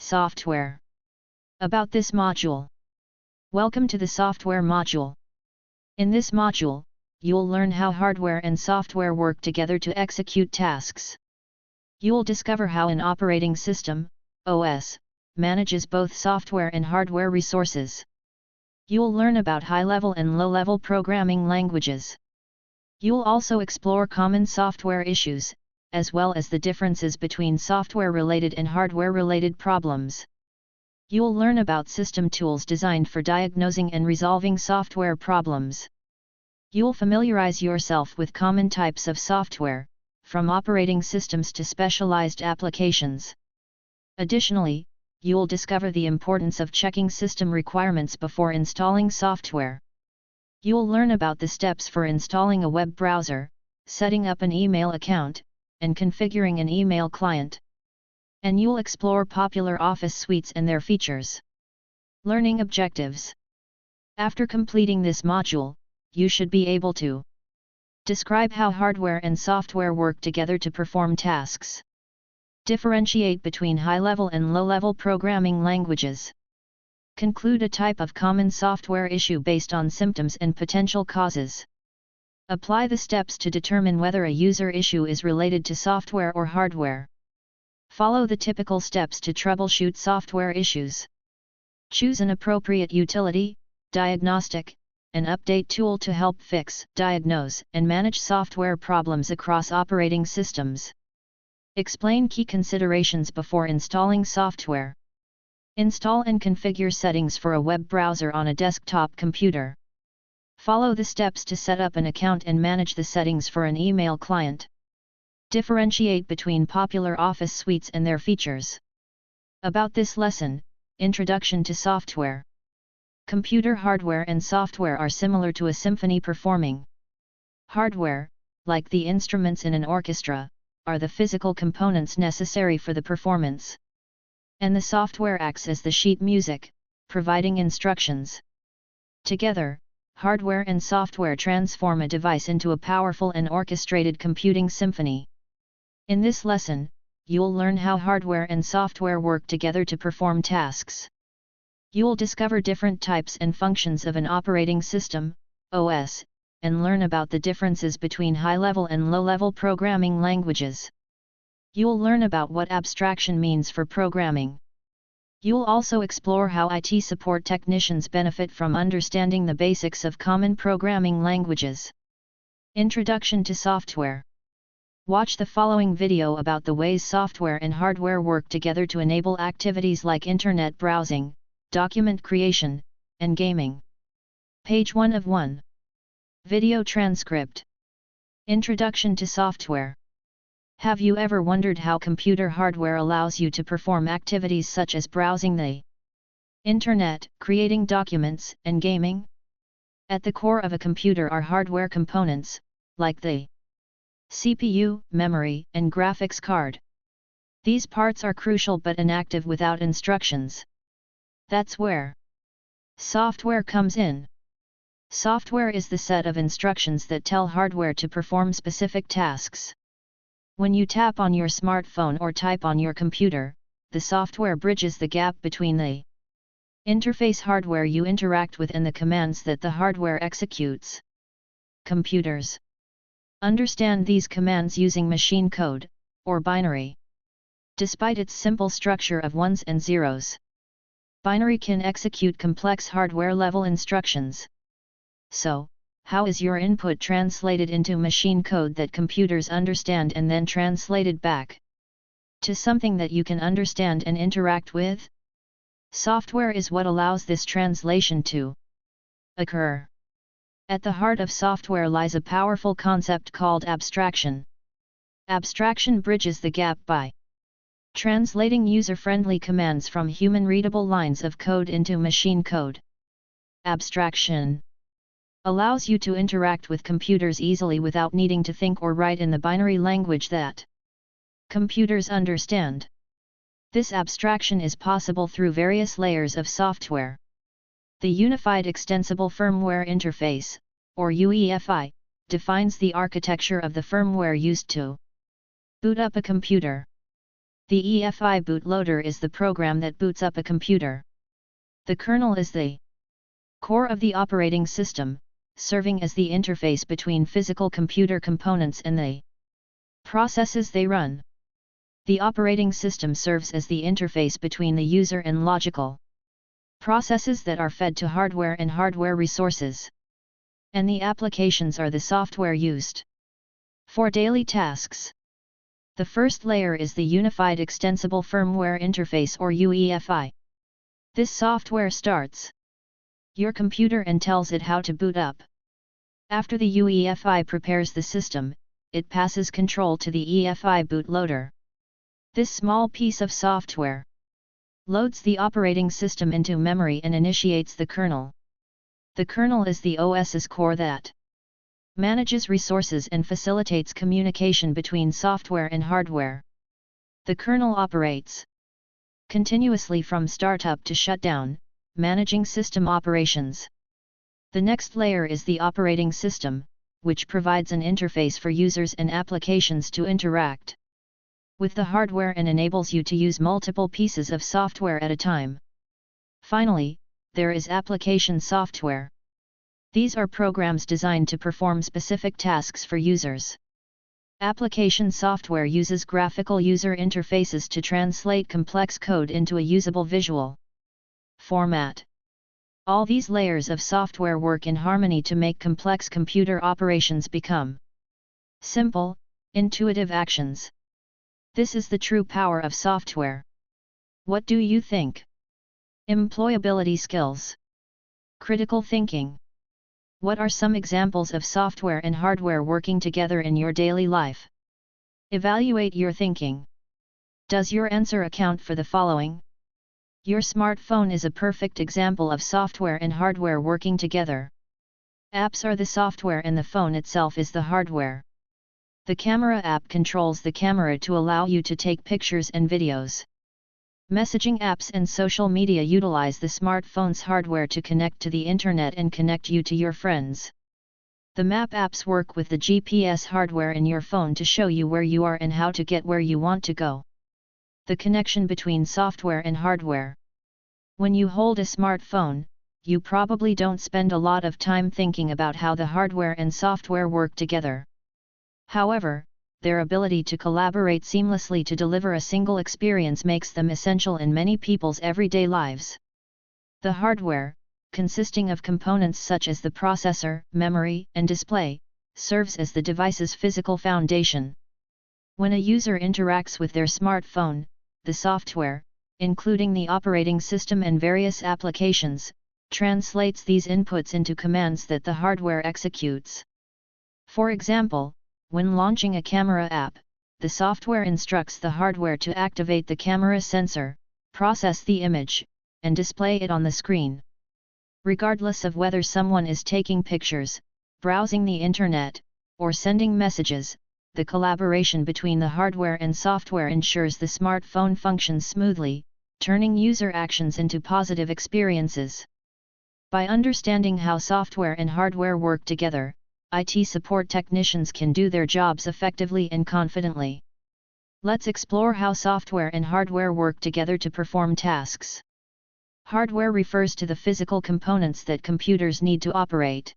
Software. About this module. Welcome to the software module. In this module, you'll learn how hardware and software work together to execute tasks. You'll discover how an operating system, OS, manages both software and hardware resources. You'll learn about high-level and low-level programming languages. You'll also explore common software issues, as well as the differences between software-related and hardware-related problems. You'll learn about system tools designed for diagnosing and resolving software problems. You'll familiarize yourself with common types of software, from operating systems to specialized applications. Additionally, you'll discover the importance of checking system requirements before installing software. You'll learn about the steps for installing a web browser, setting up an email account, and configuring an email client. And you'll explore popular Office suites and their features. Learning objectives. After completing this module, you should be able to describe how hardware and software work together to perform tasks. Differentiate between high-level and low-level programming languages. Conclude a type of common software issue based on symptoms and potential causes. Apply the steps to determine whether a user issue is related to software or hardware. Follow the typical steps to troubleshoot software issues. Choose an appropriate utility, diagnostic, and update tool to help fix, diagnose, and manage software problems across operating systems. Explain key considerations before installing software. Install and configure settings for a web browser on a desktop computer. Follow the steps to set up an account and manage the settings for an email client. Differentiate between popular Office suites and their features. About this lesson, Introduction to Software. Computer hardware and software are similar to a symphony performing. Hardware, like the instruments in an orchestra, are the physical components necessary for the performance. And the software acts as the sheet music, providing instructions. Together, hardware and software transform a device into a powerful and orchestrated computing symphony. In this lesson, you'll learn how hardware and software work together to perform tasks. You'll discover different types and functions of an operating system, OS, and learn about the differences between high-level and low-level programming languages. You'll learn about what abstraction means for programming. You'll also explore how IT support technicians benefit from understanding the basics of common programming languages. Introduction to Software. Watch the following video about the ways software and hardware work together to enable activities like internet browsing, document creation, and gaming. Page 1 of 1. Video transcript. Introduction to Software. Have you ever wondered how computer hardware allows you to perform activities such as browsing the internet, creating documents, and gaming? At the core of a computer are hardware components, like the CPU, memory, and graphics card. These parts are crucial but inactive without instructions. That's where software comes in. Software is the set of instructions that tell hardware to perform specific tasks. When you tap on your smartphone or type on your computer, the software bridges the gap between the interface hardware you interact with and the commands that the hardware executes. Computers understand these commands using machine code, or binary. Despite its simple structure of ones and zeros, binary can execute complex hardware-level instructions. So, how is your input translated into machine code that computers understand and then translated back to something that you can understand and interact with? Software is what allows this translation to occur. At the heart of software lies a powerful concept called abstraction. Abstraction bridges the gap by translating user-friendly commands from human-readable lines of code into machine code. Abstraction allows you to interact with computers easily without needing to think or write in the binary language that computers understand. This abstraction is possible through various layers of software. The Unified Extensible Firmware Interface, or UEFI, defines the architecture of the firmware used to boot up a computer. The EFI bootloader is the program that boots up a computer. The kernel is the core of the operating system, serving as the interface between physical computer components and the processes they run. The operating system serves as the interface between the user and logical processes that are fed to hardware and hardware resources. And the applications are the software used for daily tasks. The first layer is the Unified Extensible Firmware Interface or UEFI. This software starts your computer and tells it how to boot up. After the UEFI prepares the system, it passes control to the EFI bootloader. This small piece of software loads the operating system into memory and initiates the kernel. The kernel is the OS's core that manages resources and facilitates communication between software and hardware. The kernel operates continuously from startup to shutdown, managing system operations. The next layer is the operating system, which provides an interface for users and applications to interact with the hardware and enables you to use multiple pieces of software at a time. Finally, there is application software. These are programs designed to perform specific tasks for users. Application software uses graphical user interfaces to translate complex code into a usable visual format. All these layers of software work in harmony to make complex computer operations become simple, intuitive actions. This is the true power of software. What do you think? Employability skills. Critical thinking. What are some examples of software and hardware working together in your daily life? Evaluate your thinking. Does your answer account for the following? Your smartphone is a perfect example of software and hardware working together. Apps are the software and the phone itself is the hardware. The camera app controls the camera to allow you to take pictures and videos. Messaging apps and social media utilize the smartphone's hardware to connect to the internet and connect you to your friends. The map apps work with the GPS hardware in your phone to show you where you are and how to get where you want to go. The connection between software and hardware. When you hold a smartphone, you probably don't spend a lot of time thinking about how the hardware and software work together. However, their ability to collaborate seamlessly to deliver a single experience makes them essential in many people's everyday lives. The hardware, consisting of components such as the processor, memory, and display, serves as the device's physical foundation. When a user interacts with their smartphone, the software, including the operating system and various applications, translates these inputs into commands that the hardware executes. For example, when launching a camera app, the software instructs the hardware to activate the camera sensor, process the image, and display it on the screen. Regardless of whether someone is taking pictures, browsing the internet, or sending messages, the collaboration between the hardware and software ensures the smartphone functions smoothly, turning user actions into positive experiences. By understanding how software and hardware work together, IT support technicians can do their jobs effectively and confidently. Let's explore how software and hardware work together to perform tasks. Hardware refers to the physical components that computers need to operate.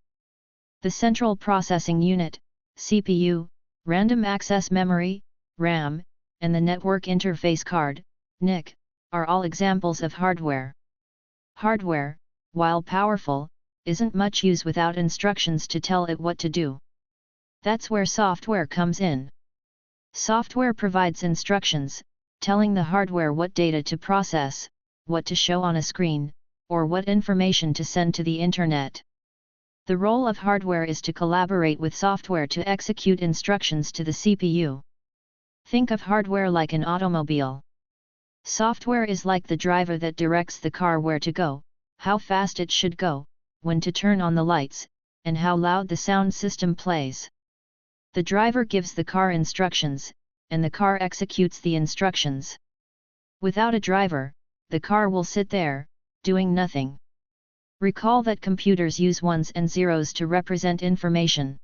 The Central Processing Unit, CPU, Random Access Memory, RAM, and the Network Interface Card, NIC, are all examples of hardware. Hardware, while powerful, isn't much use without instructions to tell it what to do. That's where software comes in. Software provides instructions, telling the hardware what data to process, what to show on a screen, or what information to send to the internet. The role of hardware is to collaborate with software to execute instructions to the CPU. Think of hardware like an automobile. Software is like the driver that directs the car where to go, how fast it should go, when to turn on the lights, and how loud the sound system plays. The driver gives the car instructions, and the car executes the instructions. Without a driver, the car will sit there, doing nothing. Recall that computers use ones and zeros to represent information.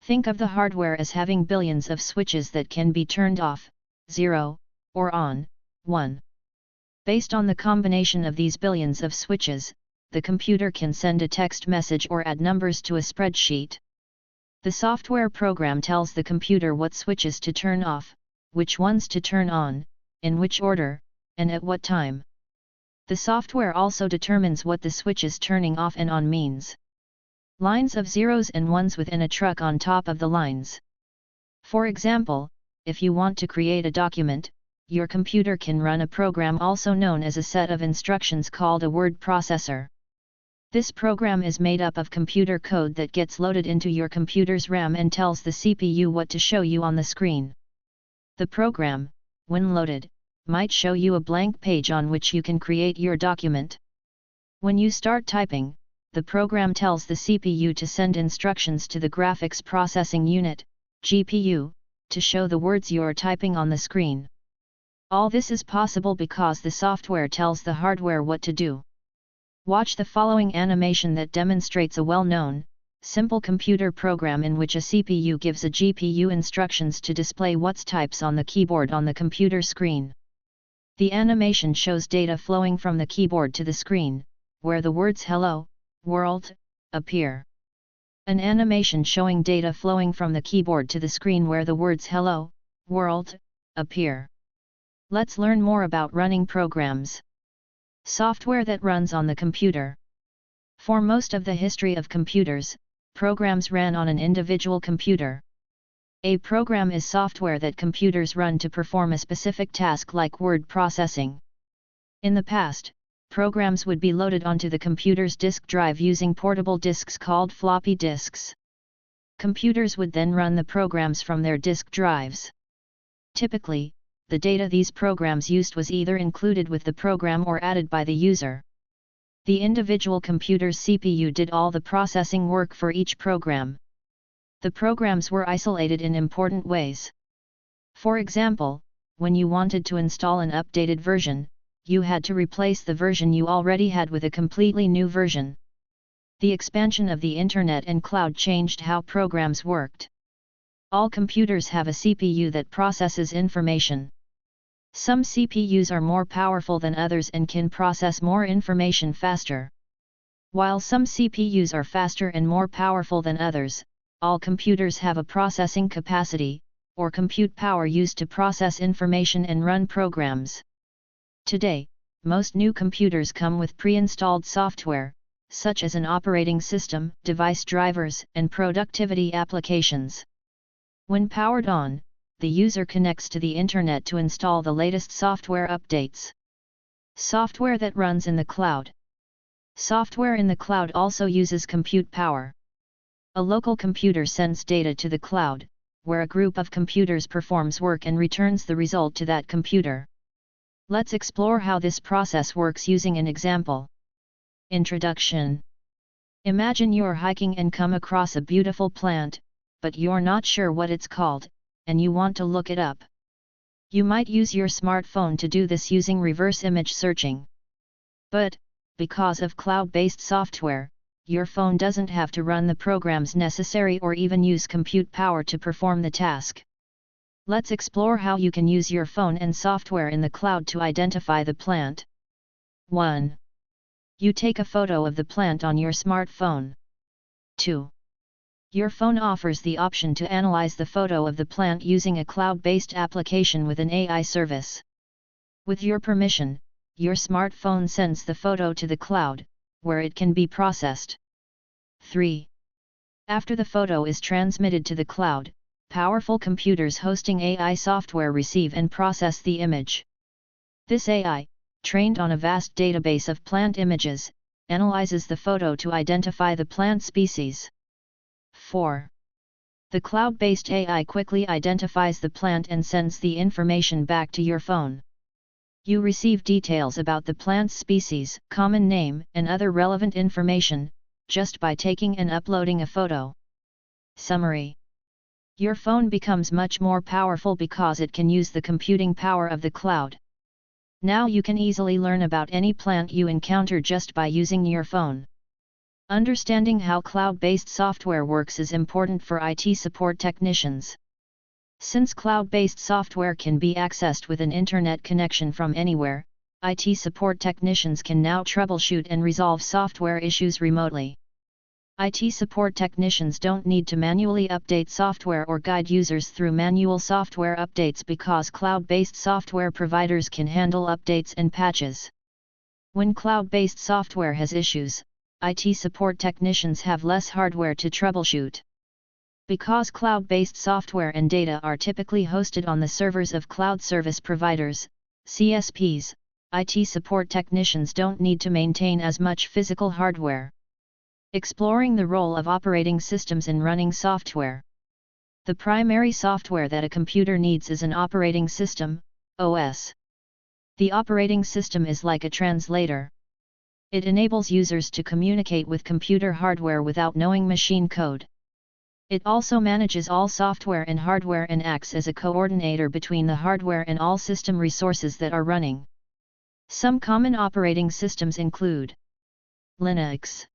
Think of the hardware as having billions of switches that can be turned off, 0, or on, 1. Based on the combination of these billions of switches, the computer can send a text message or add numbers to a spreadsheet. The software program tells the computer what switches to turn off, which ones to turn on, in which order, and at what time. The software also determines what the switches turning off and on means. Lines of zeros and ones within a truck on top of the lines. For example, if you want to create a document, your computer can run a program also known as a set of instructions called a word processor. This program is made up of computer code that gets loaded into your computer's RAM and tells the CPU what to show you on the screen. The program, when loaded, might show you a blank page on which you can create your document. When you start typing, the program tells the CPU to send instructions to the graphics processing unit, GPU, to show the words you're typing on the screen. All this is possible because the software tells the hardware what to do. Watch the following animation that demonstrates a well-known, simple computer program in which a CPU gives a GPU instructions to display what types on the keyboard on the computer screen. The animation shows data flowing from the keyboard to the screen, where the words "Hello, World" appear. An animation showing data flowing from the keyboard to the screen where the words "Hello, World" appear. Let's learn more about running programs. Software that runs on the computer. For most of the history of computers, programs ran on an individual computer. A program is software that computers run to perform a specific task like word processing. In the past, programs would be loaded onto the computer's disk drive using portable disks called floppy disks. Computers would then run the programs from their disk drives. Typically, the data these programs used was either included with the program or added by the user. The individual computer's CPU did all the processing work for each program. The programs were isolated in important ways. For example, when you wanted to install an updated version, you had to replace the version you already had with a completely new version. The expansion of the Internet and cloud changed how programs worked. All computers have a CPU that processes information. Some CPUs are more powerful than others and can process more information faster. While some CPUs are faster and more powerful than others, all computers have a processing capacity, or compute power used to process information and run programs. Today, most new computers come with pre-installed software, such as an operating system, device drivers, and productivity applications. When powered on, the user connects to the Internet to install the latest software updates. Software that runs in the cloud. Software in the cloud also uses compute power. A local computer sends data to the cloud, where a group of computers performs work and returns the result to that computer. Let's explore how this process works using an example. Introduction. Imagine you're hiking and come across a beautiful plant, but you're not sure what it's called, and you want to look it up. You might use your smartphone to do this using reverse image searching. But, because of cloud-based software, your phone doesn't have to run the programs necessary or even use compute power to perform the task. Let's explore how you can use your phone and software in the cloud to identify the plant. 1. You take a photo of the plant on your smartphone. 2. Your phone offers the option to analyze the photo of the plant using a cloud-based application with an AI service. With your permission, your smartphone sends the photo to the cloud, where it can be processed. 3. After the photo is transmitted to the cloud, powerful computers hosting AI software receive and process the image. This AI, trained on a vast database of plant images, analyzes the photo to identify the plant species. 4. The cloud-based AI quickly identifies the plant and sends the information back to your phone. You receive details about the plant's species, common name, and other relevant information, just by taking and uploading a photo. Summary. Your phone becomes much more powerful because it can use the computing power of the cloud. Now you can easily learn about any plant you encounter just by using your phone. Understanding how cloud-based software works is important for IT support technicians. Since cloud-based software can be accessed with an internet connection from anywhere, IT support technicians can now troubleshoot and resolve software issues remotely. IT support technicians don't need to manually update software or guide users through manual software updates because cloud-based software providers can handle updates and patches. When cloud-based software has issues, IT support technicians have less hardware to troubleshoot. Because cloud-based software and data are typically hosted on the servers of cloud service providers, CSPs, IT support technicians don't need to maintain as much physical hardware. Exploring the role of operating systems in running software. The primary software that a computer needs is an operating system, OS. The operating system is like a translator. It enables users to communicate with computer hardware without knowing machine code. It also manages all software and hardware and acts as a coordinator between the hardware and all system resources that are running. Some common operating systems include Linux,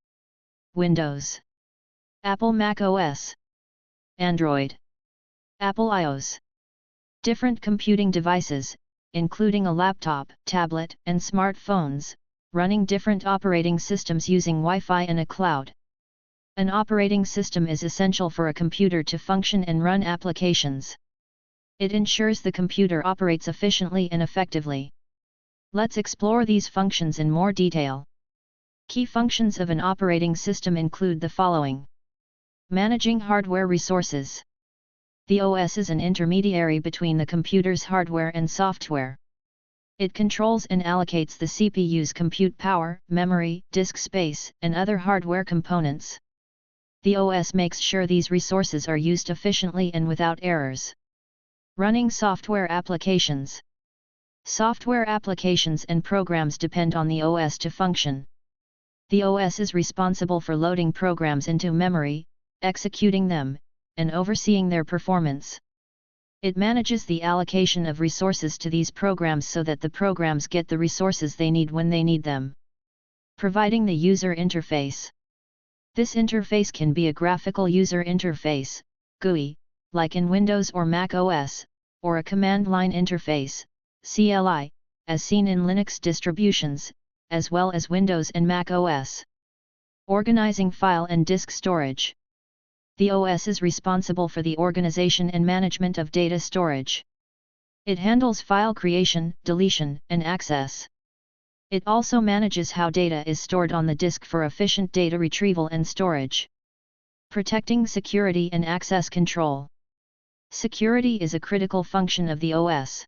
Windows, Apple Mac OS, Android, Apple iOS. Different computing devices, including a laptop, tablet, and smartphones, running different operating systems using Wi-Fi and a cloud. An operating system is essential for a computer to function and run applications. It ensures the computer operates efficiently and effectively. Let's explore these functions in more detail. Key functions of an operating system include the following. Managing hardware resources. The OS is an intermediary between the computer's hardware and software. It controls and allocates the CPU's compute power, memory, disk space, and other hardware components. The OS makes sure these resources are used efficiently and without errors. Running software applications. Software applications and programs depend on the OS to function. The OS is responsible for loading programs into memory, executing them, and overseeing their performance. It manages the allocation of resources to these programs so that the programs get the resources they need when they need them. Providing the user interface. This interface can be a graphical user interface, GUI, like in Windows or Mac OS, or a command line interface, CLI, as seen in Linux distributions, as well as Windows and Mac OS. Organizing file and disk storage. The OS is responsible for the organization and management of data storage. It handles file creation, deletion, and access. It also manages how data is stored on the disk for efficient data retrieval and storage. Protecting security and access control. Security is a critical function of the OS.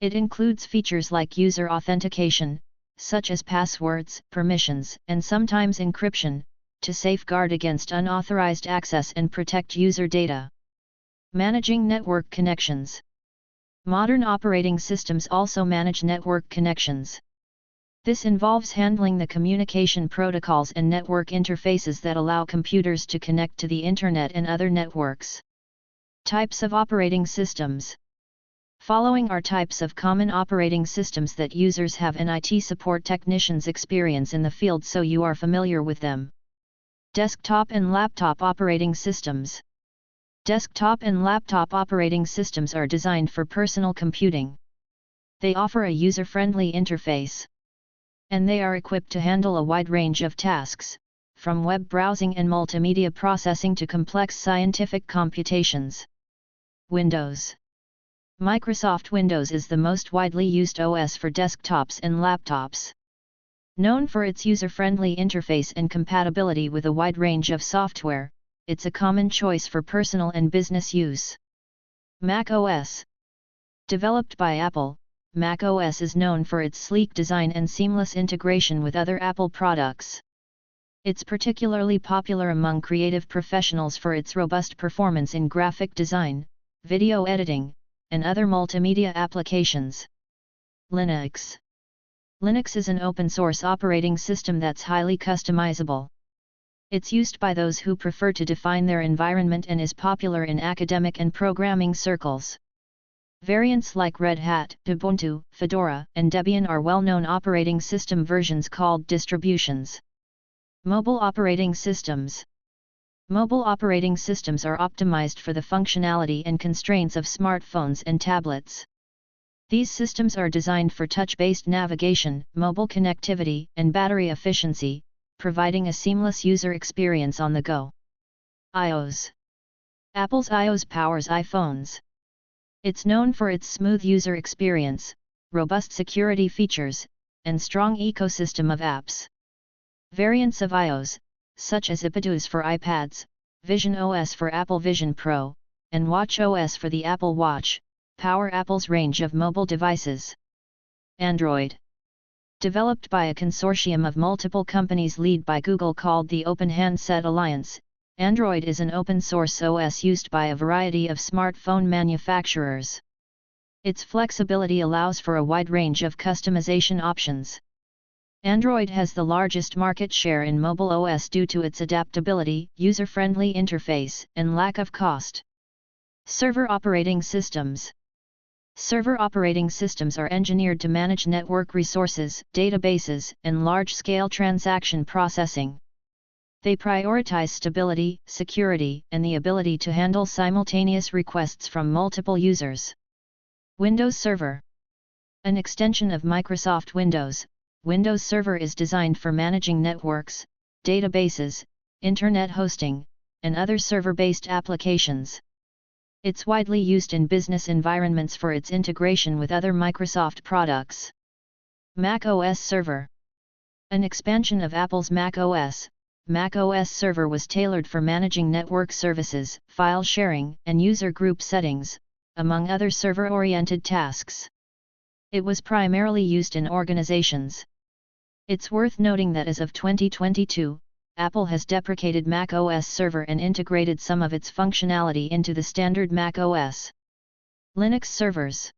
It includes features like user authentication, such as passwords, permissions, and sometimes encryption, to safeguard against unauthorized access and protect user data. Managing network connections. Modern operating systems also manage network connections. This involves handling the communication protocols and network interfaces that allow computers to connect to the Internet and other networks. Types of operating systems. Following are types of common operating systems that users have and IT support technicians experience in the field so you are familiar with them. Desktop and laptop operating systems. Desktop and laptop operating systems are designed for personal computing. They offer a user-friendly interface. And they are equipped to handle a wide range of tasks, from web browsing and multimedia processing to complex scientific computations. Windows. Microsoft Windows is the most widely used OS for desktops and laptops. Known for its user-friendly interface and compatibility with a wide range of software, it's a common choice for personal and business use. Mac OS. Developed by Apple, Mac OS is known for its sleek design and seamless integration with other Apple products. It's particularly popular among creative professionals for its robust performance in graphic design, video editing, and other multimedia applications. Linux. Linux is an open-source operating system that's highly customizable. It's used by those who prefer to define their environment and is popular in academic and programming circles. Variants like Red Hat, Ubuntu, Fedora, and Debian are well-known operating system versions called distributions. Mobile operating systems. Mobile operating systems are optimized for the functionality and constraints of smartphones and tablets. These systems are designed for touch-based navigation, mobile connectivity, and battery efficiency, providing a seamless user experience on the go. iOS. Apple's iOS powers iPhones. It's known for its smooth user experience, robust security features, and strong ecosystem of apps. Variants of iOS, such as iPadOS for iPads, Vision OS for Apple Vision Pro, and Watch OS for the Apple Watch, power Apple's range of mobile devices. Android. Developed by a consortium of multiple companies led by Google called the Open Handset Alliance, Android is an open-source OS used by a variety of smartphone manufacturers. Its flexibility allows for a wide range of customization options. Android has the largest market share in mobile OS due to its adaptability, user-friendly interface, and lack of cost. Server operating systems. Server operating systems are engineered to manage network resources, databases, and large-scale transaction processing. They prioritize stability, security, and the ability to handle simultaneous requests from multiple users. Windows Server. An extension of Microsoft Windows, Windows Server is designed for managing networks, databases, internet hosting, and other server-based applications. It's widely used in business environments for its integration with other Microsoft products. Mac OS Server. An expansion of Apple's Mac OS, Mac OS Server was tailored for managing network services, file sharing, and user group settings, among other server-oriented tasks. It was primarily used in organizations. It's worth noting that as of 2022, Apple has deprecated Mac OS Server and integrated some of its functionality into the standard Mac OS. Linux servers.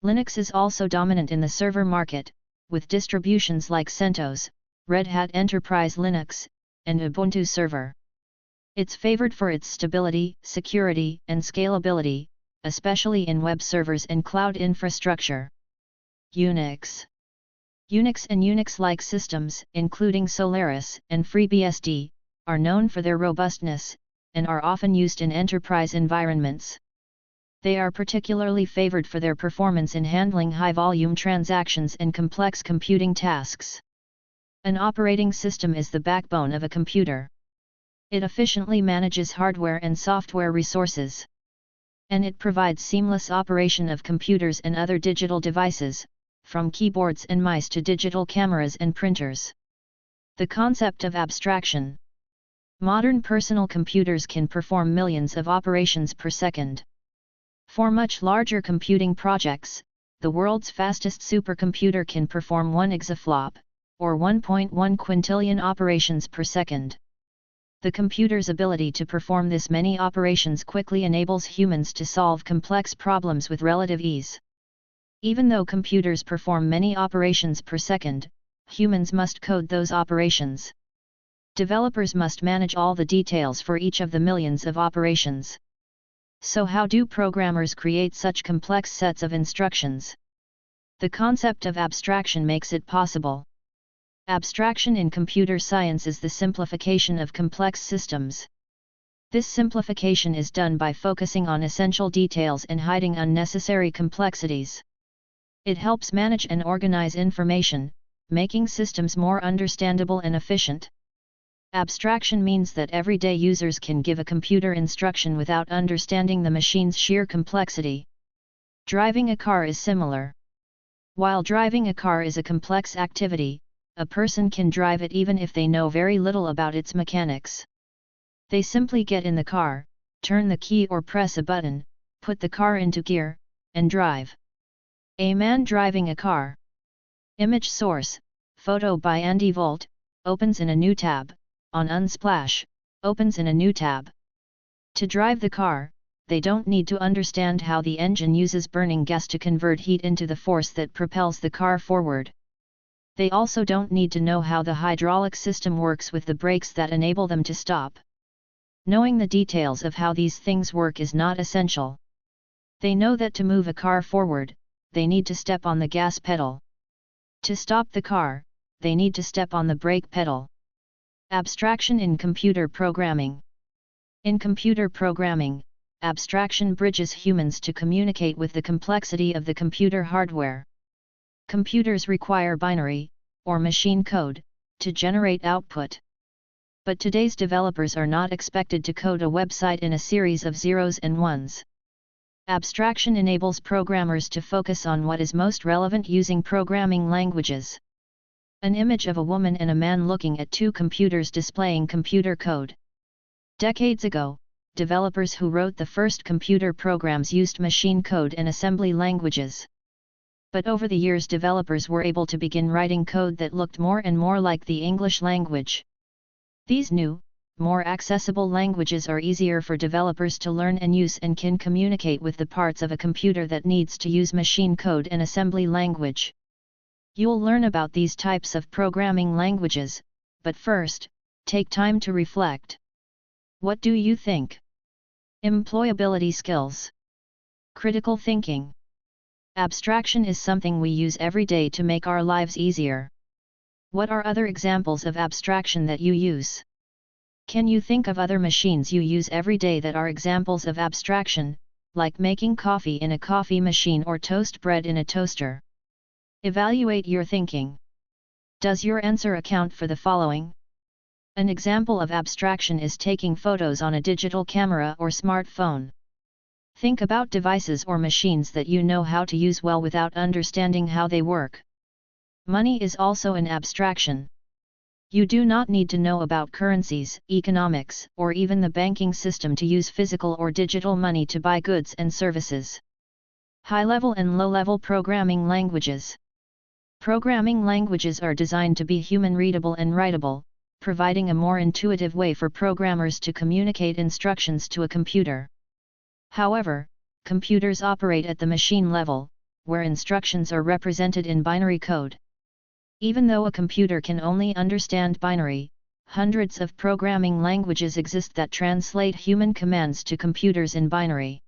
Linux is also dominant in the server market, with distributions like CentOS, Red Hat Enterprise Linux, and Ubuntu Server. It's favored for its stability, security, and scalability, especially in web servers and cloud infrastructure. Unix. Unix and Unix-like systems, including Solaris and FreeBSD, are known for their robustness, and are often used in enterprise environments. They are particularly favored for their performance in handling high-volume transactions and complex computing tasks. An operating system is the backbone of a computer. It efficiently manages hardware and software resources. And it provides seamless operation of computers and other digital devices, from keyboards and mice to digital cameras and printers. The concept of abstraction. Modern personal computers can perform millions of operations per second. For much larger computing projects, the world's fastest supercomputer can perform 1 exaflop, or 1.1 quintillion operations per second. The computer's ability to perform this many operations quickly enables humans to solve complex problems with relative ease. Even though computers perform many operations per second, humans must code those operations. Developers must manage all the details for each of the millions of operations. So how do programmers create such complex sets of instructions? The concept of abstraction makes it possible. Abstraction in computer science is the simplification of complex systems. This simplification is done by focusing on essential details and hiding unnecessary complexities. It helps manage and organize information, making systems more understandable and efficient. Abstraction means that everyday users can give a computer instruction without understanding the machine's sheer complexity. Driving a car is similar. While driving a car is a complex activity, a person can drive it even if they know very little about its mechanics. They simply get in the car, turn the key or press a button, put the car into gear, and drive. A man driving a car. Image source, photo by Andy Volt, opens in a new tab, on Unsplash, opens in a new tab. To drive the car, they don't need to understand how the engine uses burning gas to convert heat into the force that propels the car forward. They also don't need to know how the hydraulic system works with the brakes that enable them to stop. Knowing the details of how these things work is not essential. They know that to move a car forward, they need to step on the gas pedal. To stop the car, they need to step on the brake pedal. Abstraction in computer programming. In computer programming, abstraction bridges humans to communicate with the complexity of the computer hardware. Computers require binary, or machine code, to generate output. But today's developers are not expected to code a website in a series of zeros and ones. Abstraction enables programmers to focus on what is most relevant using programming languages. An image of a woman and a man looking at two computers displaying computer code. Decades ago, developers who wrote the first computer programs used machine code and assembly languages. But over the years developers were able to begin writing code that looked more and more like the English language. These new, more accessible languages are easier for developers to learn and use and can communicate with the parts of a computer that needs to use machine code and assembly language. You'll learn about these types of programming languages, but first, take time to reflect. What do you think? Employability skills. Critical thinking. Abstraction is something we use every day to make our lives easier. What are other examples of abstraction that you use? Can you think of other machines you use every day that are examples of abstraction, like making coffee in a coffee machine or toast bread in a toaster? Evaluate your thinking. Does your answer account for the following? An example of abstraction is taking photos on a digital camera or smartphone. Think about devices or machines that you know how to use well without understanding how they work. Money is also an abstraction. You do not need to know about currencies, economics, or even the banking system to use physical or digital money to buy goods and services. High-level and low-level programming languages. Programming languages are designed to be human-readable and writable, providing a more intuitive way for programmers to communicate instructions to a computer. However, computers operate at the machine level, where instructions are represented in binary code. Even though a computer can only understand binary, hundreds of programming languages exist that translate human commands to computers in binary.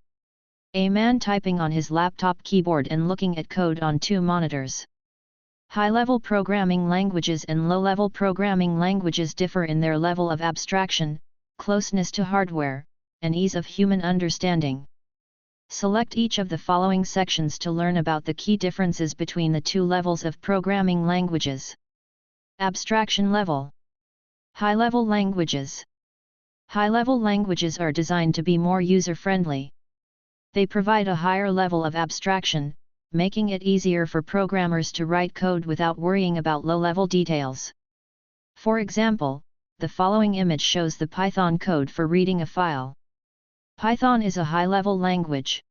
A man typing on his laptop keyboard and looking at code on two monitors. High-level programming languages and low-level programming languages differ in their level of abstraction, closeness to hardware, and ease of human understanding. Select each of the following sections to learn about the key differences between the two levels of programming languages. Abstraction level. High-level languages. High-level languages are designed to be more user-friendly. They provide a higher level of abstraction, making it easier for programmers to write code without worrying about low-level details. For example, the following image shows the Python code for reading a file. Python is a high-level language.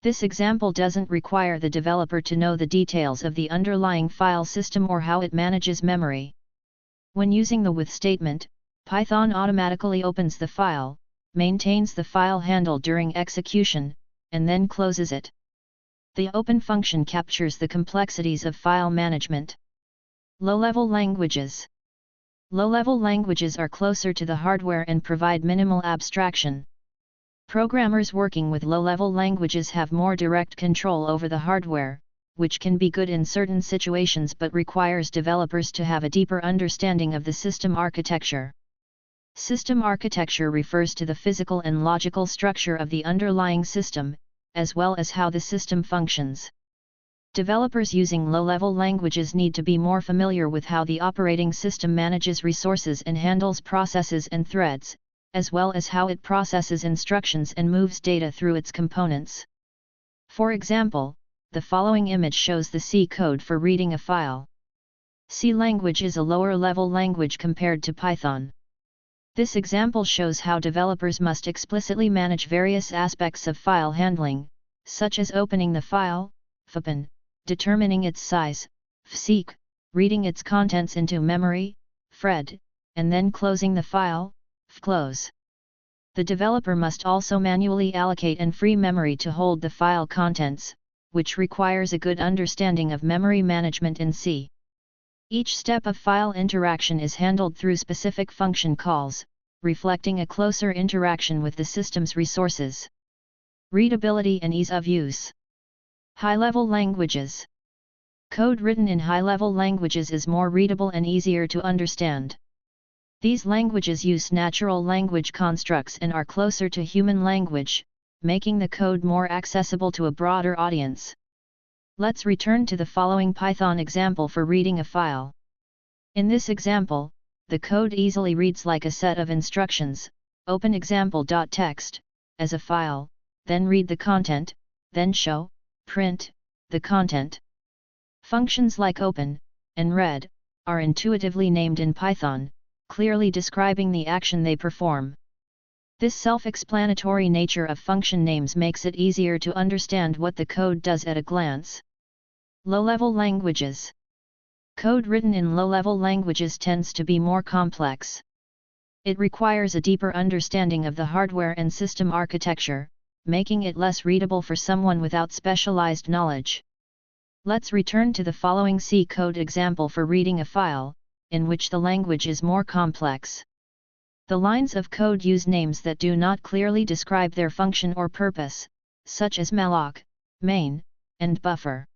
This example doesn't require the developer to know the details of the underlying file system or how it manages memory. When using the with statement, Python automatically opens the file, maintains the file handle during execution, and then closes it. The open function captures the complexities of file management. Low-level languages. Low-level languages are closer to the hardware and provide minimal abstraction. Programmers working with low-level languages have more direct control over the hardware, which can be good in certain situations but requires developers to have a deeper understanding of the system architecture. System architecture refers to the physical and logical structure of the underlying system, as well as how the system functions. Developers using low-level languages need to be more familiar with how the operating system manages resources and handles processes and threads, as well as how it processes instructions and moves data through its components. For example, the following image shows the C code for reading a file. C language is a lower-level language compared to Python. This example shows how developers must explicitly manage various aspects of file handling, such as opening the file, fopen, determining its size, fseek, reading its contents into memory, fred, and then closing the file, fclose. The developer must also manually allocate and free memory to hold the file contents, which requires a good understanding of memory management in C. Each step of file interaction is handled through specific function calls, reflecting a closer interaction with the system's resources. Readability and ease of use. High-level languages. Code written in high-level languages is more readable and easier to understand. These languages use natural language constructs and are closer to human language, making the code more accessible to a broader audience. Let's return to the following Python example for reading a file. In this example, the code easily reads like a set of instructions: open example.txt as a file, then read the content, then show, print, the content. Functions like open and read are intuitively named in Python, clearly describing the action they perform. This self-explanatory nature of function names makes it easier to understand what the code does at a glance. Low-level languages. Code written in low-level languages tends to be more complex. It requires a deeper understanding of the hardware and system architecture, making it less readable for someone without specialized knowledge. Let's return to the following C code example for reading a file, in which the language is more complex. The lines of code use names that do not clearly describe their function or purpose, such as malloc, main, and buffer.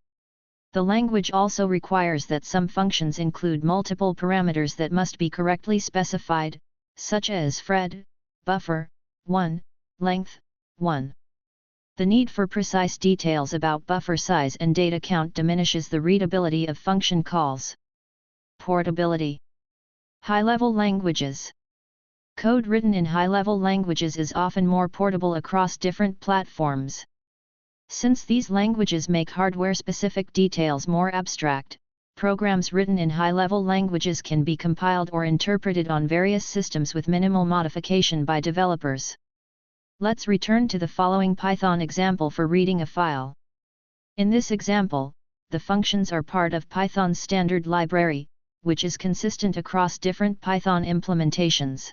The language also requires that some functions include multiple parameters that must be correctly specified, such as fred, buffer, 1, length, 1. The need for precise details about buffer size and data count diminishes the readability of function calls. Portability. High-level languages. Code written in high-level languages is often more portable across different platforms. Since these languages make hardware-specific details more abstract, programs written in high-level languages can be compiled or interpreted on various systems with minimal modification by developers. Let's return to the following Python example for reading a file. In this example, the functions are part of Python's standard library, which is consistent across different Python implementations.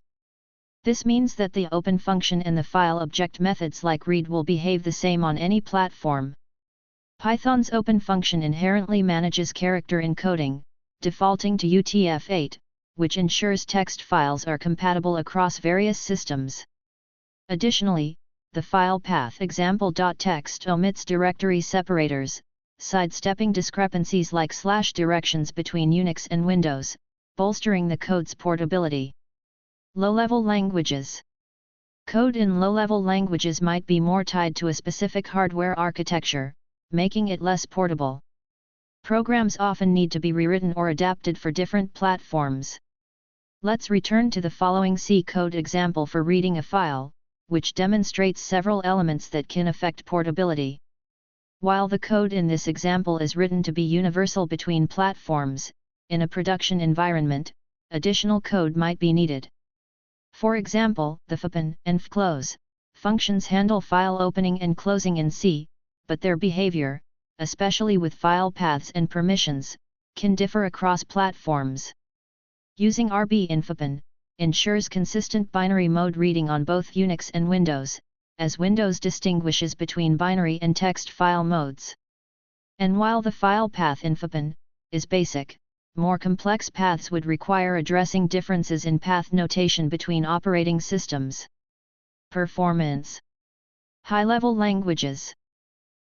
This means that the open function and the file object methods like read will behave the same on any platform. Python's open function inherently manages character encoding, defaulting to UTF-8, which ensures text files are compatible across various systems. Additionally, the file path example.txt omits directory separators, sidestepping discrepancies like /directions between Unix and Windows, bolstering the code's portability. Low-level languages. Code in low-level languages might be more tied to a specific hardware architecture, making it less portable. Programs often need to be rewritten or adapted for different platforms. Let's return to the following C code example for reading a file, which demonstrates several elements that can affect portability. While the code in this example is written to be universal between platforms, in a production environment, additional code might be needed. For example, the fopen and fclose functions handle file opening and closing in C, but their behavior, especially with file paths and permissions, can differ across platforms. Using RB in fopen ensures consistent binary mode reading on both Unix and Windows, as Windows distinguishes between binary and text file modes. And while the file path in fopen is basic, more complex paths would require addressing differences in path notation between operating systems. Performance. High-level languages.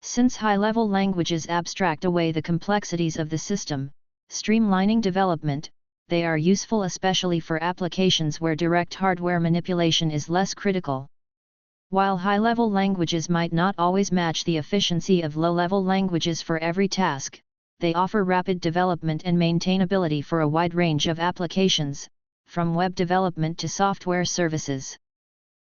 Since high-level languages abstract away the complexities of the system, streamlining development, they are useful especially for applications where direct hardware manipulation is less critical. While high-level languages might not always match the efficiency of low-level languages for every task, they offer rapid development and maintainability for a wide range of applications, from web development to software services.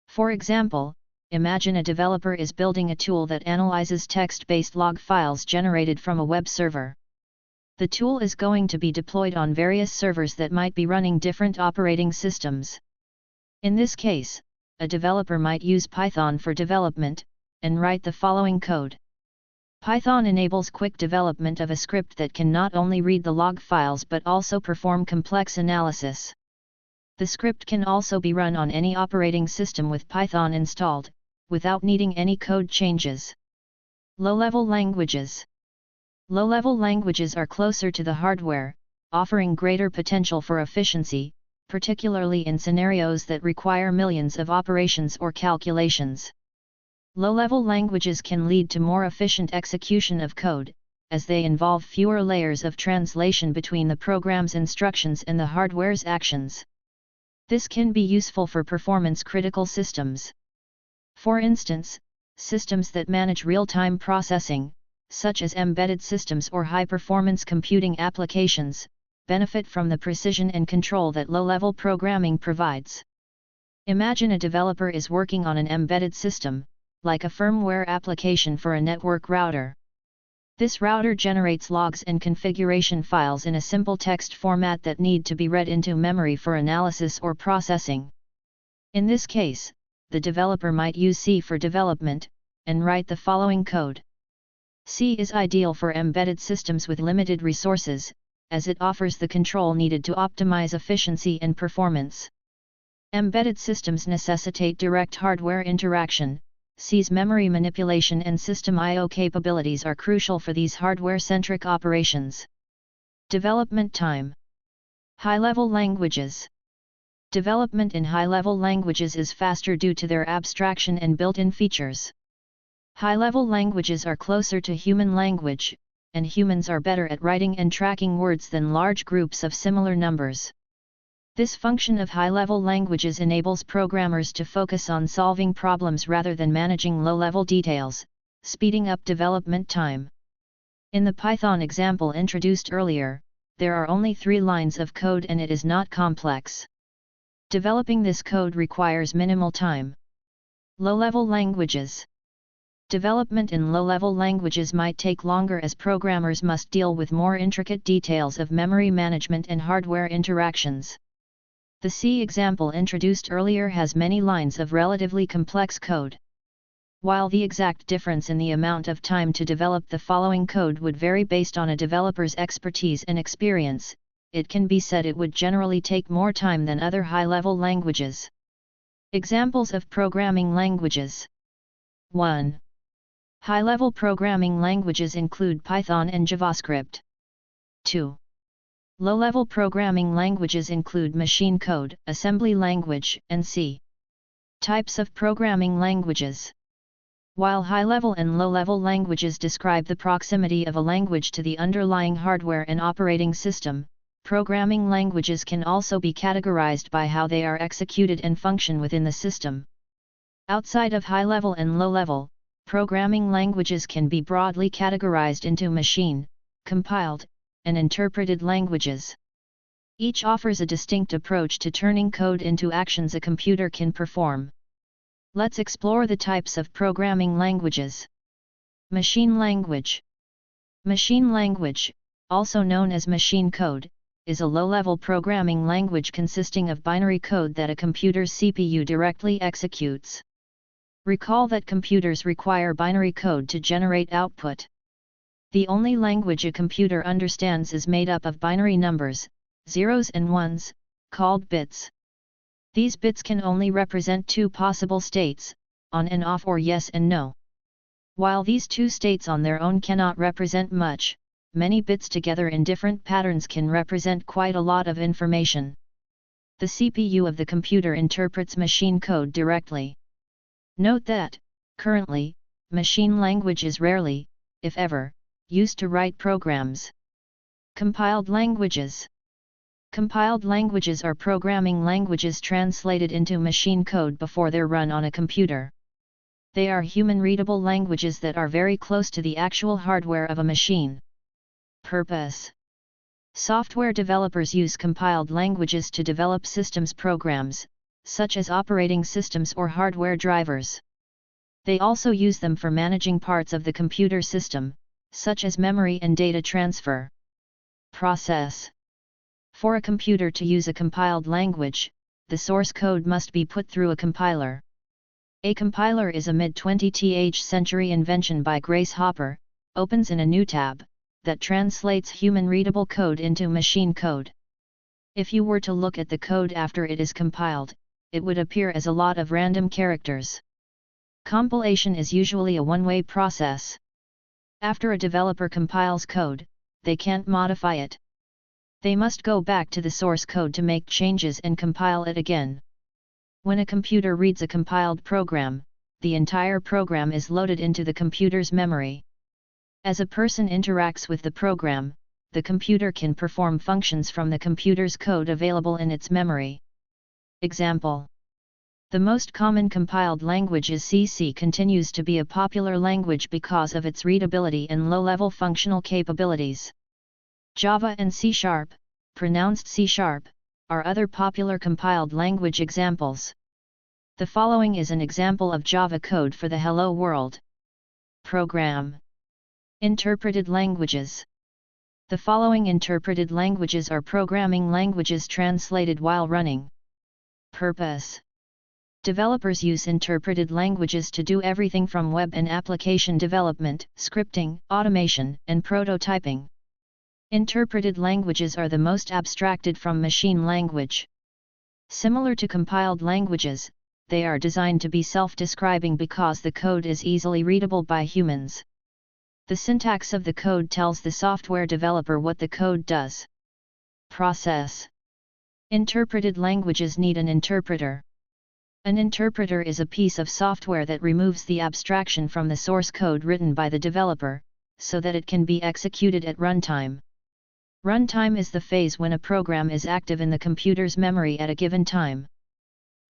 For example, imagine a developer is building a tool that analyzes text-based log files generated from a web server. The tool is going to be deployed on various servers that might be running different operating systems. In this case, a developer might use Python for development, and write the following code. Python enables quick development of a script that can not only read the log files but also perform complex analysis. The script can also be run on any operating system with Python installed, without needing any code changes. Low-level languages. Low-level languages are closer to the hardware, offering greater potential for efficiency, particularly in scenarios that require millions of operations or calculations. Low-level languages can lead to more efficient execution of code, as they involve fewer layers of translation between the program's instructions and the hardware's actions. This can be useful for performance-critical systems. For instance, systems that manage real-time processing, such as embedded systems or high-performance computing applications, benefit from the precision and control that low-level programming provides. Imagine a developer is working on an embedded system, like a firmware application for a network router. This router generates logs and configuration files in a simple text format that need to be read into memory for analysis or processing. In this case, the developer might use C for development, and write the following code. C is ideal for embedded systems with limited resources, as it offers the control needed to optimize efficiency and performance. Embedded systems necessitate direct hardware interaction. C's memory manipulation and system I/O capabilities are crucial for these hardware-centric operations. Development time. High-level languages. Development in high-level languages is faster due to their abstraction and built-in features. High-level languages are closer to human language, and humans are better at writing and tracking words than large groups of similar numbers. This function of high-level languages enables programmers to focus on solving problems rather than managing low-level details, speeding up development time. In the Python example introduced earlier, there are only 3 lines of code and it is not complex. Developing this code requires minimal time. Low-level languages. Development in low-level languages might take longer as programmers must deal with more intricate details of memory management and hardware interactions. The C example introduced earlier has many lines of relatively complex code. While the exact difference in the amount of time to develop the following code would vary based on a developer's expertise and experience, it can be said it would generally take more time than other high-level languages. Examples of programming languages. 1. High-level programming languages include Python and JavaScript. 2. Low-level programming languages include machine code, assembly language, and C. Types of programming languages. While high-level and low-level languages describe the proximity of a language to the underlying hardware and operating system, programming languages can also be categorized by how they are executed and function within the system. Outside of high-level and low-level, programming languages can be broadly categorized into machine, compiled, and interpreted languages. Each offers a distinct approach to turning code into actions a computer can perform. Let's explore the types of programming languages. Machine language. Machine language, also known as machine code, is a low-level programming language consisting of binary code that a computer's CPU directly executes. Recall that computers require binary code to generate output. The only language a computer understands is made up of binary numbers, zeros and ones, called bits. These bits can only represent 2 possible states, on and off or yes and no. While these 2 states on their own cannot represent much, many bits together in different patterns can represent quite a lot of information. The CPU of the computer interprets machine code directly. Note that, currently, machine language is rarely, if ever, used to write programs. Compiled languages. Compiled languages are programming languages translated into machine code before they're run on a computer. They are human-readable languages that are very close to the actual hardware of a machine. Purpose. Software developers use compiled languages to develop systems programs, such as operating systems or hardware drivers. They also use them for managing parts of the computer system, such as memory and data transfer. Process. For a computer to use a compiled language, the source code must be put through a compiler. A compiler is a mid-20th century invention by Grace Hopper, opens in a new tab, that translates human-readable code into machine code. If you were to look at the code after it is compiled, it would appear as a lot of random characters. Compilation is usually a one-way process. After a developer compiles code, they can't modify it. They must go back to the source code to make changes and compile it again. When a computer reads a compiled program, the entire program is loaded into the computer's memory. As a person interacts with the program, the computer can perform functions from the computer's code available in its memory. Example. The most common compiled language is C. C continues to be a popular language because of its readability and low-level functional capabilities. Java and C#, pronounced C#, are other popular compiled language examples. The following is an example of Java code for the Hello World program. Interpreted languages. The following interpreted languages are programming languages translated while running. Purpose. Developers use interpreted languages to do everything from web and application development, scripting, automation, and prototyping. Interpreted languages are the most abstracted from machine language. Similar to compiled languages, they are designed to be self-describing because the code is easily readable by humans. The syntax of the code tells the software developer what the code does. Process. Interpreted languages need an interpreter. An interpreter is a piece of software that removes the abstraction from the source code written by the developer, so that it can be executed at runtime. Runtime is the phase when a program is active in the computer's memory at a given time.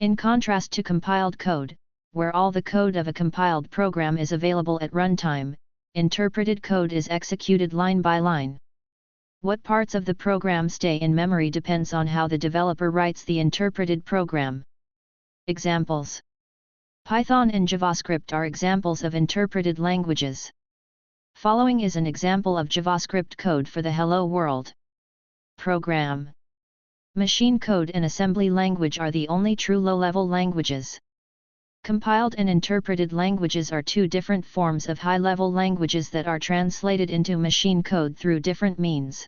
In contrast to compiled code, where all the code of a compiled program is available at runtime, interpreted code is executed line by line. What parts of the program stay in memory depends on how the developer writes the interpreted program. Examples. Python and JavaScript are examples of interpreted languages. Following is an example of JavaScript code for the Hello World program. Machine code and assembly language are the only true low-level languages. Compiled and interpreted languages are two different forms of high-level languages that are translated into machine code through different means.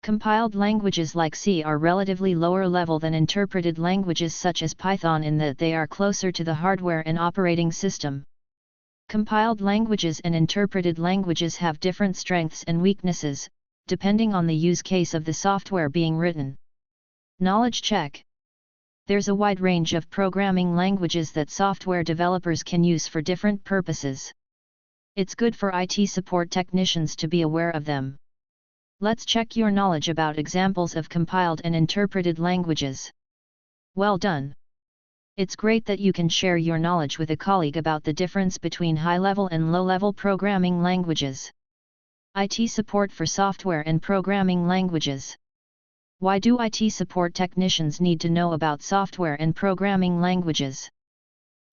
Compiled languages like C are relatively lower level than interpreted languages such as Python in that they are closer to the hardware and operating system. Compiled languages and interpreted languages have different strengths and weaknesses, depending on the use case of the software being written. Knowledge check. There's a wide range of programming languages that software developers can use for different purposes. It's good for IT support technicians to be aware of them. Let's check your knowledge about examples of compiled and interpreted languages. Well done! It's great that you can share your knowledge with a colleague about the difference between high-level and low-level programming languages. IT support for software and programming languages. Why do IT support technicians need to know about software and programming languages?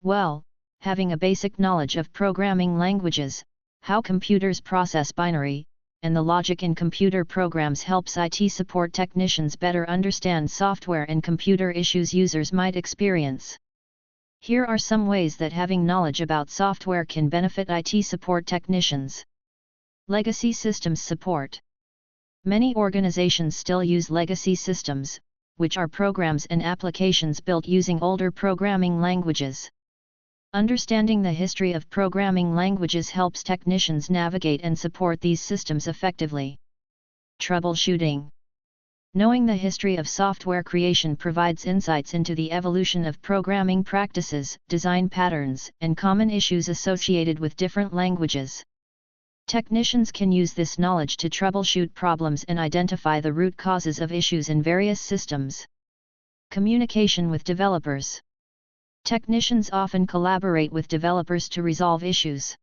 Well, having a basic knowledge of programming languages, how computers process binary, and the logic in computer programs helps IT support technicians better understand software and computer issues users might experience. Here are some ways that having knowledge about software can benefit IT support technicians. Legacy systems support. Many organizations still use legacy systems, which are programs and applications built using older programming languages. Understanding the history of programming languages helps technicians navigate and support these systems effectively. Troubleshooting. Knowing the history of software creation provides insights into the evolution of programming practices, design patterns, and common issues associated with different languages. Technicians can use this knowledge to troubleshoot problems and identify the root causes of issues in various systems. Communication with developers. Technicians often collaborate with developers to resolve issues.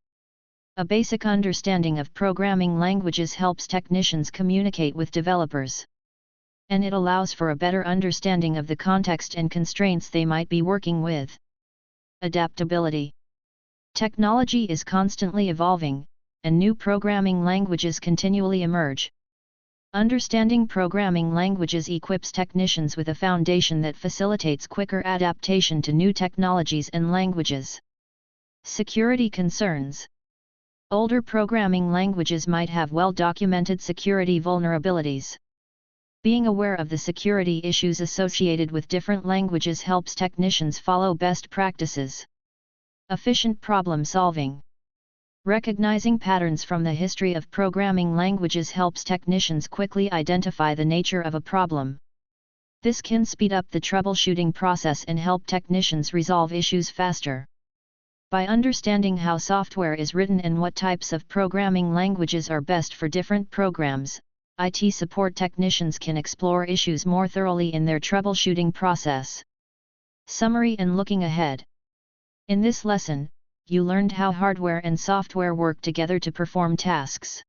A basic understanding of programming languages helps technicians communicate with developers. And it allows for a better understanding of the context and constraints they might be working with. Adaptability. Technology is constantly evolving, and new programming languages continually emerge. Understanding programming languages equips technicians with a foundation that facilitates quicker adaptation to new technologies and languages. Security concerns. Older programming languages might have well-documented security vulnerabilities. Being aware of the security issues associated with different languages helps technicians follow best practices. Efficient problem solving. Recognizing patterns from the history of programming languages helps technicians quickly identify the nature of a problem. This can speed up the troubleshooting process and help technicians resolve issues faster. By understanding how software is written and what types of programming languages are best for different programs, IT support technicians can explore issues more thoroughly in their troubleshooting process. Summary and looking ahead. In this lesson, you learned how hardware and software work together to perform tasks.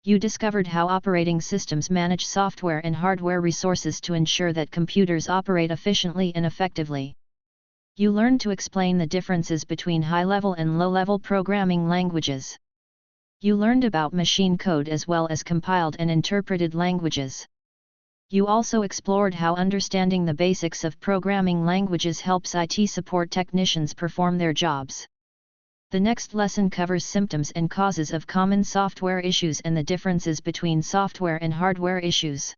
You discovered how operating systems manage software and hardware resources to ensure that computers operate efficiently and effectively. You learned to explain the differences between high-level and low-level programming languages. You learned about machine code as well as compiled and interpreted languages. You also explored how understanding the basics of programming languages helps IT support technicians perform their jobs. The next lesson covers symptoms and causes of common software issues and the differences between software and hardware issues.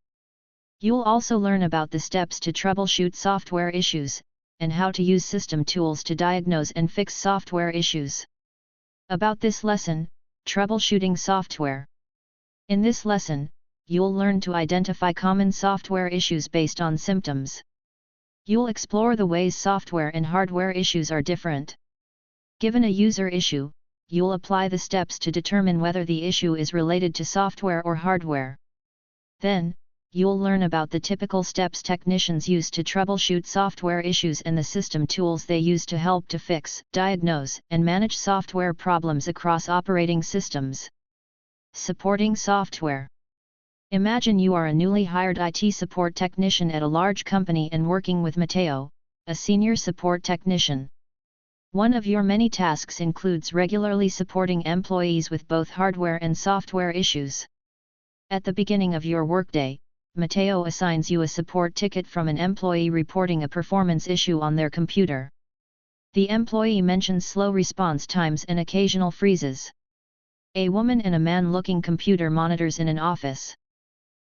You'll also learn about the steps to troubleshoot software issues, and how to use system tools to diagnose and fix software issues. About this lesson, troubleshooting software. In this lesson, you'll learn to identify common software issues based on symptoms. You'll explore the ways software and hardware issues are different. Given a user issue, you'll apply the steps to determine whether the issue is related to software or hardware. Then, you'll learn about the typical steps technicians use to troubleshoot software issues and the system tools they use to help to fix, diagnose, and manage software problems across operating systems. Supporting software. Imagine you are a newly hired IT support technician at a large company and working with Matteo, a senior support technician. One of your many tasks includes regularly supporting employees with both hardware and software issues. At the beginning of your workday, Matteo assigns you a support ticket from an employee reporting a performance issue on their computer. The employee mentions slow response times and occasional freezes. A woman and a man-looking computer monitors in an office.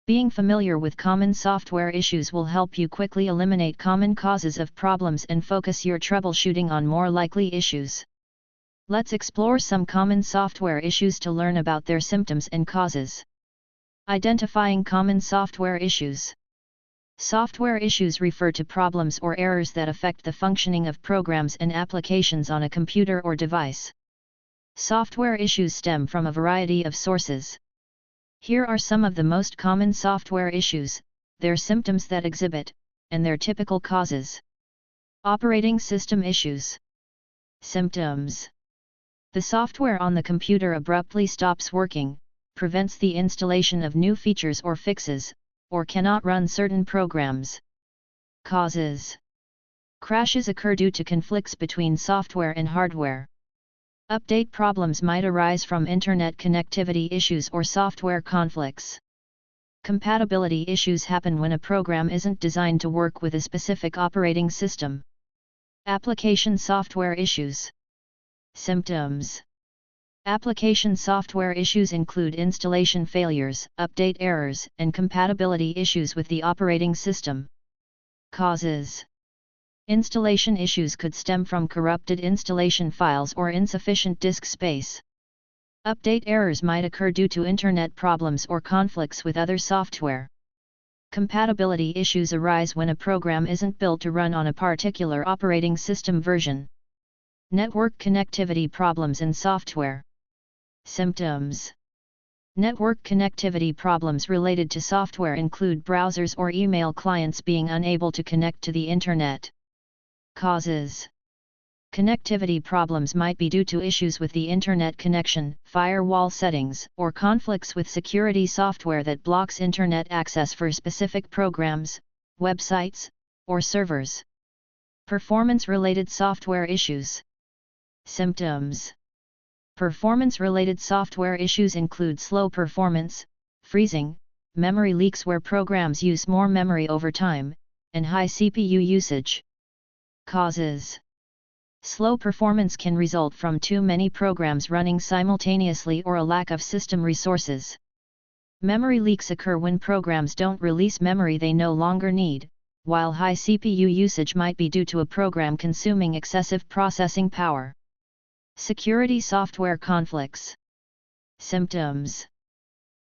Being familiar with common software issues will help you quickly eliminate common causes of problems and focus your troubleshooting on more likely issues. Let's explore some common software issues to learn about their symptoms and causes. Identifying common software issues. Software issues refer to problems or errors that affect the functioning of programs and applications on a computer or device. Software issues stem from a variety of sources. Here are some of the most common software issues, their symptoms that exhibit, and their typical causes. Operating system issues. Symptoms. The software on the computer abruptly stops working, prevents the installation of new features or fixes, or cannot run certain programs. Causes. Crashes occur due to conflicts between software and hardware. Update problems might arise from internet connectivity issues or software conflicts. Compatibility issues happen when a program isn't designed to work with a specific operating system. Application software issues. Symptoms. Application software issues include installation failures, update errors, and compatibility issues with the operating system. Causes. Installation issues could stem from corrupted installation files or insufficient disk space. Update errors might occur due to internet problems or conflicts with other software. Compatibility issues arise when a program isn't built to run on a particular operating system version. Network connectivity problems in software. Symptoms. Network connectivity problems related to software include browsers or email clients being unable to connect to the Internet. Causes. Connectivity problems might be due to issues with the Internet connection, firewall settings, or conflicts with security software that blocks Internet access for specific programs, websites, or servers. Performance-related software issues. Symptoms. Performance-related software issues include slow performance, freezing, memory leaks where programs use more memory over time, and high CPU usage. Causes. Slow performance can result from too many programs running simultaneously or a lack of system resources. Memory leaks occur when programs don't release memory they no longer need, while high CPU usage might be due to a program consuming excessive processing power. Security software conflicts. Symptoms.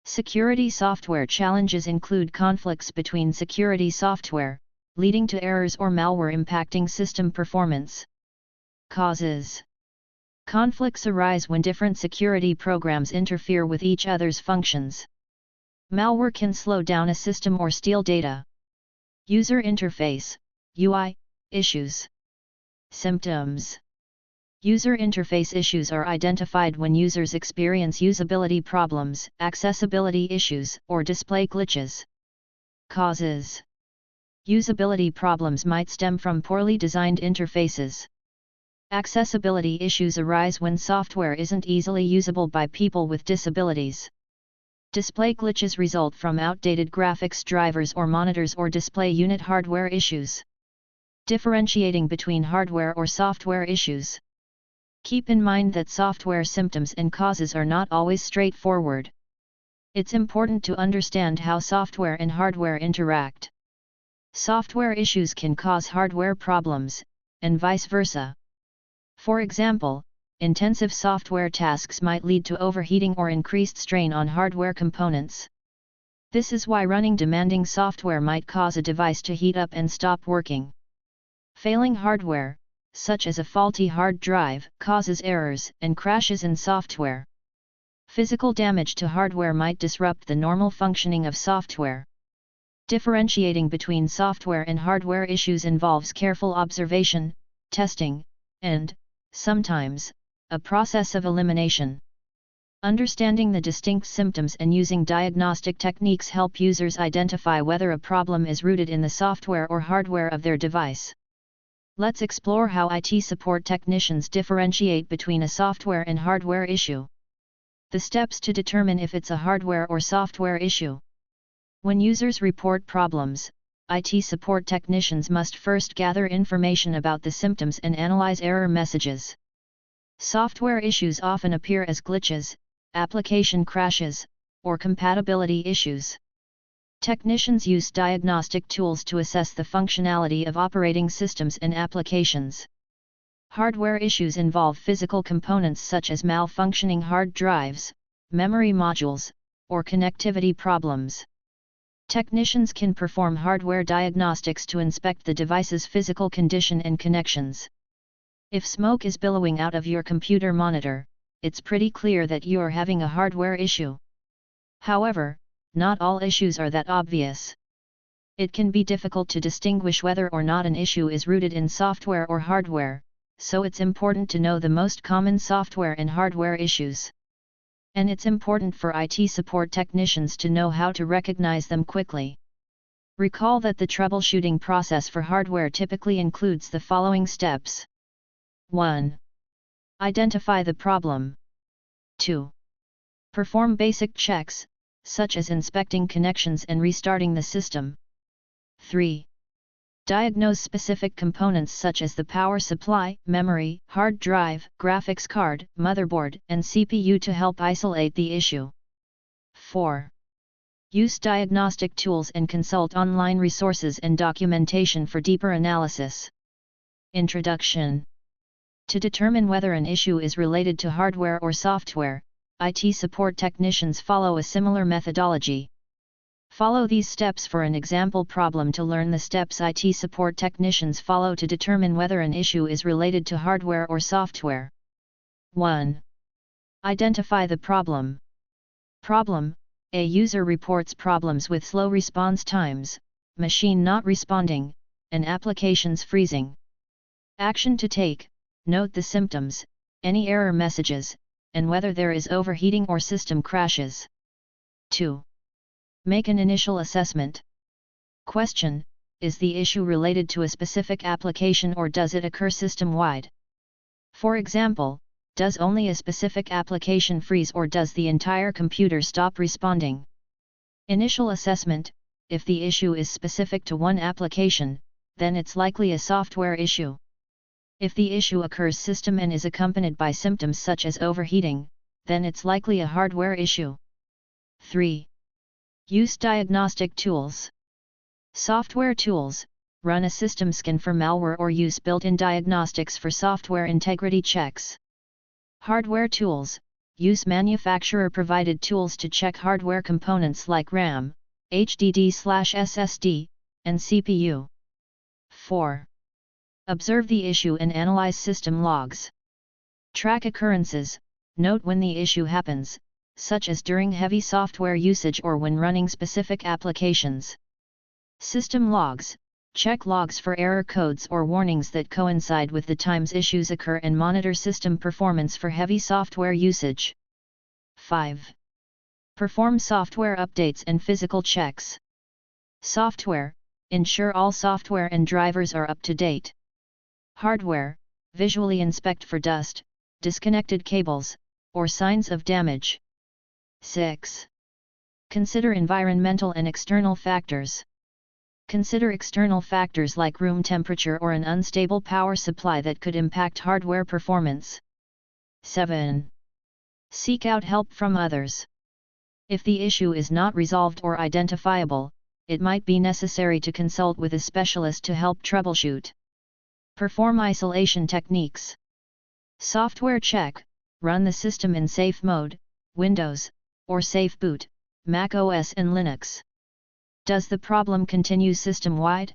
Security software challenges include conflicts between security software, leading to errors or malware impacting system performance. Causes. Conflicts arise when different security programs interfere with each other's functions. Malware can slow down a system or steal data. User interface, UI, Issues. Symptoms. User interface issues are identified when users experience usability problems, accessibility issues, or display glitches. Causes. Usability problems might stem from poorly designed interfaces. Accessibility issues arise when software isn't easily usable by people with disabilities. Display glitches result from outdated graphics drivers or monitors or display unit hardware issues. Differentiating between hardware or software issues. Keep in mind that software symptoms and causes are not always straightforward. It's important to understand how software and hardware interact. Software issues can cause hardware problems, and vice versa. For example, intensive software tasks might lead to overheating or increased strain on hardware components. This is why running demanding software might cause a device to heat up and stop working. Failing hardware, such as a faulty hard drive, causes errors and crashes in software. Physical damage to hardware might disrupt the normal functioning of software. Differentiating between software and hardware issues involves careful observation, testing, and, sometimes, a process of elimination. Understanding the distinct symptoms and using diagnostic techniques help users identify whether a problem is rooted in the software or hardware of their device. Let's explore how IT support technicians differentiate between a software and hardware issue. The steps to determine if it's a hardware or software issue. When users report problems, IT support technicians must first gather information about the symptoms and analyze error messages. Software issues often appear as glitches, application crashes, or compatibility issues. Technicians use diagnostic tools to assess the functionality of operating systems and applications. Hardware issues involve physical components such as malfunctioning hard drives, memory modules, or connectivity problems. Technicians can perform hardware diagnostics to inspect the device's physical condition and connections. If smoke is billowing out of your computer monitor, it's pretty clear that you're having a hardware issue. However, not all issues are that obvious. It can be difficult to distinguish whether or not an issue is rooted in software or hardware, so it's important to know the most common software and hardware issues. And it's important for IT support technicians to know how to recognize them quickly. Recall that the troubleshooting process for hardware typically includes the following steps. 1. Identify the problem. 2. Perform basic checks, such as inspecting connections and restarting the system. 3. Diagnose specific components such as the power supply, memory, hard drive, graphics card, motherboard, and CPU to help isolate the issue. 4. Use diagnostic tools and consult online resources and documentation for deeper analysis. Introduction. To determine whether an issue is related to hardware or software, IT support technicians follow a similar methodology. Follow these steps for an example problem to learn the steps IT support technicians follow to determine whether an issue is related to hardware or software. 1. Identify the problem. Problem: a user reports problems with slow response times, machine not responding, and applications freezing. Action to take: note the symptoms, any error messages, and whether there is overheating or system crashes. 2. Make an initial assessment. Question: is the issue related to a specific application or does it occur system-wide? For example, does only a specific application freeze or does the entire computer stop responding? Initial assessment: if the issue is specific to one application, then it's likely a software issue. If the issue occurs system and is accompanied by symptoms such as overheating, then it's likely a hardware issue. 3. Use diagnostic tools. Software tools: run a system scan for malware or use built-in diagnostics for software integrity checks. Hardware tools: use manufacturer-provided tools to check hardware components like RAM, HDD/SSD, and CPU. 4. Observe the issue and analyze system logs. Track occurrences: note when the issue happens, such as during heavy software usage or when running specific applications. System logs: Check logs for error codes or warnings that coincide with the times issues occur and monitor system performance for heavy software usage. 5. Perform software updates and physical checks. Software, ensure all software and drivers are up to date. Hardware, visually inspect for dust, disconnected cables, or signs of damage. 6. Consider environmental and external factors. Consider external factors like room temperature or an unstable power supply that could impact hardware performance. 7. Seek out help from others. If the issue is not resolved or identifiable, it might be necessary to consult with a specialist to help troubleshoot. Perform isolation techniques. Software check, run the system in safe mode, Windows, or safe boot, Mac OS and Linux. Does the problem continue system-wide?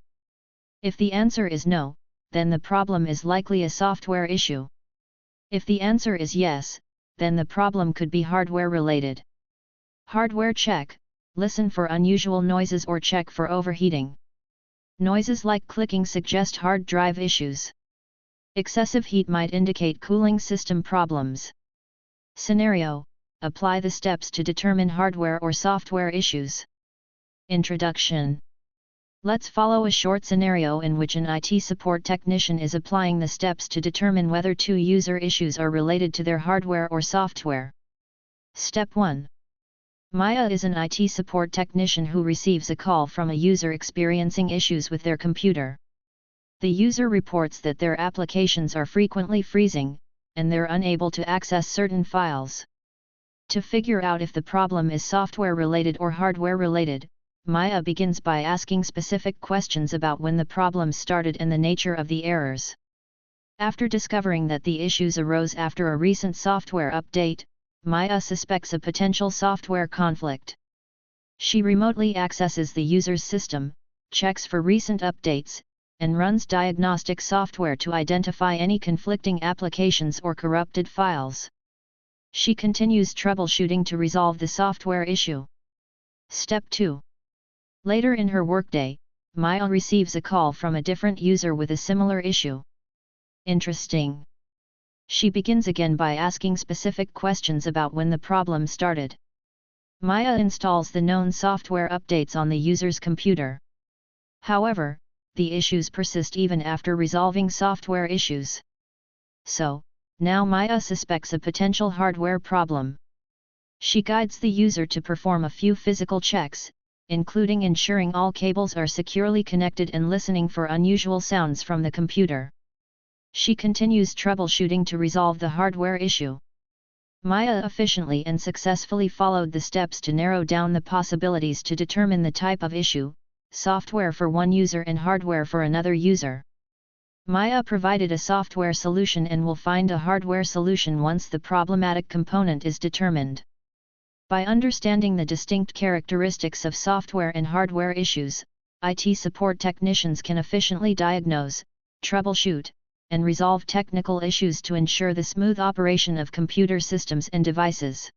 If the answer is no, then the problem is likely a software issue. If the answer is yes, then the problem could be hardware-related. Hardware check, listen for unusual noises or check for overheating. Noises like clicking suggest hard drive issues. Excessive heat might indicate cooling system problems. Scenario, apply the steps to determine hardware or software issues. Introduction. Let's follow a short scenario in which an IT support technician is applying the steps to determine whether two user issues are related to their hardware or software. Step 1. Maya is an IT support technician who receives a call from a user experiencing issues with their computer. The user reports that their applications are frequently freezing, and they're unable to access certain files. To figure out if the problem is software related or hardware related, Maya begins by asking specific questions about when the problem started and the nature of the errors. After discovering that the issues arose after a recent software update, Maya suspects a potential software conflict. She remotely accesses the user's system, checks for recent updates, and runs diagnostic software to identify any conflicting applications or corrupted files. She continues troubleshooting to resolve the software issue. Step 2. Later in her workday, Maya receives a call from a different user with a similar issue. Interesting. She begins again by asking specific questions about when the problem started. Maya installs the known software updates on the user's computer. However, the issues persist even after resolving software issues. So, now Maya suspects a potential hardware problem. She guides the user to perform a few physical checks, including ensuring all cables are securely connected and listening for unusual sounds from the computer. She continues troubleshooting to resolve the hardware issue. Maya efficiently and successfully followed the steps to narrow down the possibilities to determine the type of issue, software for one user and hardware for another user. Maya provided a software solution and will find a hardware solution once the problematic component is determined. By understanding the distinct characteristics of software and hardware issues, IT support technicians can efficiently diagnose, troubleshoot, and resolve technical issues to ensure the smooth operation of computer systems and devices.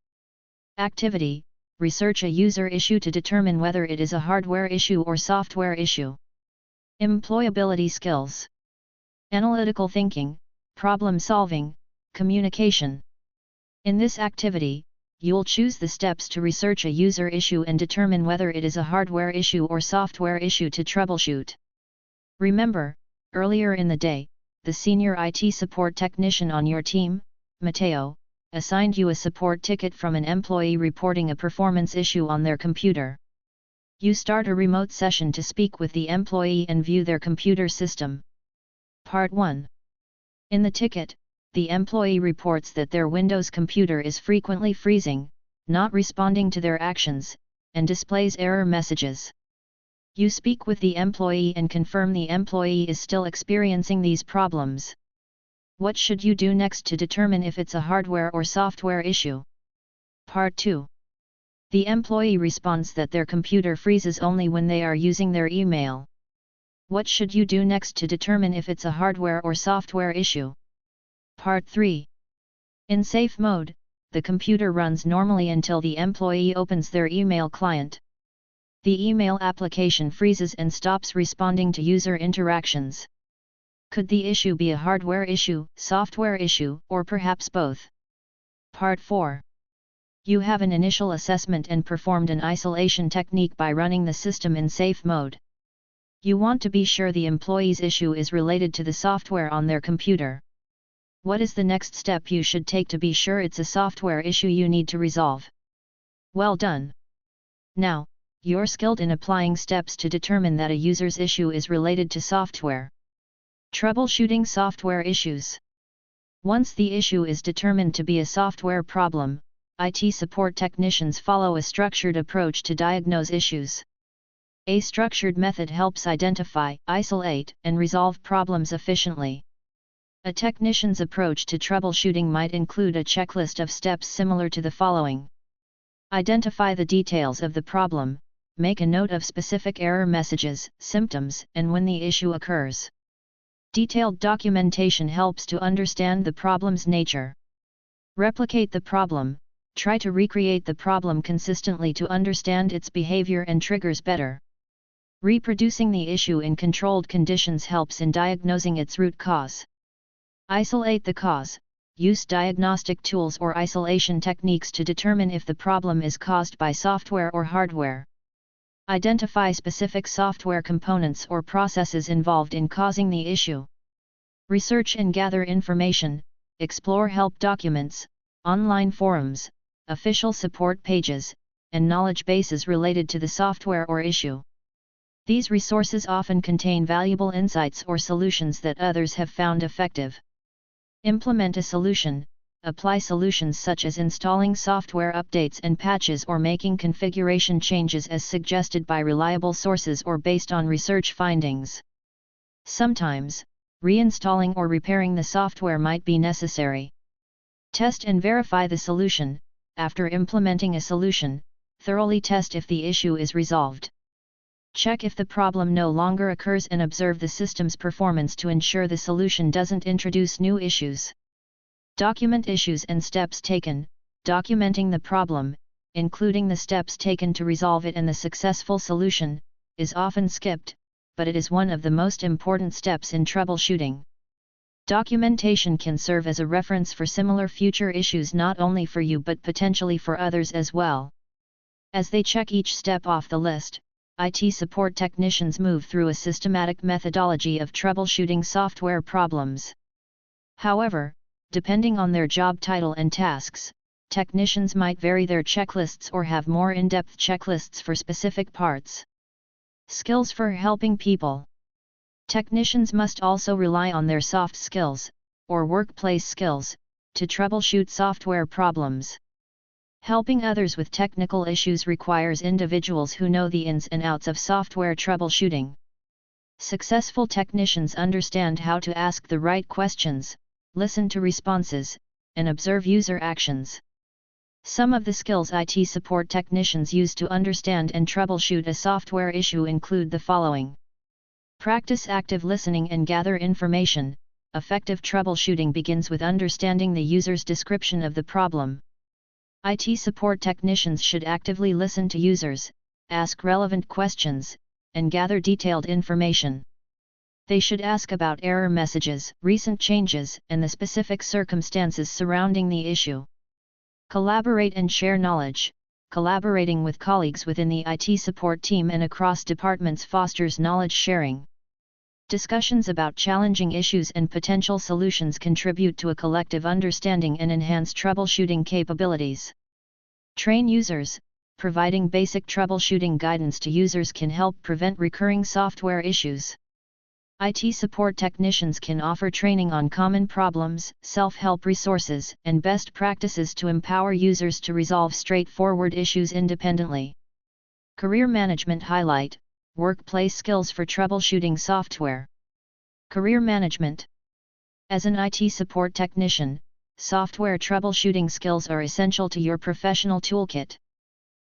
Activity: research a user issue to determine whether it is a hardware issue or software issue. Employability skills: analytical thinking, problem solving, communication. In this activity, you'll choose the steps to research a user issue and determine whether it is a hardware issue or software issue to troubleshoot. Remember, earlier in the day, the senior IT support technician on your team, Matteo, assigned you a support ticket from an employee reporting a performance issue on their computer. You start a remote session to speak with the employee and view their computer system. Part 1. In the ticket, the employee reports that their Windows computer is frequently freezing, not responding to their actions, and displays error messages. You speak with the employee and confirm the employee is still experiencing these problems. What should you do next to determine if it's a hardware or software issue? Part 2. The employee responds that their computer freezes only when they are using their email. What should you do next to determine if it's a hardware or software issue? Part 3. In safe mode, the computer runs normally until the employee opens their email client. The email application freezes and stops responding to user interactions. Could the issue be a hardware issue, software issue, or perhaps both? Part 4. You have an initial assessment and performed an isolation technique by running the system in safe mode. You want to be sure the employee's issue is related to the software on their computer. What is the next step you should take to be sure it's a software issue you need to resolve? Well done! Now, you're skilled in applying steps to determine that a user's issue is related to software. Troubleshooting software issues. Once the issue is determined to be a software problem, IT support technicians follow a structured approach to diagnose issues. A structured method helps identify, isolate, and resolve problems efficiently. A technician's approach to troubleshooting might include a checklist of steps similar to the following. Identify the details of the problem, make a note of specific error messages, symptoms, and when the issue occurs. Detailed documentation helps to understand the problem's nature. Replicate the problem, try to recreate the problem consistently to understand its behavior and triggers better. Reproducing the issue in controlled conditions helps in diagnosing its root cause. Isolate the cause. Use diagnostic tools or isolation techniques to determine if the problem is caused by software or hardware. Identify specific software components or processes involved in causing the issue. Research and gather information, explore help documents, online forums, official support pages, and knowledge bases related to the software or issue. These resources often contain valuable insights or solutions that others have found effective. Implement a solution. Apply solutions such as installing software updates and patches or making configuration changes as suggested by reliable sources or based on research findings. Sometimes, reinstalling or repairing the software might be necessary. Test and verify the solution. After implementing a solution, thoroughly test if the issue is resolved. Check if the problem no longer occurs and observe the system's performance to ensure the solution doesn't introduce new issues. Document issues and steps taken. Documenting the problem, including the steps taken to resolve it and the successful solution, is often skipped, but it is one of the most important steps in troubleshooting. Documentation can serve as a reference for similar future issues not only for you but potentially for others as well. As they check each step off the list, IT support technicians move through a systematic methodology of troubleshooting software problems. However, depending on their job title and tasks, technicians might vary their checklists or have more in-depth checklists for specific parts. Skills for helping people. Technicians must also rely on their soft skills, or workplace skills, to troubleshoot software problems. Helping others with technical issues requires individuals who know the ins and outs of software troubleshooting. Successful technicians understand how to ask the right questions, listen to responses, and observe user actions. Some of the skills IT support technicians use to understand and troubleshoot a software issue include the following. Practice active listening and gather information. Effective troubleshooting begins with understanding the user's description of the problem. IT support technicians should actively listen to users, ask relevant questions, and gather detailed information. They should ask about error messages, recent changes, and the specific circumstances surrounding the issue. Collaborate and share knowledge. Collaborating with colleagues within the IT support team and across departments fosters knowledge sharing. Discussions about challenging issues and potential solutions contribute to a collective understanding and enhance troubleshooting capabilities. Train users. Providing basic troubleshooting guidance to users can help prevent recurring software issues. IT support technicians can offer training on common problems, self-help resources, and best practices to empower users to resolve straightforward issues independently. Career management highlight. Workplace skills for troubleshooting software. Career management. As an IT support technician, software troubleshooting skills are essential to your professional toolkit.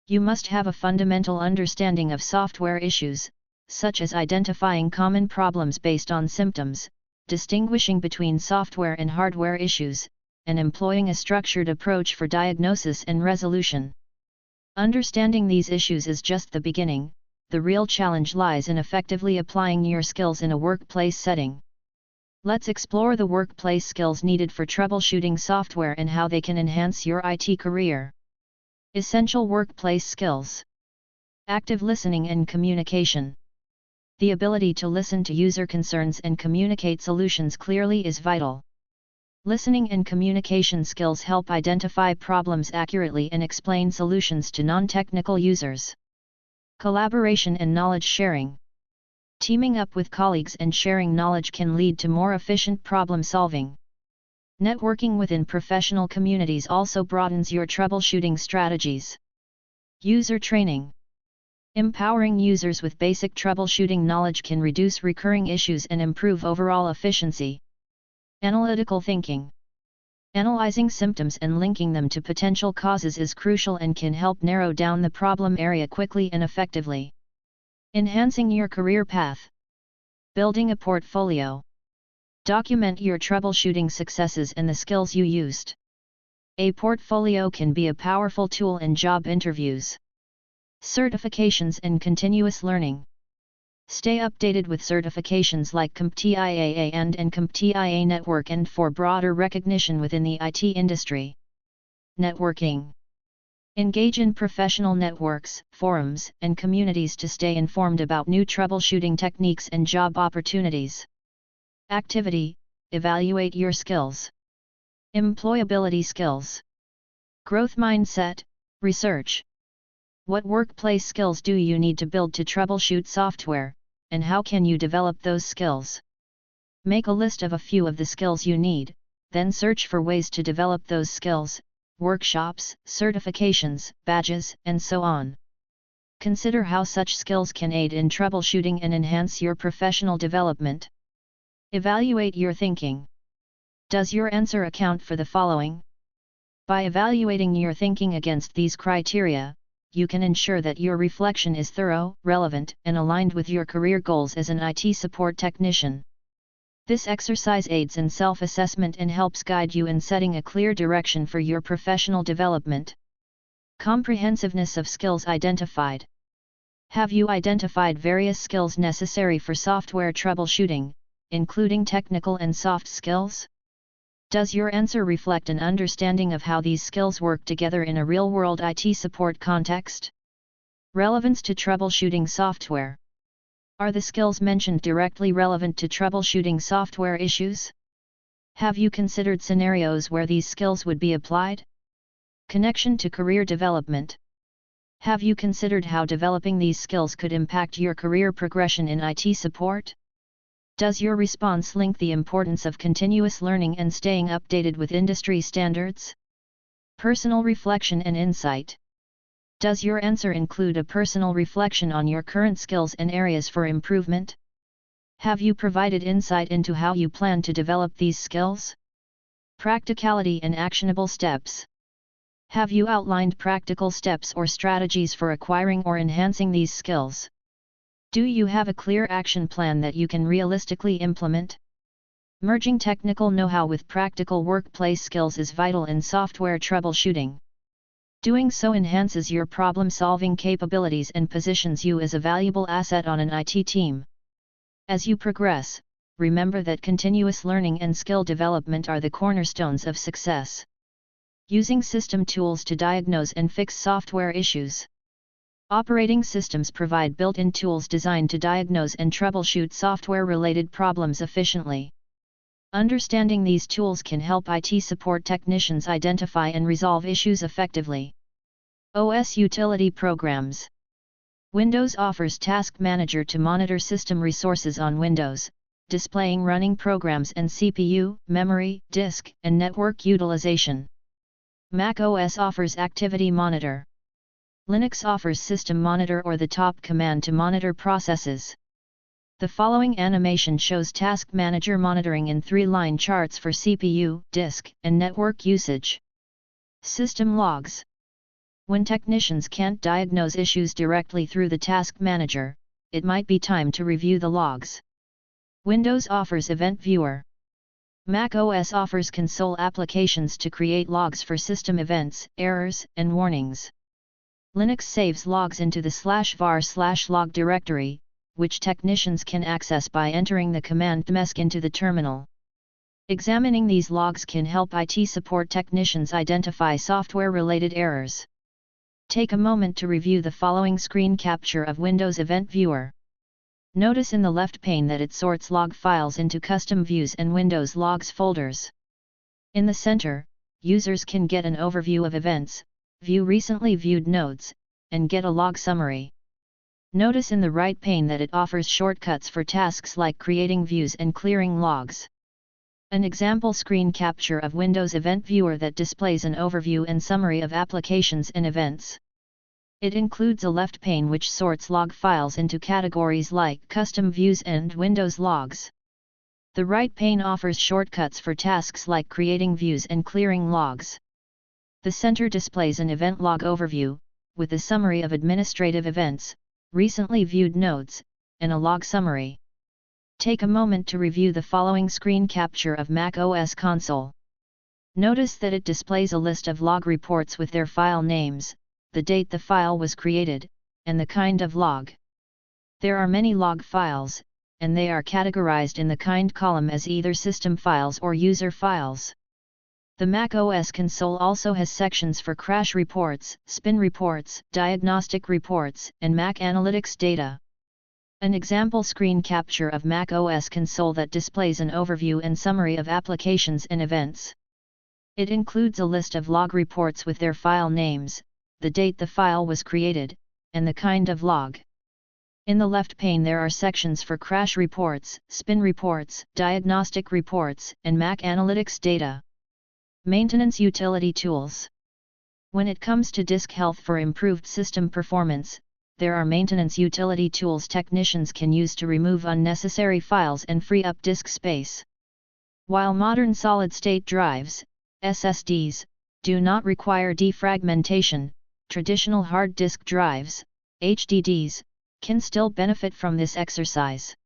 You must have a fundamental understanding of software issues, such as identifying common problems based on symptoms, distinguishing between software and hardware issues, and employing a structured approach for diagnosis and resolution. Understanding these issues is just the beginning. the real challenge lies in effectively applying your skills in a workplace setting. Let's explore the workplace skills needed for troubleshooting software and how they can enhance your IT career. Essential workplace skills. Active listening and communication. The ability to listen to user concerns and communicate solutions clearly is vital. Listening and communication skills help identify problems accurately and explain solutions to non-technical users. Collaboration and knowledge sharing. Teaming up with colleagues and sharing knowledge can lead to more efficient problem solving. Networking within professional communities also broadens your troubleshooting strategies. User training. Empowering users with basic troubleshooting knowledge can reduce recurring issues and improve overall efficiency. Analytical thinking. Analyzing symptoms and linking them to potential causes is crucial and can help narrow down the problem area quickly and effectively. Enhancing your career path. Building a portfolio. Document your troubleshooting successes and the skills you used. A portfolio can be a powerful tool in job interviews. Certifications and continuous learning. Stay updated with certifications like CompTIA and CompTIA Network and for broader recognition within the IT industry. Networking. Engage in professional networks, forums, and communities to stay informed about new troubleshooting techniques and job opportunities. Activity. Evaluate your skills. Employability skills. Growth mindset. Research. What workplace skills do you need to build to troubleshoot software, and how can you develop those skills? Make a list of a few of the skills you need, then search for ways to develop those skills, workshops, certifications, badges, and so on. Consider how such skills can aid in troubleshooting and enhance your professional development. Evaluate your thinking. Does your answer account for the following? By evaluating your thinking against these criteria, you can ensure that your reflection is thorough, relevant, and aligned with your career goals as an IT support technician. This exercise aids in self-assessment and helps guide you in setting a clear direction for your professional development. Comprehensiveness of skills identified. Have you identified various skills necessary for software troubleshooting, including technical and soft skills? Does your answer reflect an understanding of how these skills work together in a real-world IT support context? Relevance to troubleshooting software. Are the skills mentioned directly relevant to troubleshooting software issues? Have you considered scenarios where these skills would be applied? Connection to career development. Have you considered how developing these skills could impact your career progression in IT support? Does your response link the importance of continuous learning and staying updated with industry standards? Personal reflection and insight. Does your answer include a personal reflection on your current skills and areas for improvement? Have you provided insight into how you plan to develop these skills? Practicality and actionable steps. Have you outlined practical steps or strategies for acquiring or enhancing these skills? Do you have a clear action plan that you can realistically implement? Merging technical know-how with practical workplace skills is vital in software troubleshooting. Doing so enhances your problem-solving capabilities and positions you as a valuable asset on an IT team. As you progress, remember that continuous learning and skill development are the cornerstones of success. Using system tools to diagnose and fix software issues. Operating systems provide built-in tools designed to diagnose and troubleshoot software-related problems efficiently. Understanding these tools can help IT support technicians identify and resolve issues effectively. OS utility programs. Windows offers Task Manager to monitor system resources on Windows, displaying running programs and CPU, memory, disk, and network utilization. Mac OS offers Activity Monitor. Linux offers System Monitor or the top command to monitor processes. The following animation shows Task Manager monitoring in 3-line charts for CPU, disk, and network usage. System logs. When technicians can't diagnose issues directly through the Task Manager, it might be time to review the logs. Windows offers Event Viewer. Mac OS offers console applications to create logs for system events, errors, and warnings. Linux saves logs into the /var/log directory, which technicians can access by entering the command dmesc into the terminal. Examining these logs can help IT support technicians identify software-related errors. Take a moment to review the following screen capture of Windows Event Viewer. Notice in the left pane that it sorts log files into custom views and Windows Logs folders. In the center, users can get an overview of events, view recently viewed nodes, and get a log summary. Notice in the right pane that it offers shortcuts for tasks like creating views and clearing logs. An example screen capture of Windows Event Viewer that displays an overview and summary of applications and events. It includes a left pane which sorts log files into categories like custom views and Windows Logs. The right pane offers shortcuts for tasks like creating views and clearing logs. The center displays an event log overview, with a summary of administrative events, recently viewed nodes, and a log summary. Take a moment to review the following screen capture of Mac OS console. Notice that it displays a list of log reports with their file names, the date the file was created, and the kind of log. There are many log files, and they are categorized in the kind column as either system files or user files. The Mac OS console also has sections for crash reports, spin reports, diagnostic reports, and Mac Analytics data. An example screen capture of Mac OS console that displays an overview and summary of applications and events. It includes a list of log reports with their file names, the date the file was created, and the kind of log. In the left pane there are sections for crash reports, spin reports, diagnostic reports, and Mac Analytics data. Maintenance utility tools. When it comes to disk health for improved system performance, there are maintenance utility tools technicians can use to remove unnecessary files and free up disk space. While modern solid-state drives, SSDs, do not require defragmentation, traditional hard disk drives, HDDs, can still benefit from this exercise.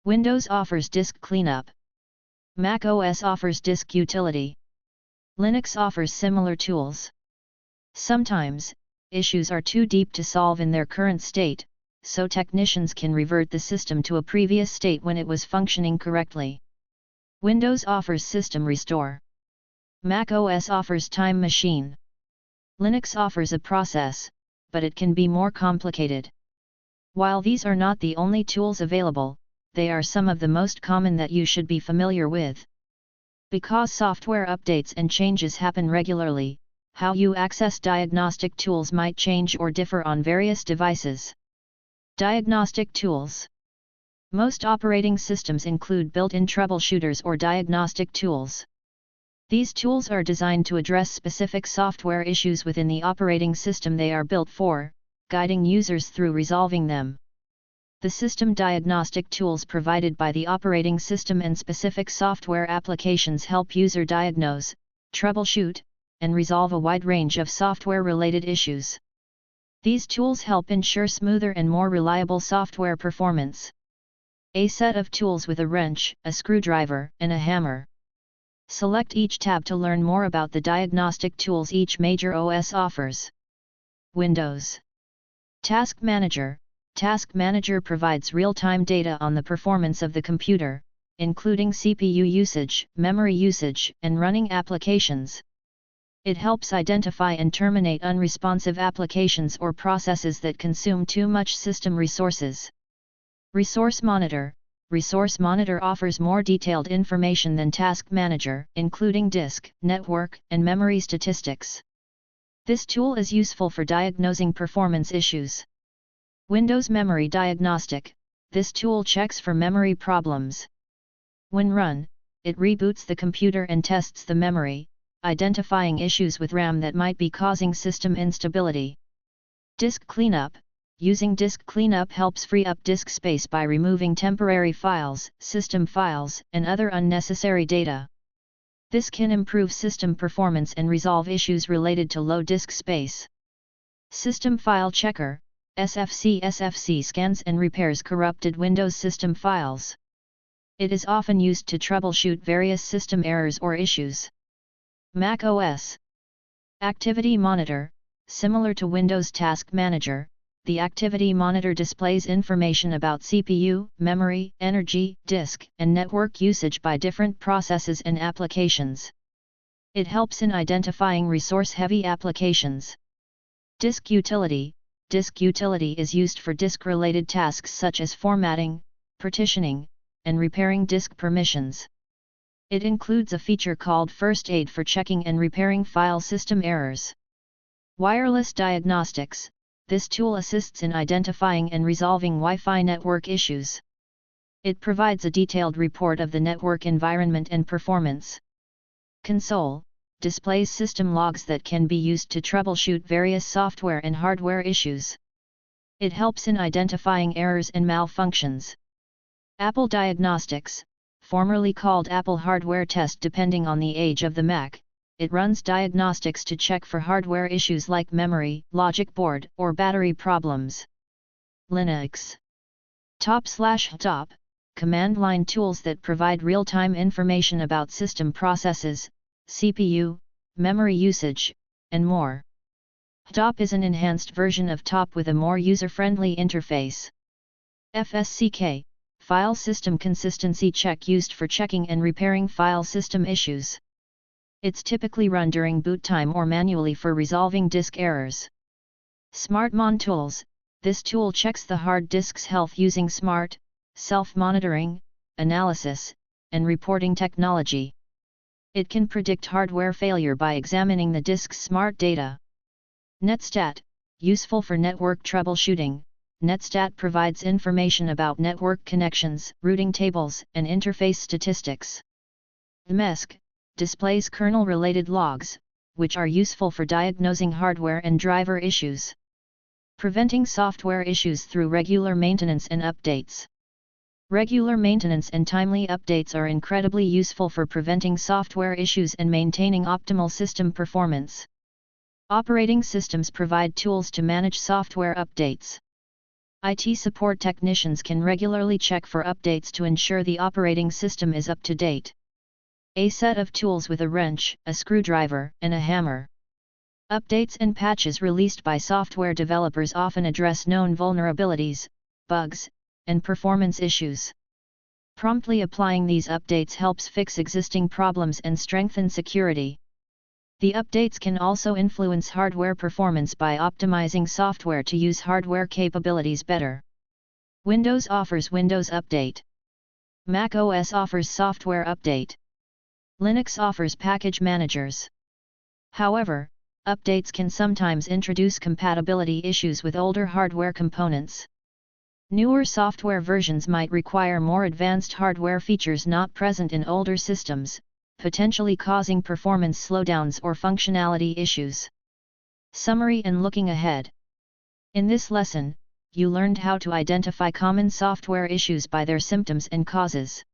Windows offers disk cleanup. Mac OS offers disk utility. Linux offers similar tools. Sometimes, issues are too deep to solve in their current state, so technicians can revert the system to a previous state when it was functioning correctly. Windows offers System Restore. Mac OS offers Time Machine. Linux offers a process, but it can be more complicated. While these are not the only tools available, they are some of the most common that you should be familiar with. Because software updates and changes happen regularly, how you access diagnostic tools might change or differ on various devices. Diagnostic tools. Most operating systems include built-in troubleshooters or diagnostic tools. These tools are designed to address specific software issues within the operating system they are built for, guiding users through resolving them. The system diagnostic tools provided by the operating system and specific software applications help user diagnose, troubleshoot, and resolve a wide range of software-related issues. These tools help ensure smoother and more reliable software performance. A set of tools with a wrench, a screwdriver, and a hammer. Select each tab to learn more about the diagnostic tools each major OS offers. Windows. Task Manager. Task Manager provides real-time data on the performance of the computer, including CPU usage, memory usage, and running applications. It helps identify and terminate unresponsive applications or processes that consume too much system resources. Resource Monitor. Resource Monitor offers more detailed information than Task Manager, including disk, network, and memory statistics. This tool is useful for diagnosing performance issues. Windows Memory Diagnostic. This tool checks for memory problems. When run, it reboots the computer and tests the memory, identifying issues with RAM that might be causing system instability. Disk Cleanup. Using disk cleanup helps free up disk space by removing temporary files, system files, and other unnecessary data. This can improve system performance and resolve issues related to low disk space. System File Checker, SFC scans and repairs corrupted Windows system files. It is often used to troubleshoot various system errors or issues. Mac OS. Activity Monitor. Similar to Windows Task Manager, the Activity Monitor displays information about CPU, memory, energy, disk, and network usage by different processes and applications. It helps in identifying resource-heavy applications. Disk Utility. Disk Utility is used for disk-related tasks such as formatting, partitioning, and repairing disk permissions. It includes a feature called First Aid for checking and repairing file system errors. Wireless Diagnostics. This tool assists in identifying and resolving Wi-Fi network issues. It provides a detailed report of the network environment and performance. Console displays system logs that can be used to troubleshoot various software and hardware issues. It helps in identifying errors and malfunctions. Apple Diagnostics, formerly called Apple Hardware Test depending on the age of the Mac, it runs diagnostics to check for hardware issues like memory, logic board, or battery problems. Linux. Top/top, command line tools that provide real-time information about system processes, CPU, memory usage, and more. Top is an enhanced version of Top with a more user-friendly interface. FSCK, File System Consistency Check used for checking and repairing file system issues. It's typically run during boot time or manually for resolving disk errors. SmartMon Tools, this tool checks the hard disk's health using smart, self-monitoring, analysis, and reporting technology. It can predict hardware failure by examining the disk's smart data. Netstat, useful for network troubleshooting. Netstat provides information about network connections, routing tables, and interface statistics. MESC displays kernel-related logs, which are useful for diagnosing hardware and driver issues. Preventing software issues through regular maintenance and updates. Regular maintenance and timely updates are incredibly useful for preventing software issues and maintaining optimal system performance. Operating systems provide tools to manage software updates. IT support technicians can regularly check for updates to ensure the operating system is up to date. A set of tools with a wrench, a screwdriver, and a hammer. Updates and patches released by software developers often address known vulnerabilities, bugs, and performance issues. Promptly applying these updates helps fix existing problems and strengthen security. The updates can also influence hardware performance by optimizing software to use hardware capabilities better. Windows offers Windows Update. Mac OS offers Software Update. Linux offers package managers. However, updates can sometimes introduce compatibility issues with older hardware components. Newer software versions might require more advanced hardware features not present in older systems, potentially causing performance slowdowns or functionality issues. Summary and looking ahead. In this lesson, you learned how to identify common software issues by their symptoms and causes.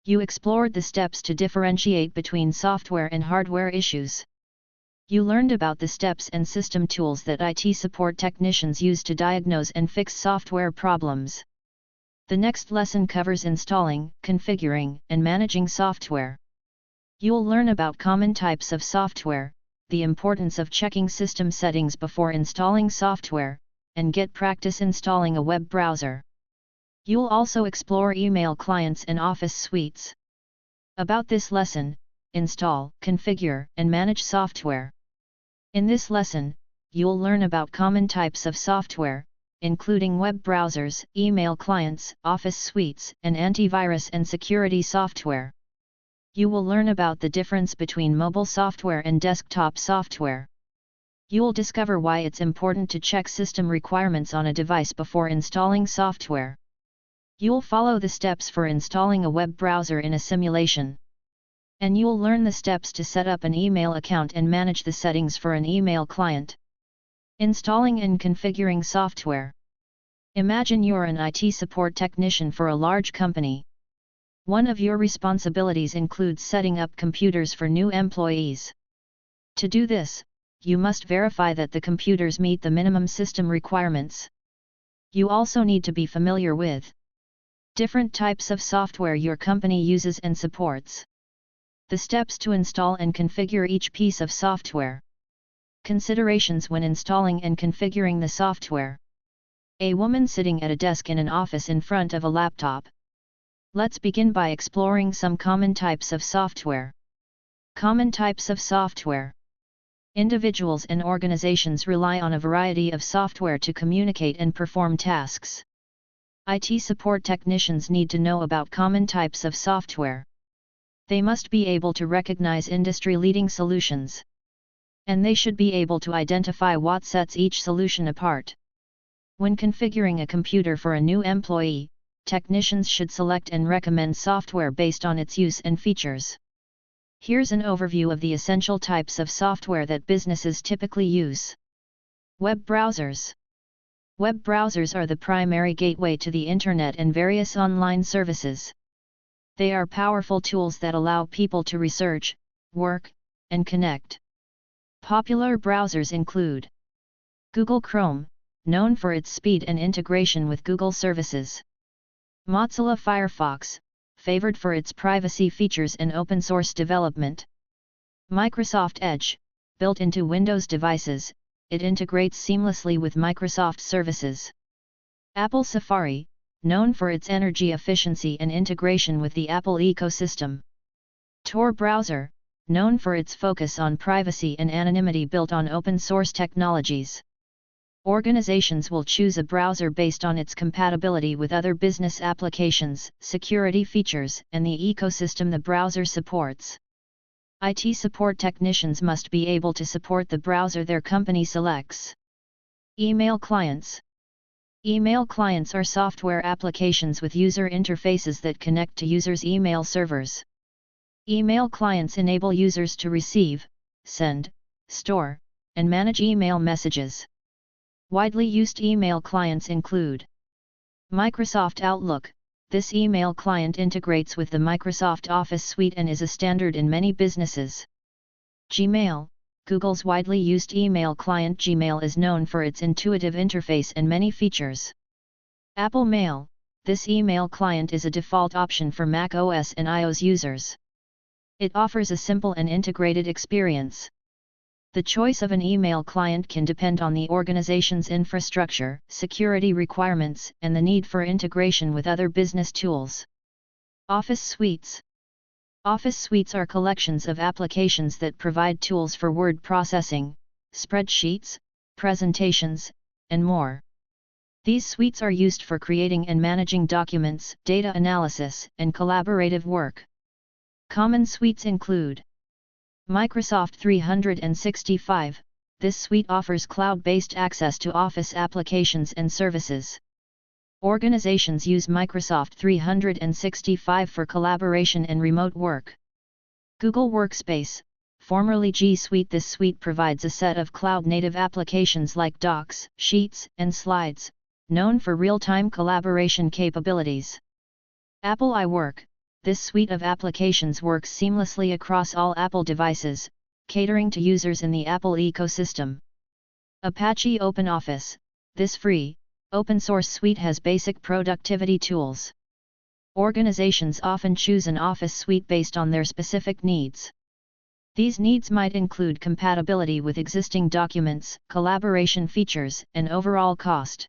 You explored the steps to differentiate between software and hardware issues. You learned about the steps and system tools that IT support technicians use to diagnose and fix software problems. The next lesson covers installing, configuring, and managing software. You'll learn about common types of software, the importance of checking system settings before installing software, and get practice installing a web browser. You'll also explore email clients and Office suites. About this lesson, install, configure, and manage software. In this lesson, you'll learn about common types of software, including web browsers, email clients, Office suites, and antivirus and security software. You will learn about the difference between mobile software and desktop software. You'll discover why it's important to check system requirements on a device before installing software. You'll follow the steps for installing a web browser in a simulation. And you'll learn the steps to set up an email account and manage the settings for an email client. Installing and configuring software. Imagine you're an IT support technician for a large company. One of your responsibilities includes setting up computers for new employees. To do this, you must verify that the computers meet the minimum system requirements. You also need to be familiar with different types of software your company uses and supports. The steps to install and configure each piece of software. Considerations when installing and configuring the software. A woman sitting at a desk in an office in front of a laptop. Let's begin by exploring some common types of software. Common types of software. Individuals and organizations rely on a variety of software to communicate and perform tasks. IT support technicians need to know about common types of software. They must be able to recognize industry-leading solutions. And they should be able to identify what sets each solution apart. When configuring a computer for a new employee, technicians should select and recommend software based on its use and features. Here's an overview of the essential types of software that businesses typically use. Web browsers. Web browsers are the primary gateway to the Internet and various online services. They are powerful tools that allow people to research, work, and connect. Popular browsers include Google Chrome, known for its speed and integration with Google services. Mozilla Firefox, favored for its privacy features and open-source development. Microsoft Edge, built into Windows devices, it integrates seamlessly with Microsoft services. Apple Safari, known for its energy efficiency and integration with the Apple ecosystem. Tor browser, known for its focus on privacy and anonymity built on open-source technologies. Organizations will choose a browser based on its compatibility with other business applications, security features, and the ecosystem the browser supports. IT support technicians must be able to support the browser their company selects. Email clients. Email clients are software applications with user interfaces that connect to users' email servers. Email clients enable users to receive, send, store, and manage email messages. Widely used email clients include Microsoft Outlook. This email client integrates with the Microsoft Office suite and is a standard in many businesses. Gmail, Google's widely used email client. Gmail is known for its intuitive interface and many features. Apple Mail, this email client is a default option for Mac OS and iOS users. It offers a simple and integrated experience. The choice of an email client can depend on the organization's infrastructure, security requirements, and the need for integration with other business tools. Office suites. Office suites are collections of applications that provide tools for word processing, spreadsheets, presentations, and more. These suites are used for creating and managing documents, data analysis, and collaborative work. Common suites include Microsoft 365, this suite offers cloud-based access to Office applications and services. Organizations use Microsoft 365 for collaboration and remote work. Google Workspace, formerly G Suite. This suite provides a set of cloud-native applications like Docs, Sheets, and Slides, known for real-time collaboration capabilities. Apple iWork. This suite of applications works seamlessly across all Apple devices, catering to users in the Apple ecosystem. Apache OpenOffice, this free, open-source suite has basic productivity tools. Organizations often choose an Office suite based on their specific needs. These needs might include compatibility with existing documents, collaboration features, and overall cost.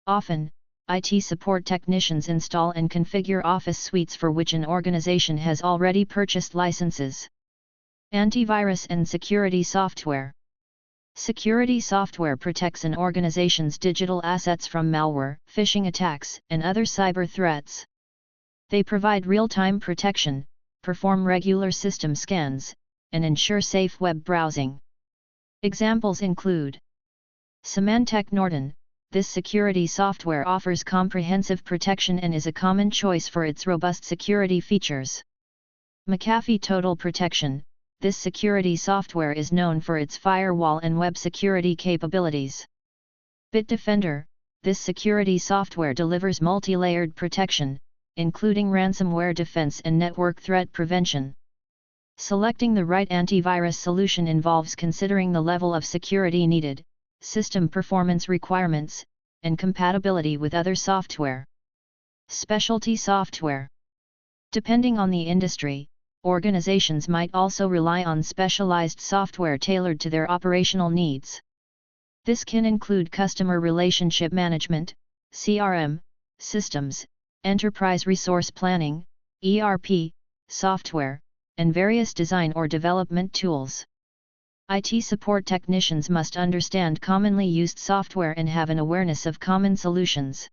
Often, IT support technicians install and configure Office suites for which an organization has already purchased licenses. Antivirus and security software. Security software protects an organization's digital assets from malware, phishing attacks, and other cyber threats. They provide real-time protection, perform regular system scans, and ensure safe web browsing. Examples include Symantec Norton. This security software offers comprehensive protection and is a common choice for its robust security features. McAfee Total Protection. This security software is known for its firewall and web security capabilities. Bitdefender. This security software delivers multi-layered protection, including ransomware defense and network threat prevention. Selecting the right antivirus solution involves considering the level of security needed, system performance requirements, and compatibility with other software. Specialty software. Depending on the industry, Organizations might also rely on specialized software tailored to their operational needs. This can include customer relationship management, CRM, systems, enterprise resource planning, ERP, software, and various design or development tools. IT support technicians must understand commonly used software and have an awareness of common solutions.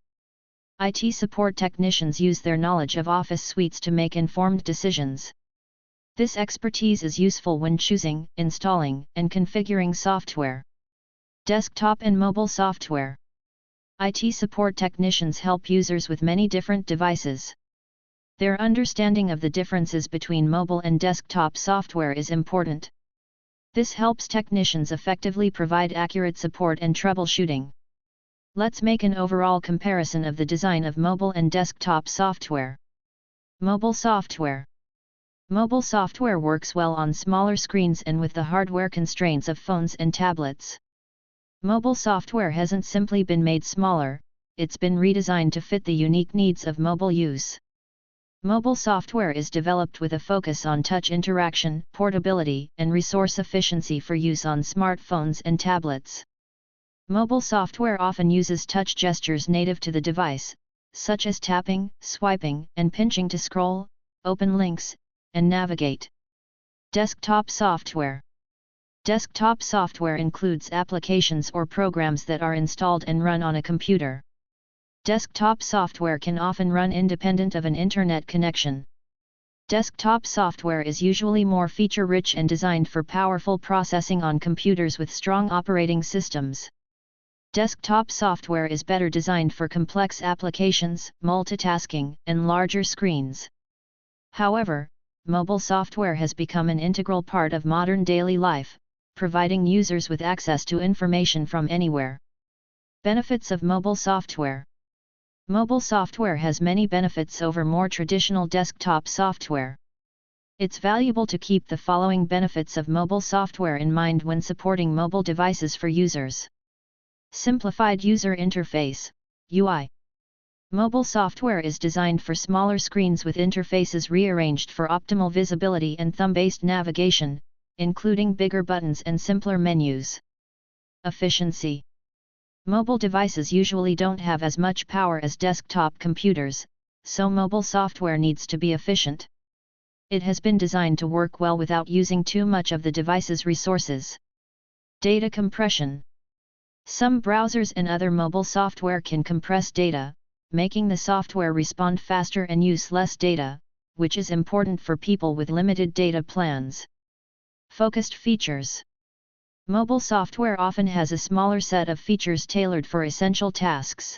IT support technicians use their knowledge of Office suites to make informed decisions. This expertise is useful when choosing, installing, and configuring software. Desktop and mobile software. IT support technicians help users with many different devices. Their understanding of the differences between mobile and desktop software is important. This helps technicians effectively provide accurate support and troubleshooting. Let's make an overall comparison of the design of mobile and desktop software. Mobile software. Mobile software works well on smaller screens and with the hardware constraints of phones and tablets. Mobile software hasn't simply been made smaller, it's been redesigned to fit the unique needs of mobile use. Mobile software is developed with a focus on touch interaction, portability, and resource efficiency for use on smartphones and tablets. Mobile software often uses touch gestures native to the device, such as tapping, swiping, and pinching to scroll, open links, and navigate. Desktop software. Desktop software includes applications or programs that are installed and run on a computer. Desktop software can often run independent of an internet connection. Desktop software is usually more feature-rich and designed for powerful processing on computers with strong operating systems. Desktop software is better designed for complex applications, multitasking, and larger screens. However, mobile software has become an integral part of modern daily life, providing users with access to information from anywhere. Benefits of mobile software. Mobile software has many benefits over more traditional desktop software. It's valuable to keep the following benefits of mobile software in mind when supporting mobile devices for users. Simplified user interface, UI. Mobile software is designed for smaller screens with interfaces rearranged for optimal visibility and thumb-based navigation, including bigger buttons and simpler menus. Efficiency. Mobile devices usually don't have as much power as desktop computers, so mobile software needs to be efficient. It has been designed to work well without using too much of the device's resources. Data compression. Some browsers and other mobile software can compress data, making the software respond faster and use less data, which is important for people with limited data plans. Focused features. Mobile software often has a smaller set of features tailored for essential tasks.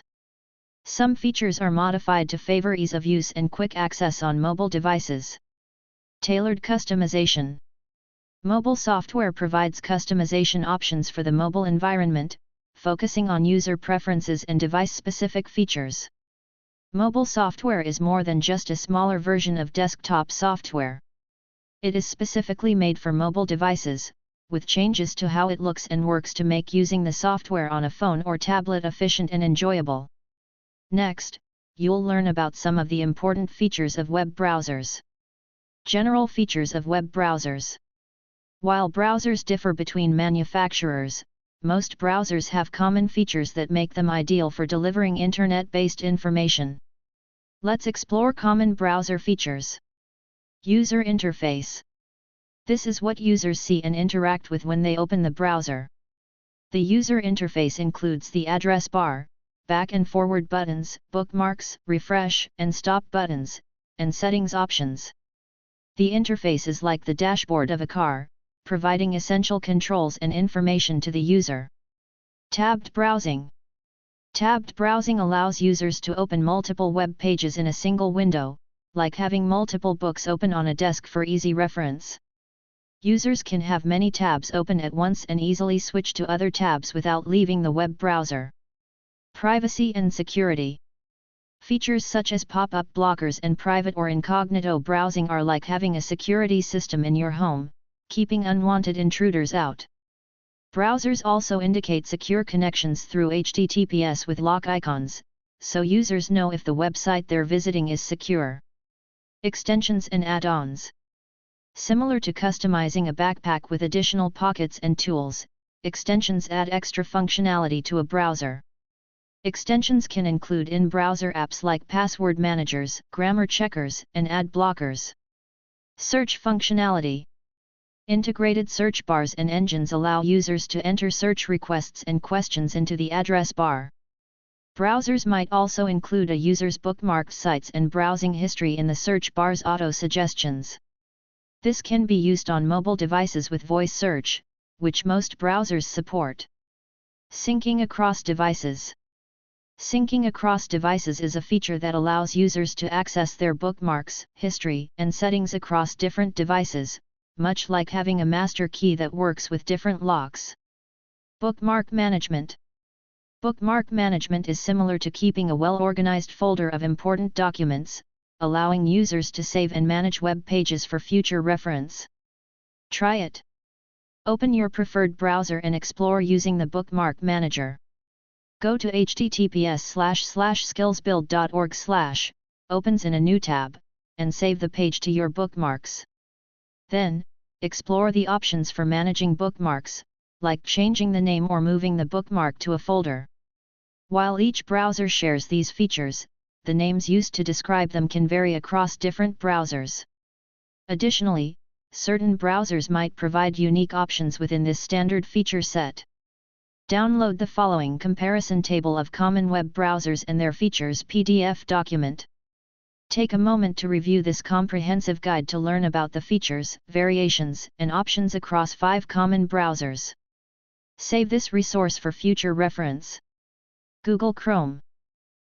Some features are modified to favor ease of use and quick access on mobile devices. Tailored customization. Mobile software provides customization options for the mobile environment, focusing on user preferences and device-specific features. Mobile software is more than just a smaller version of desktop software. It is specifically made for mobile devices, with changes to how it looks and works to make using the software on a phone or tablet efficient and enjoyable. Next, you'll learn about some of the important features of web browsers. General features of web browsers. While browsers differ between manufacturers, most browsers have common features that make them ideal for delivering internet-based information. Let's explore common browser features. User interface. This is what users see and interact with when they open the browser. The user interface includes the address bar, back and forward buttons, bookmarks, refresh and stop buttons, and settings options. The interface is like the dashboard of a car, providing essential controls and information to the user. Tabbed browsing. Tabbed browsing allows users to open multiple web pages in a single window, like having multiple books open on a desk for easy reference. Users can have many tabs open at once and easily switch to other tabs without leaving the web browser. Privacy and security. Features such as pop-up blockers and private or incognito browsing are like having a security system in your home, keeping unwanted intruders out. Browsers also indicate secure connections through HTTPS with lock icons, so users know if the website they're visiting is secure. Extensions and add-ons. Similar to customizing a backpack with additional pockets and tools, extensions add extra functionality to a browser. Extensions can include in-browser apps like password managers, grammar checkers, and ad blockers. Search functionality. Integrated search bars and engines allow users to enter search requests and questions into the address bar. Browsers might also include a user's bookmarked sites and browsing history in the search bar's auto-suggestions. This can be used on mobile devices with voice search, which most browsers support. Syncing across devices. Syncing across devices is a feature that allows users to access their bookmarks, history, and settings across different devices, much like having a master key that works with different locks. Bookmark management. Bookmark management is similar to keeping a well-organized folder of important documents, allowing users to save and manage web pages for future reference. Try it. Open your preferred browser and explore using the Bookmark Manager. Go to https://skillsbuild.org/, opens in a new tab, and save the page to your bookmarks. Then, explore the options for managing bookmarks, like changing the name or moving the bookmark to a folder. While each browser shares these features, the names used to describe them can vary across different browsers. Additionally, certain browsers might provide unique options within this standard feature set. Download the following comparison table of common web browsers and their features PDF document. Take a moment to review this comprehensive guide to learn about the features, variations, and options across 5 common browsers. Save this resource for future reference. Google Chrome.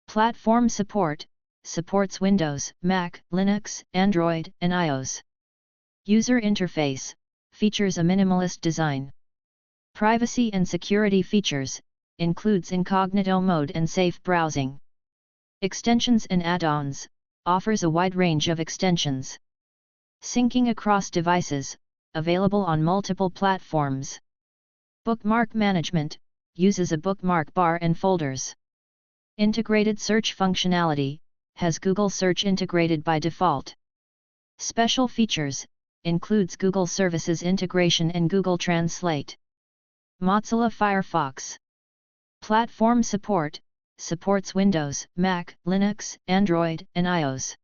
Platform support, supports Windows, Mac, Linux, Android, and iOS. User interface, features a minimalist design. Privacy and security features, includes incognito mode and safe browsing. Extensions and add-ons, offers a wide range of extensions. Syncing across devices, available on multiple platforms. Bookmark management, uses a bookmark bar and folders. Integrated search functionality, has Google Search integrated by default. Special features, includes Google Services integration and Google Translate. Mozilla Firefox. Platform support, supports Windows, Mac, Linux, Android, and iOS.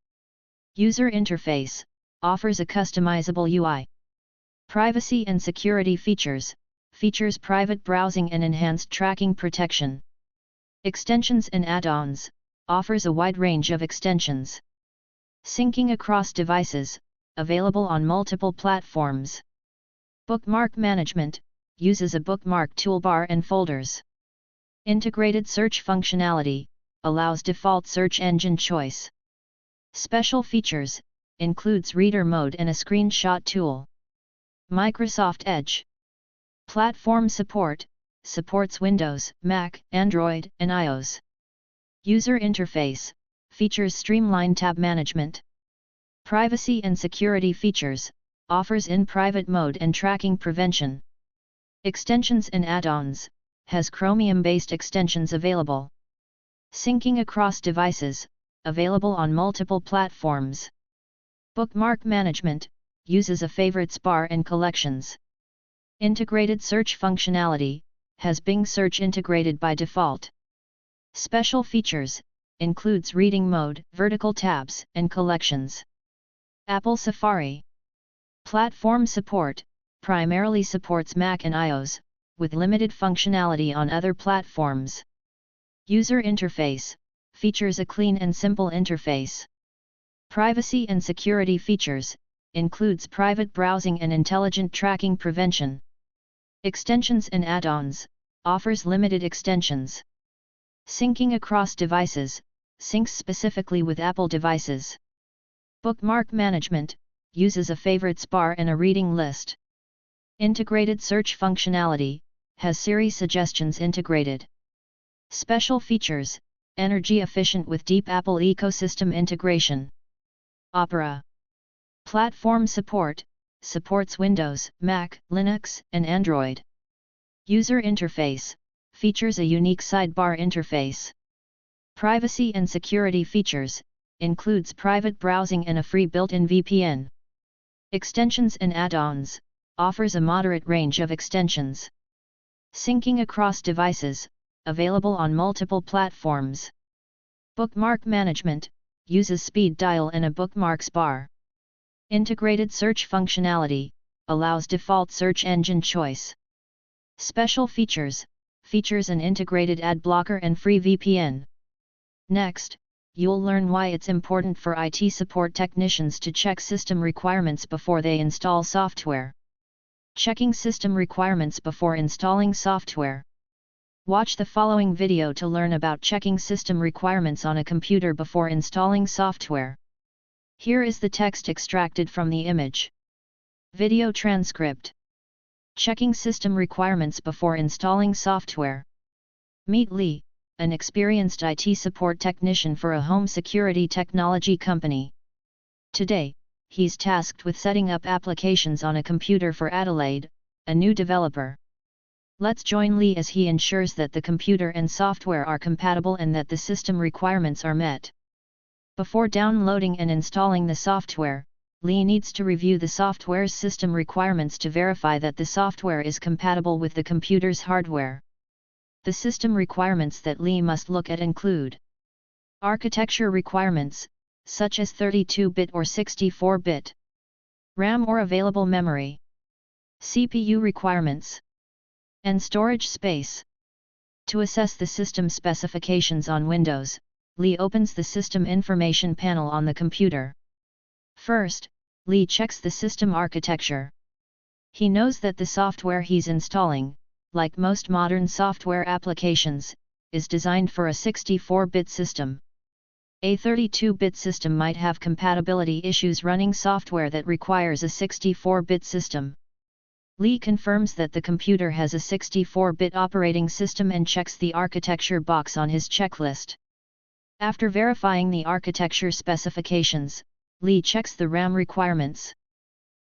User interface, offers a customizable UI. Privacy and security features, features private browsing and enhanced tracking protection. Extensions and add-ons, offers a wide range of extensions. Syncing across devices, available on multiple platforms. Bookmark management, uses a bookmark toolbar and folders. Integrated search functionality, allows default search engine choice. Special features, includes reader mode and a screenshot tool. Microsoft Edge. Platform support, supports Windows, Mac, Android, and iOS. User interface, features streamlined tab management. Privacy and security features, offers in-private mode and tracking prevention. Extensions and add-ons, has Chromium-based extensions available. Syncing across devices, available on multiple platforms. Bookmark management, uses a favorites bar and collections. Integrated search functionality, has Bing Search integrated by default. Special features, includes reading mode, vertical tabs, and collections. Apple Safari. Platform support, primarily supports Mac and iOS, with limited functionality on other platforms. User interface, features a clean and simple interface. Privacy and security features, includes private browsing and intelligent tracking prevention. Extensions and add-ons, offers limited extensions. Syncing across devices, syncs specifically with Apple devices. Bookmark management, uses a favorites bar and a reading list. Integrated search functionality, has Siri suggestions integrated. Special features, energy efficient with deep Apple ecosystem integration. Opera. Platform support, supports Windows, Mac, Linux, and Android. User interface, features a unique sidebar interface. Privacy and security features, includes private browsing and a free built-in VPN. Extensions and add-ons, offers a moderate range of extensions. Syncing across devices, available on multiple platforms. Bookmark management, uses speed dial and a bookmarks bar. Integrated search functionality, allows default search engine choice. Special features, features an integrated ad blocker and free VPN. Next, you'll learn why it's important for IT support technicians to check system requirements before they install software. Checking system requirements before installing software. Watch the following video to learn about checking system requirements on a computer before installing software. Here is the text extracted from the image. Video transcript. Checking system requirements before installing software. Meet Lee, an experienced IT support technician for a home security technology company. Today, he's tasked with setting up applications on a computer for Adelaide, a new developer. Let's join Lee as he ensures that the computer and software are compatible and that the system requirements are met. Before downloading and installing the software, Lee needs to review the software's system requirements to verify that the software is compatible with the computer's hardware. The system requirements that Lee must look at include architecture requirements, such as 32-bit or 64-bit, RAM or available memory, CPU requirements, and storage space. To assess the system specifications on Windows, Lee opens the System Information panel on the computer. First, Lee checks the system architecture. He knows that the software he's installing, like most modern software applications, is designed for a 64-bit system. A 32-bit system might have compatibility issues running software that requires a 64-bit system. Lee confirms that the computer has a 64-bit operating system and checks the architecture box on his checklist. After verifying the architecture specifications, Lee checks the RAM requirements.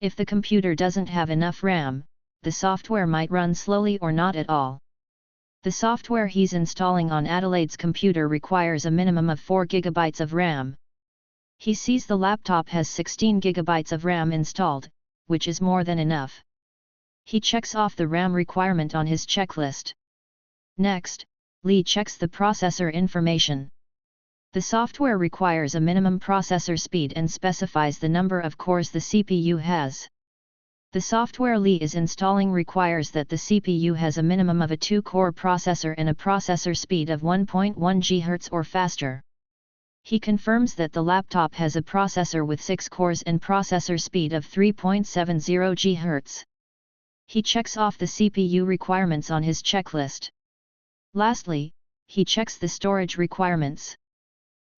If the computer doesn't have enough RAM, the software might run slowly or not at all. The software he's installing on Adelaide's computer requires a minimum of 4 GB of RAM. He sees the laptop has 16 GB of RAM installed, which is more than enough. He checks off the RAM requirement on his checklist. Next, Lee checks the processor information. The software requires a minimum processor speed and specifies the number of cores the CPU has. The software Lee is installing requires that the CPU has a minimum of a 2-core processor and a processor speed of 1.1 GHz or faster. He confirms that the laptop has a processor with 6 cores and processor speed of 3.70 GHz. He checks off the CPU requirements on his checklist. Lastly, he checks the storage requirements.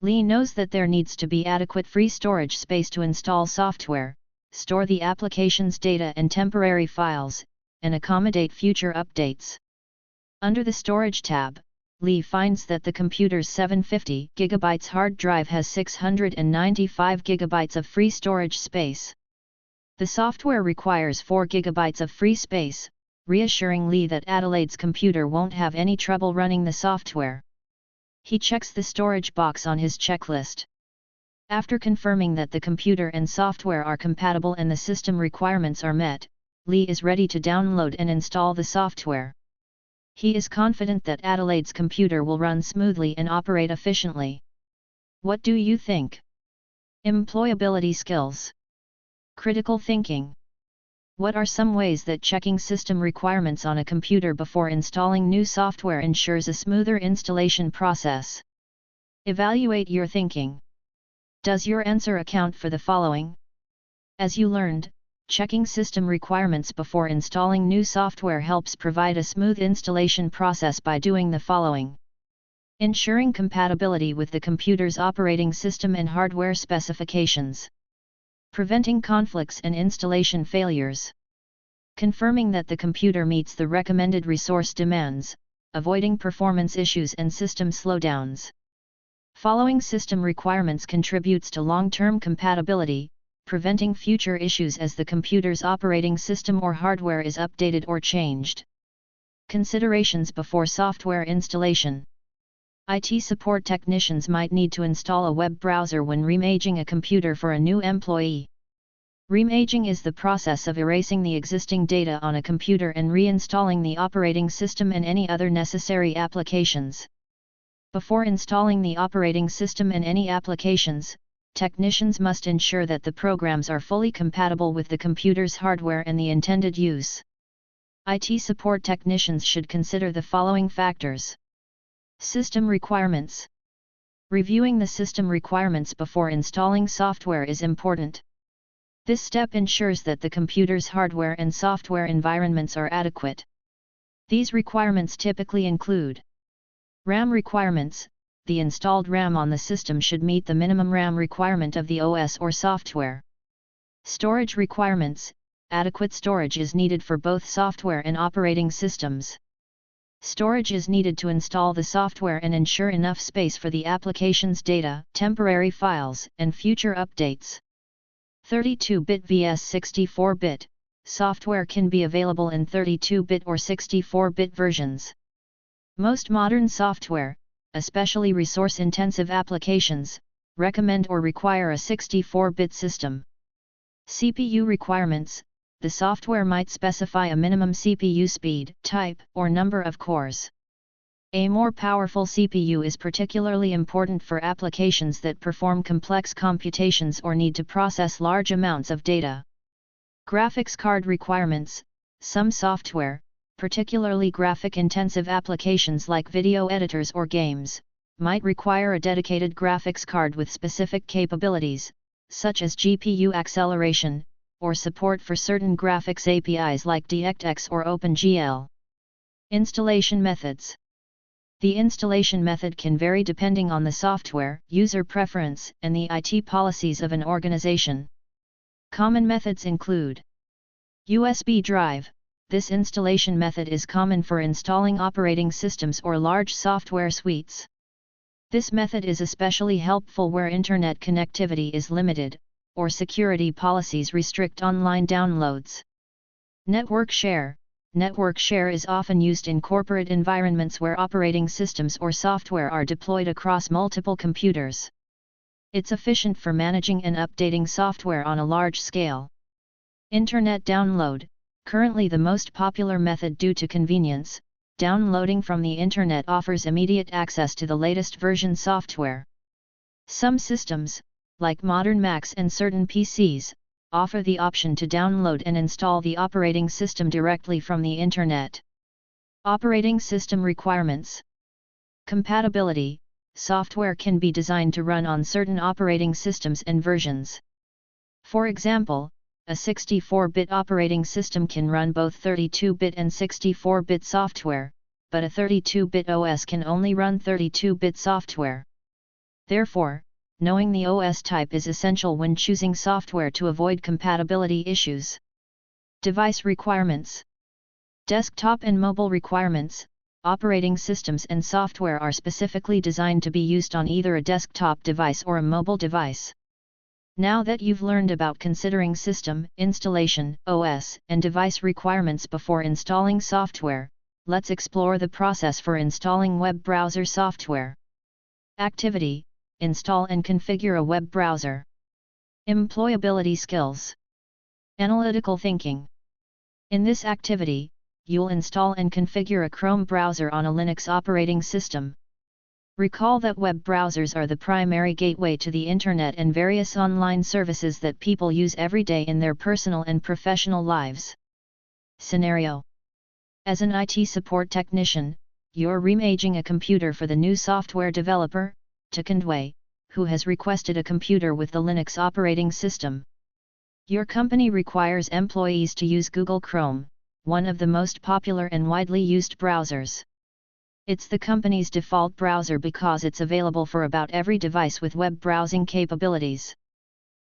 Lee knows that there needs to be adequate free storage space to install software, store the application's data and temporary files, and accommodate future updates. Under the Storage tab, Lee finds that the computer's 750 GB hard drive has 695 GB of free storage space. The software requires 4 GB of free space, reassuring Lee that Adelaide's computer won't have any trouble running the software. He checks the storage box on his checklist. After confirming that the computer and software are compatible and the system requirements are met, Lee is ready to download and install the software. He is confident that Adelaide's computer will run smoothly and operate efficiently. What do you think? Employability skills. Critical thinking. What are some ways that checking system requirements on a computer before installing new software ensures a smoother installation process? Evaluate your thinking. Does your answer account for the following? As you learned, checking system requirements before installing new software helps provide a smooth installation process by doing the following: ensuring compatibility with the computer's operating system and hardware specifications, preventing conflicts and installation failures, confirming that the computer meets the recommended resource demands, avoiding performance issues and system slowdowns. Following system requirements contributes to long-term compatibility, preventing future issues as the computer's operating system or hardware is updated or changed. Considerations before software installation. IT support technicians might need to install a web browser when reimaging a computer for a new employee. Reimaging is the process of erasing the existing data on a computer and reinstalling the operating system and any other necessary applications. Before installing the operating system and any applications, technicians must ensure that the programs are fully compatible with the computer's hardware and the intended use. IT support technicians should consider the following factors. System requirements. Reviewing the system requirements before installing software is important. This step ensures that the computer's hardware and software environments are adequate. These requirements typically include RAM requirements. The installed RAM on the system should meet the minimum RAM requirement of the OS or software. Storage requirements. Adequate storage is needed for both software and operating systems. Storage is needed to install the software and ensure enough space for the application's data, temporary files, and future updates. 32-bit vs 64-bit. Software can be available in 32-bit or 64-bit versions. Most modern software, especially resource-intensive applications, recommend or require a 64-bit system. CPU requirements. The software might specify a minimum CPU speed, type, or number of cores. A more powerful CPU is particularly important for applications that perform complex computations or need to process large amounts of data. Graphics card requirements. Some software, particularly graphic-intensive applications like video editors or games, might require a dedicated graphics card with specific capabilities, such as GPU acceleration, or support for certain graphics APIs like DirectX or OpenGL. Installation methods. The installation method can vary depending on the software, user preference, and the IT policies of an organization. Common methods include USB drive. This installation method is common for installing operating systems or large software suites. This method is especially helpful where internet connectivity is limited, or security policies restrict online downloads. Network share. Network share is often used in corporate environments where operating systems or software are deployed across multiple computers. It's efficient for managing and updating software on a large scale. Internet download. Currently the most popular method due to convenience, downloading from the internet offers immediate access to the latest version software. Some systems, like modern Macs and certain PCs, offer the option to download and install the operating system directly from the internet. Operating system requirements. Compatibility. Software can be designed to run on certain operating systems and versions. For example, a 64-bit operating system can run both 32-bit and 64-bit software, but a 32-bit OS can only run 32-bit software. Therefore, knowing the OS type is essential when choosing software to avoid compatibility issues. Device requirements. Desktop and mobile requirements. Operating systems and software are specifically designed to be used on either a desktop device or a mobile device. Now that you've learned about considering system, installation, OS, and device requirements before installing software, let's explore the process for installing web browser software. Activity: install and configure a web browser. Employability skills. Analytical thinking. In this activity, you'll install and configure a Chrome browser on a Linux operating system. Recall that web browsers are the primary gateway to the internet and various online services that people use every day in their personal and professional lives. Scenario: as an IT support technician, you're reimaging a computer for the new software developer, Conway, who has requested a computer with the Linux operating system. Your company requires employees to use Google Chrome, one of the most popular and widely used browsers. It's the company's default browser because it's available for about every device with web browsing capabilities.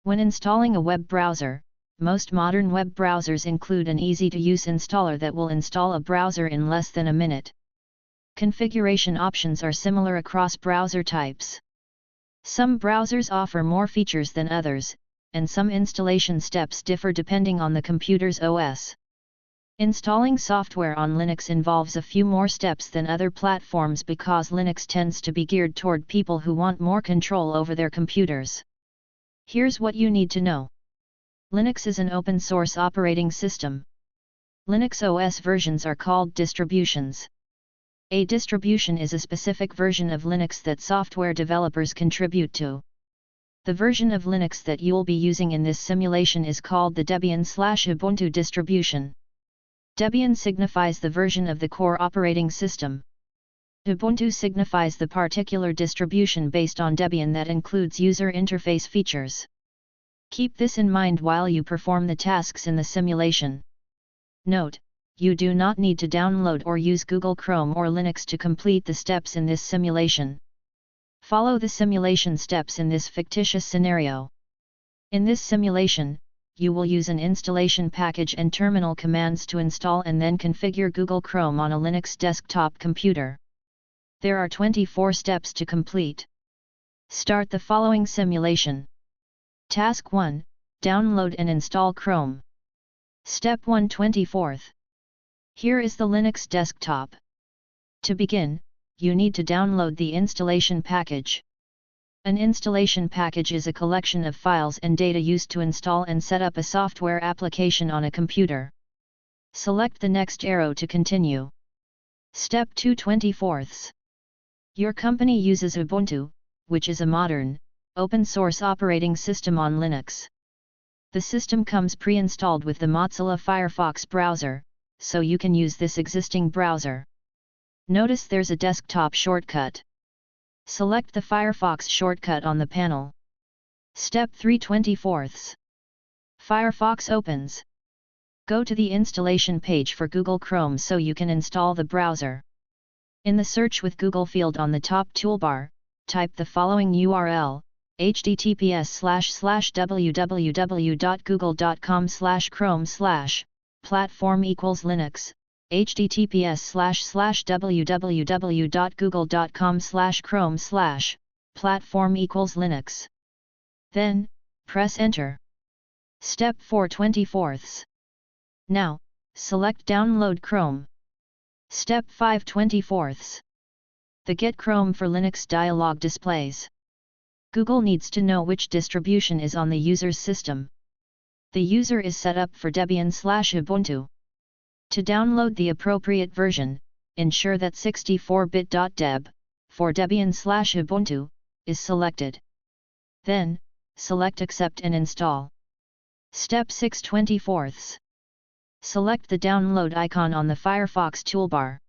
When installing a web browser, most modern web browsers include an easy-to-use installer that will install a browser in less than a minute. Configuration options are similar across browser types. Some browsers offer more features than others, and some installation steps differ depending on the computer's OS. Installing software on Linux involves a few more steps than other platforms because Linux tends to be geared toward people who want more control over their computers. Here's what you need to know. Linux is an open-source operating system. Linux OS versions are called distributions. A distribution is a specific version of Linux that software developers contribute to. The version of Linux that you'll be using in this simulation is called the Debian/Ubuntu distribution. Debian signifies the version of the core operating system. Ubuntu signifies the particular distribution based on Debian that includes user interface features. Keep this in mind while you perform the tasks in the simulation. Note: you do not need to download or use Google Chrome or Linux to complete the steps in this simulation. Follow the simulation steps in this fictitious scenario. In this simulation, you will use an installation package and terminal commands to install and then configure Google Chrome on a Linux desktop computer. There are 24 steps to complete. Start the following simulation. Task 1: download and install Chrome. Step 1, 24th. Here is the Linux desktop. To begin, you need to download the installation package. An installation package is a collection of files and data used to install and set up a software application on a computer. Select the next arrow to continue. Step 2, 24th. Your company uses Ubuntu, which is a modern, open-source operating system on Linux. The system comes pre-installed with the Mozilla Firefox browser, so you can use this existing browser. Notice there's a desktop shortcut. Select the Firefox shortcut on the panel. Step 3, 24th. Firefox opens. Go to the installation page for Google Chrome so you can install the browser. In the Search with Google field on the top toolbar, type the following URL: https://www.google.com/chrome/ platform equals Linux, https://www.google.com/chrome/ platform equals Linux. Then, press Enter. Step 4, 24th. Now, select Download Chrome. Step 5, 24th. The Get Chrome for Linux dialog displays. Google needs to know which distribution is on the user's system. The user is set up for Debian/Ubuntu. To download the appropriate version, ensure that 64-bit.deb, for Debian/Ubuntu, is selected. Then, select Accept and install. Step 6, 24th. Select the download icon on the Firefox toolbar.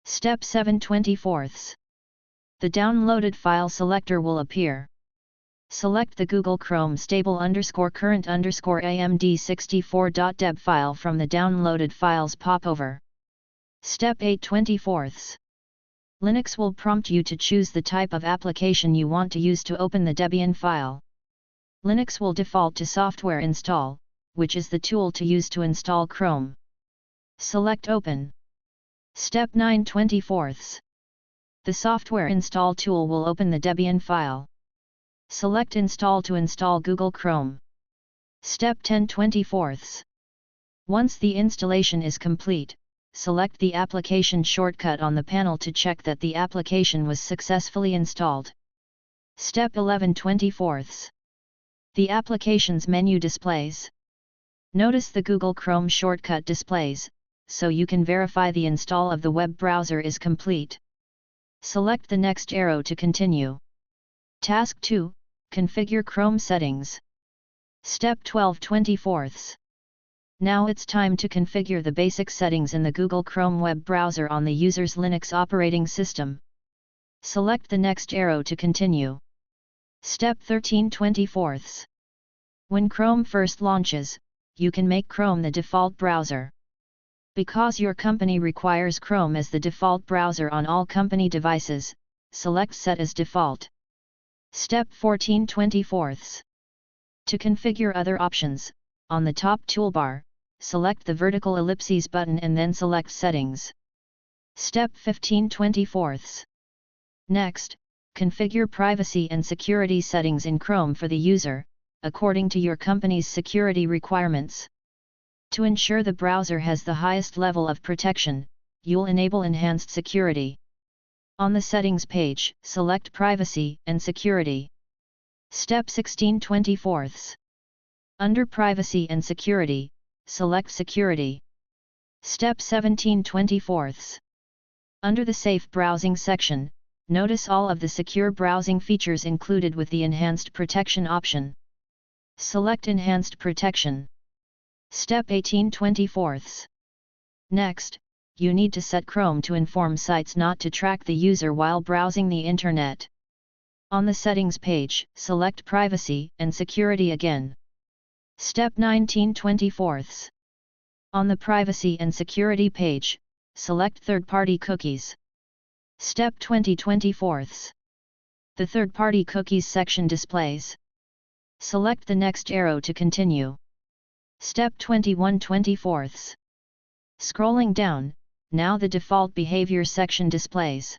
Step 7, 24th. The downloaded file selector will appear. Select the Google Chrome stable_current_amd64.deb file from the downloaded files popover. Step 8, 24th. Linux will prompt you to choose the type of application you want to use to open the Debian file. Linux will default to Software Install, which is the tool to use to install Chrome. Select Open. Step 9, 24th. The Software Install tool will open the Debian file. Select Install to install Google Chrome. Step 10, 24th. Once the installation is complete, select the application shortcut on the panel to check that the application was successfully installed. Step 11, 24th. The Applications menu displays. Notice the Google Chrome shortcut displays, so you can verify the install of the web browser is complete. Select the next arrow to continue. Task 2, Configure Chrome settings. Step 12, 24th. Now it's time to configure the basic settings in the Google Chrome web browser on the user's Linux operating system. Select the next arrow to continue. Step 13, 24th. When Chrome first launches, you can make Chrome the default browser. Because your company requires Chrome as the default browser on all company devices, select Set as Default. Step 14, 24th. To configure other options, on the top toolbar, select the vertical ellipses button and then select Settings. Step 15, 24th. Next, configure privacy and security settings in Chrome for the user, according to your company's security requirements. To ensure the browser has the highest level of protection, you'll enable enhanced security. On the Settings page, select Privacy and Security. Step 16, 24th. Under Privacy and Security, select Security. Step 17/24. Under the Safe Browsing section, notice all of the secure browsing features included with the Enhanced Protection option. Select Enhanced Protection. Step 18/24. Next, you need to set Chrome to inform sites not to track the user while browsing the Internet. On the Settings page, select Privacy and Security again. Step 19/24. On the Privacy and Security page, select Third-Party Cookies. Step 20/24. The Third-Party Cookies section displays. Select the next arrow to continue. Step 21/24. Scrolling down, now the Default Behavior section displays.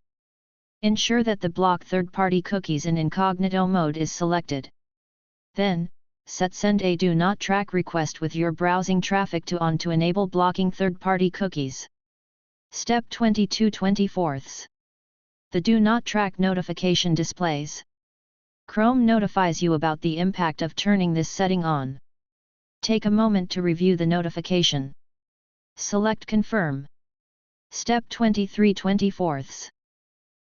Ensure that the Block Third-Party Cookies in Incognito mode is selected. Then, set Send a Do Not Track request with your browsing traffic to on to enable blocking third-party cookies. Step 22/24. The Do Not Track notification displays. Chrome notifies you about the impact of turning this setting on. Take a moment to review the notification. Select Confirm. Step 23/24.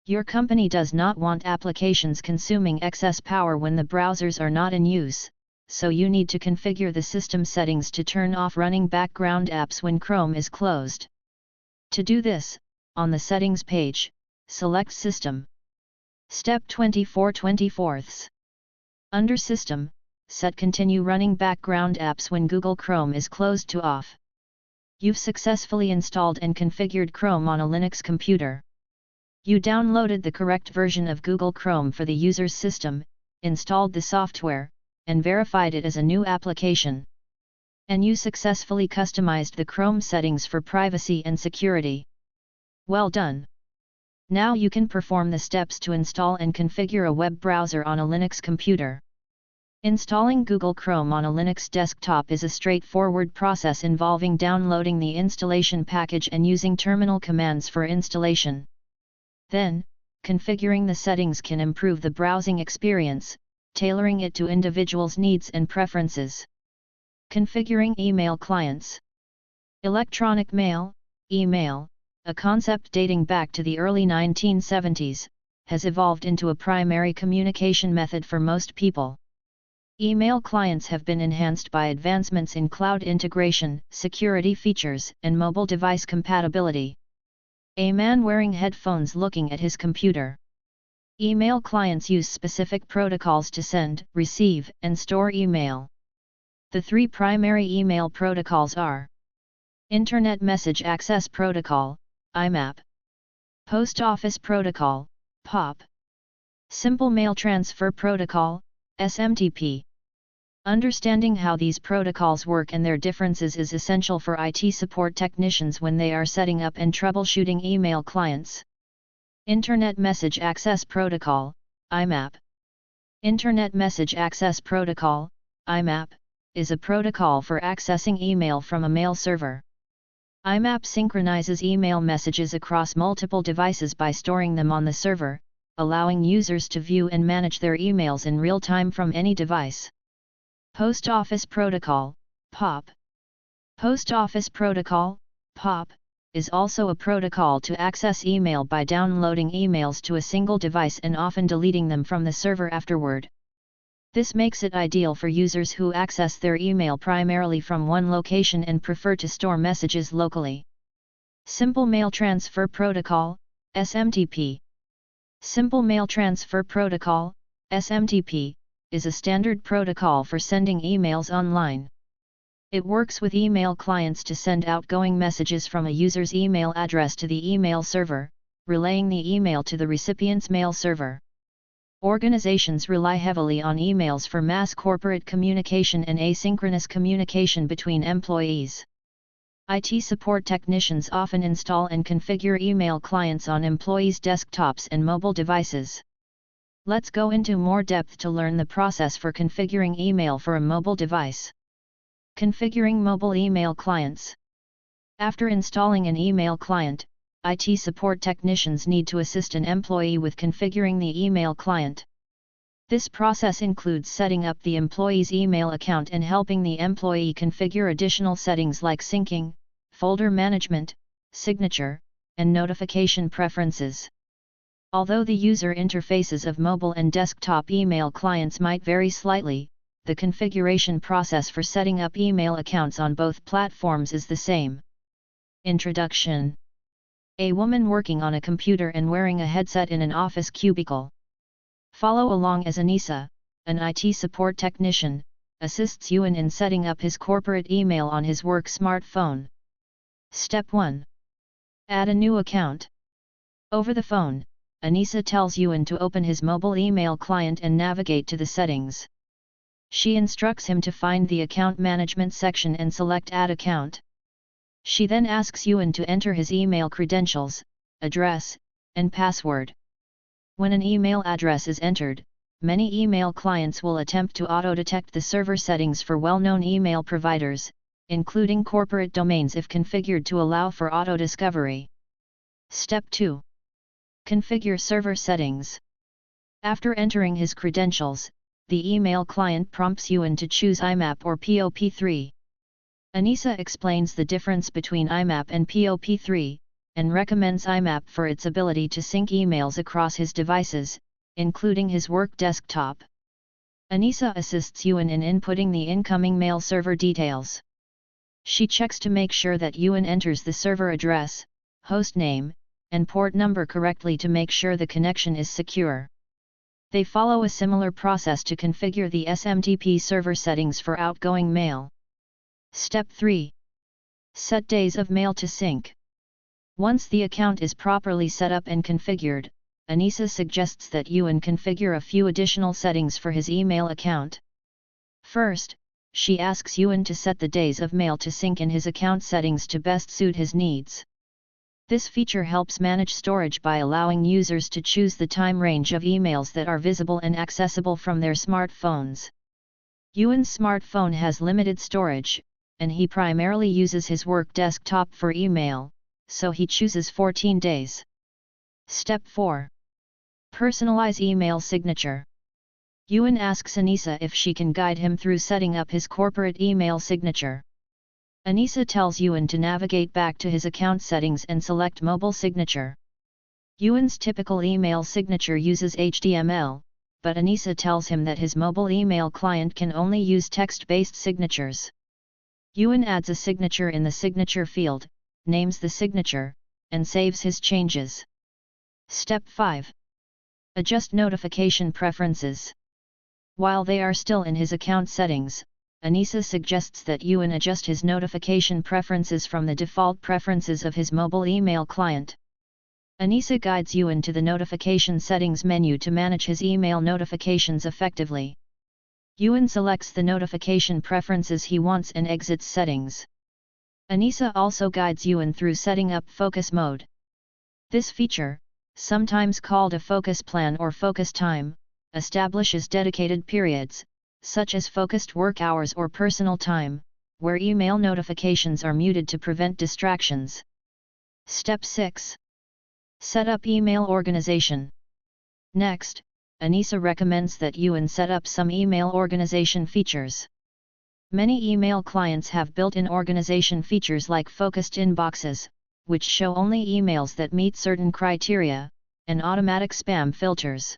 Your company does not want applications consuming excess power when the browsers are not in use, so you need to configure the system settings to turn off running background apps when Chrome is closed. To do this, on the Settings page, select System. Step 24/24. Under System, set Continue Running Background Apps when Google Chrome is closed to off. You've successfully installed and configured Chrome on a Linux computer. You downloaded the correct version of Google Chrome for the user's system, installed the software, and verified it as a new application. And you successfully customized the Chrome settings for privacy and security. Well done! Now you can perform the steps to install and configure a web browser on a Linux computer. Installing Google Chrome on a Linux desktop is a straightforward process involving downloading the installation package and using terminal commands for installation. Then, configuring the settings can improve the browsing experience, tailoring it to individuals' needs and preferences. Configuring email clients. Electronic mail, email, a concept dating back to the early 1970s, has evolved into a primary communication method for most people. Email clients have been enhanced by advancements in cloud integration, security features, and mobile device compatibility. A man wearing headphones looking at his computer. Email clients use specific protocols to send, receive, and store email. The three primary email protocols are Internet Message Access Protocol, IMAP, Post Office Protocol, POP, Simple Mail Transfer Protocol, SMTP. Understanding how these protocols work and their differences is essential for IT support technicians when they are setting up and troubleshooting email clients. Internet Message Access Protocol, IMAP. Internet Message Access Protocol, IMAP, is a protocol for accessing email from a mail server. IMAP synchronizes email messages across multiple devices by storing them on the server, allowing users to view and manage their emails in real time from any device. Post Office Protocol, POP. Post Office Protocol, POP, is also a protocol to access email by downloading emails to a single device and often deleting them from the server afterward. This makes it ideal for users who access their email primarily from one location and prefer to store messages locally. Simple Mail Transfer Protocol, SMTP. Simple Mail Transfer Protocol, SMTP, is a standard protocol for sending emails online. It works with email clients to send outgoing messages from a user's email address to the email server, relaying the email to the recipient's mail server. Organizations rely heavily on emails for mass corporate communication and asynchronous communication between employees. IT support technicians often install and configure email clients on employees' desktops and mobile devices. Let's go into more depth to learn the process for configuring email for a mobile device. Configuring mobile email clients. After installing an email client, IT support technicians need to assist an employee with configuring the email client. This process includes setting up the employee's email account and helping the employee configure additional settings like syncing, folder management, signature, and notification preferences. Although the user interfaces of mobile and desktop email clients might vary slightly, the configuration process for setting up email accounts on both platforms is the same. Introduction. A woman working on a computer and wearing a headset in an office cubicle. Follow along as Anisa, an IT support technician, assists Ewan in setting up his corporate email on his work smartphone. Step 1. Add a new account. Over the phone, Anisa tells Ewan to open his mobile email client and navigate to the settings. She instructs him to find the account management section and select Add Account. She then asks Ewan to enter his email credentials, address, and password. When an email address is entered, many email clients will attempt to auto-detect the server settings for well-known email providers, including corporate domains if configured to allow for auto-discovery. Step 2. Configure server settings. After entering his credentials, the email client prompts Ewan to choose IMAP or POP3. Anisa explains the difference between IMAP and POP3, and recommends IMAP for its ability to sync emails across his devices, including his work desktop. Anisa assists Ewan in inputting the incoming mail server details. She checks to make sure that Ewan enters the server address, host name, and port number correctly to make sure the connection is secure. They follow a similar process to configure the SMTP server settings for outgoing mail. Step 3. Set days of mail to sync. Once the account is properly set up and configured, Anisa suggests that Ewan configure a few additional settings for his email account. First, she asks Ewan to set the days of mail to sync in his account settings to best suit his needs. This feature helps manage storage by allowing users to choose the time range of emails that are visible and accessible from their smartphones. Ewan's smartphone has limited storage, and he primarily uses his work desktop for email, so he chooses 14 days. Step 4. Personalize email signature. Ewan asks Anisa if she can guide him through setting up his corporate email signature. Anisa tells Ewan to navigate back to his account settings and select Mobile Signature. Ewan's typical email signature uses HTML, but Anisa tells him that his mobile email client can only use text-based signatures. Ewan adds a signature in the signature field, names the signature, and saves his changes. Step 5. Adjust notification preferences. While they are still in his account settings, Anisa suggests that Ewan adjust his notification preferences from the default preferences of his mobile email client. Anisa guides Ewan to the notification settings menu to manage his email notifications effectively. Ewan selects the notification preferences he wants and exits settings. Anisa also guides Ewan through setting up focus mode. This feature, sometimes called a focus plan or focus time, establishes dedicated periods, such as focused work hours or personal time, where email notifications are muted to prevent distractions. Step 6. Set up email organization. Next, Anisa recommends that Ewan set up some email organization features. Many email clients have built-in organization features like focused inboxes, which show only emails that meet certain criteria, and automatic spam filters.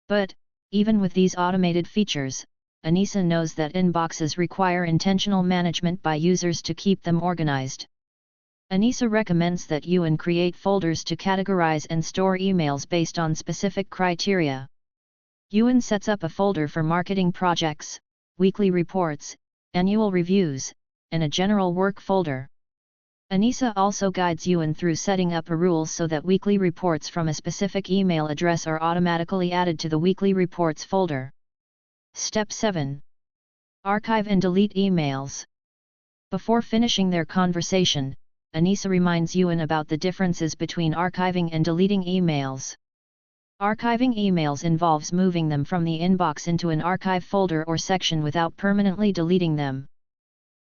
But, even with these automated features, Anisa knows that inboxes require intentional management by users to keep them organized. Anisa recommends that Ewan create folders to categorize and store emails based on specific criteria. Ewan sets up a folder for marketing projects, weekly reports, annual reviews, and a general work folder. Anisa also guides Ewan through setting up a rule so that weekly reports from a specific email address are automatically added to the weekly reports folder. Step 7. Archive and delete emails. Before finishing their conversation, Anisa reminds Ewan about the differences between archiving and deleting emails. Archiving emails involves moving them from the inbox into an archive folder or section without permanently deleting them.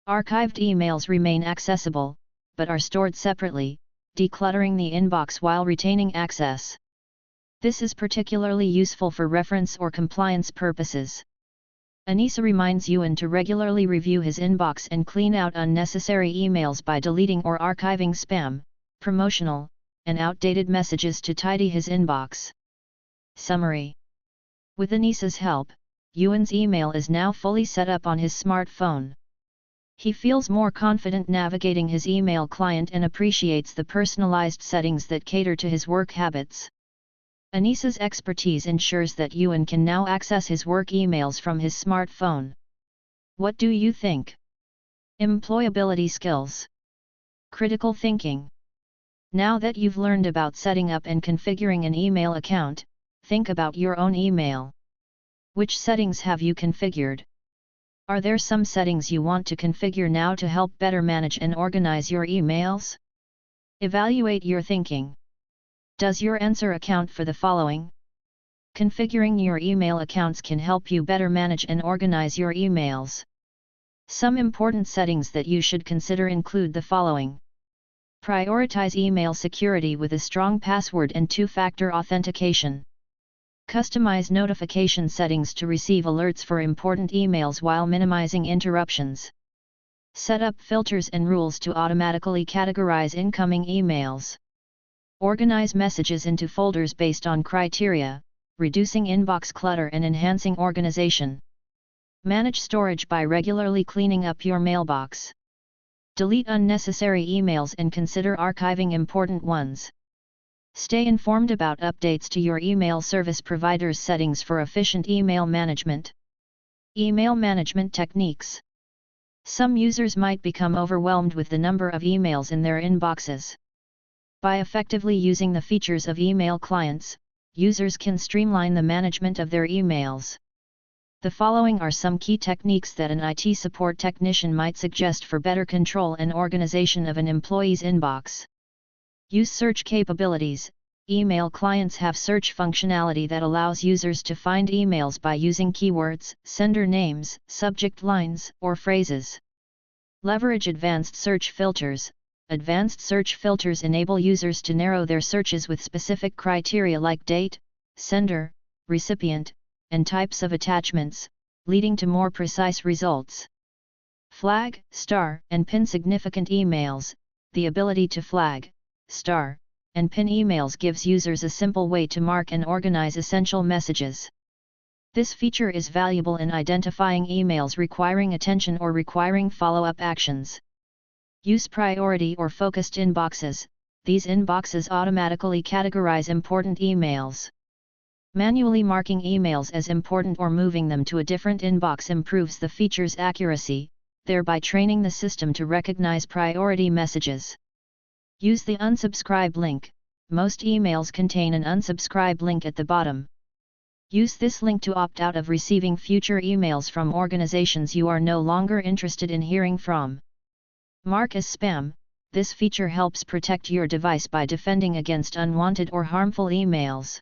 Archived emails remain accessible, but are stored separately, decluttering the inbox while retaining access. This is particularly useful for reference or compliance purposes. Anissa reminds Yuan to regularly review his inbox and clean out unnecessary emails by deleting or archiving spam, promotional, and outdated messages to tidy his inbox. Summary. With Anissa's help, Yuan's email is now fully set up on his smartphone. He feels more confident navigating his email client and appreciates the personalized settings that cater to his work habits. Anissa's expertise ensures that Yuan can now access his work emails from his smartphone. What do you think? Employability skills. Critical thinking. Now that you've learned about setting up and configuring an email account, think about your own email. Which settings have you configured? Are there some settings you want to configure now to help better manage and organize your emails? Evaluate your thinking. Does your answer account for the following? Configuring your email accounts can help you better manage and organize your emails. Some important settings that you should consider include the following. Prioritize email security with a strong password and two-factor authentication. Customize notification settings to receive alerts for important emails while minimizing interruptions. Set up filters and rules to automatically categorize incoming emails. Organize messages into folders based on criteria, reducing inbox clutter and enhancing organization. Manage storage by regularly cleaning up your mailbox. Delete unnecessary emails and consider archiving important ones. Stay informed about updates to your email service provider's settings for efficient email management. Email management techniques. Some users might become overwhelmed with the number of emails in their inboxes. By effectively using the features of email clients, users can streamline the management of their emails. The following are some key techniques that an IT support technician might suggest for better control and organization of an employee's inbox. Use search capabilities. Email clients have search functionality that allows users to find emails by using keywords, sender names, subject lines, or phrases. Leverage advanced search filters. Advanced search filters enable users to narrow their searches with specific criteria like date, sender, recipient, and types of attachments, leading to more precise results. Flag, star, and pin significant emails. The ability to flag, star, and pin emails gives users a simple way to mark and organize essential messages. This feature is valuable in identifying emails requiring attention or requiring follow-up actions. Use priority or focused inboxes. These inboxes automatically categorize important emails. Manually marking emails as important or moving them to a different inbox improves the feature's accuracy, thereby training the system to recognize priority messages. Use the unsubscribe link. Most emails contain an unsubscribe link at the bottom. Use this link to opt out of receiving future emails from organizations you are no longer interested in hearing from. Mark as spam. This feature helps protect your device by defending against unwanted or harmful emails.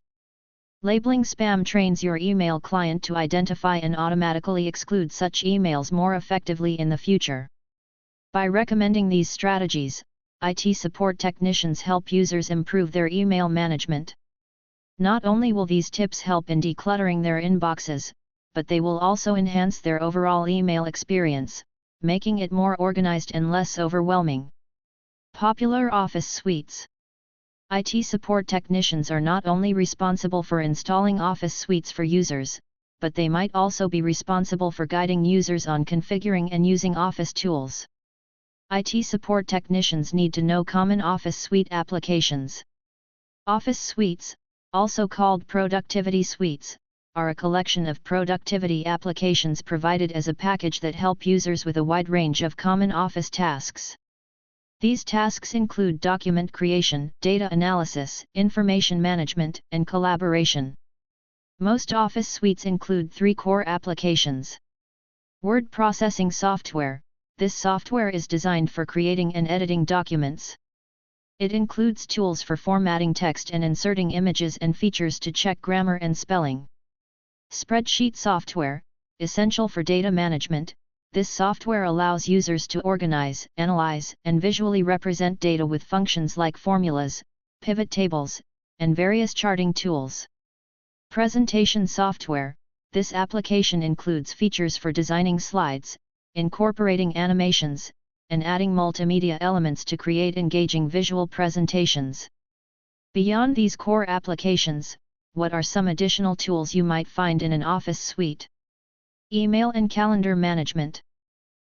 Labeling spam trains your email client to identify and automatically exclude such emails more effectively in the future. By recommending these strategies, IT support technicians help users improve their email management. Not only will these tips help in decluttering their inboxes, but they will also enhance their overall email experience, making it more organized and less overwhelming. Popular office suites. IT support technicians are not only responsible for installing office suites for users, but they might also be responsible for guiding users on configuring and using office tools. IT support technicians need to know common Office suite applications. Office suites, also called productivity suites, are a collection of productivity applications provided as a package that help users with a wide range of common Office tasks. These tasks include document creation, data analysis, information management, and collaboration. Most Office suites include 3 core applications. Word processing software. This software is designed for creating and editing documents. It includes tools for formatting text and inserting images and features to check grammar and spelling. Spreadsheet software, essential for data management. This software allows users to organize, analyze, and visually represent data with functions like formulas, pivot tables, and various charting tools. Presentation software. This application includes features for designing slides, incorporating animations, and adding multimedia elements to create engaging visual presentations. Beyond these core applications, what are some additional tools you might find in an Office suite? Email and calendar management.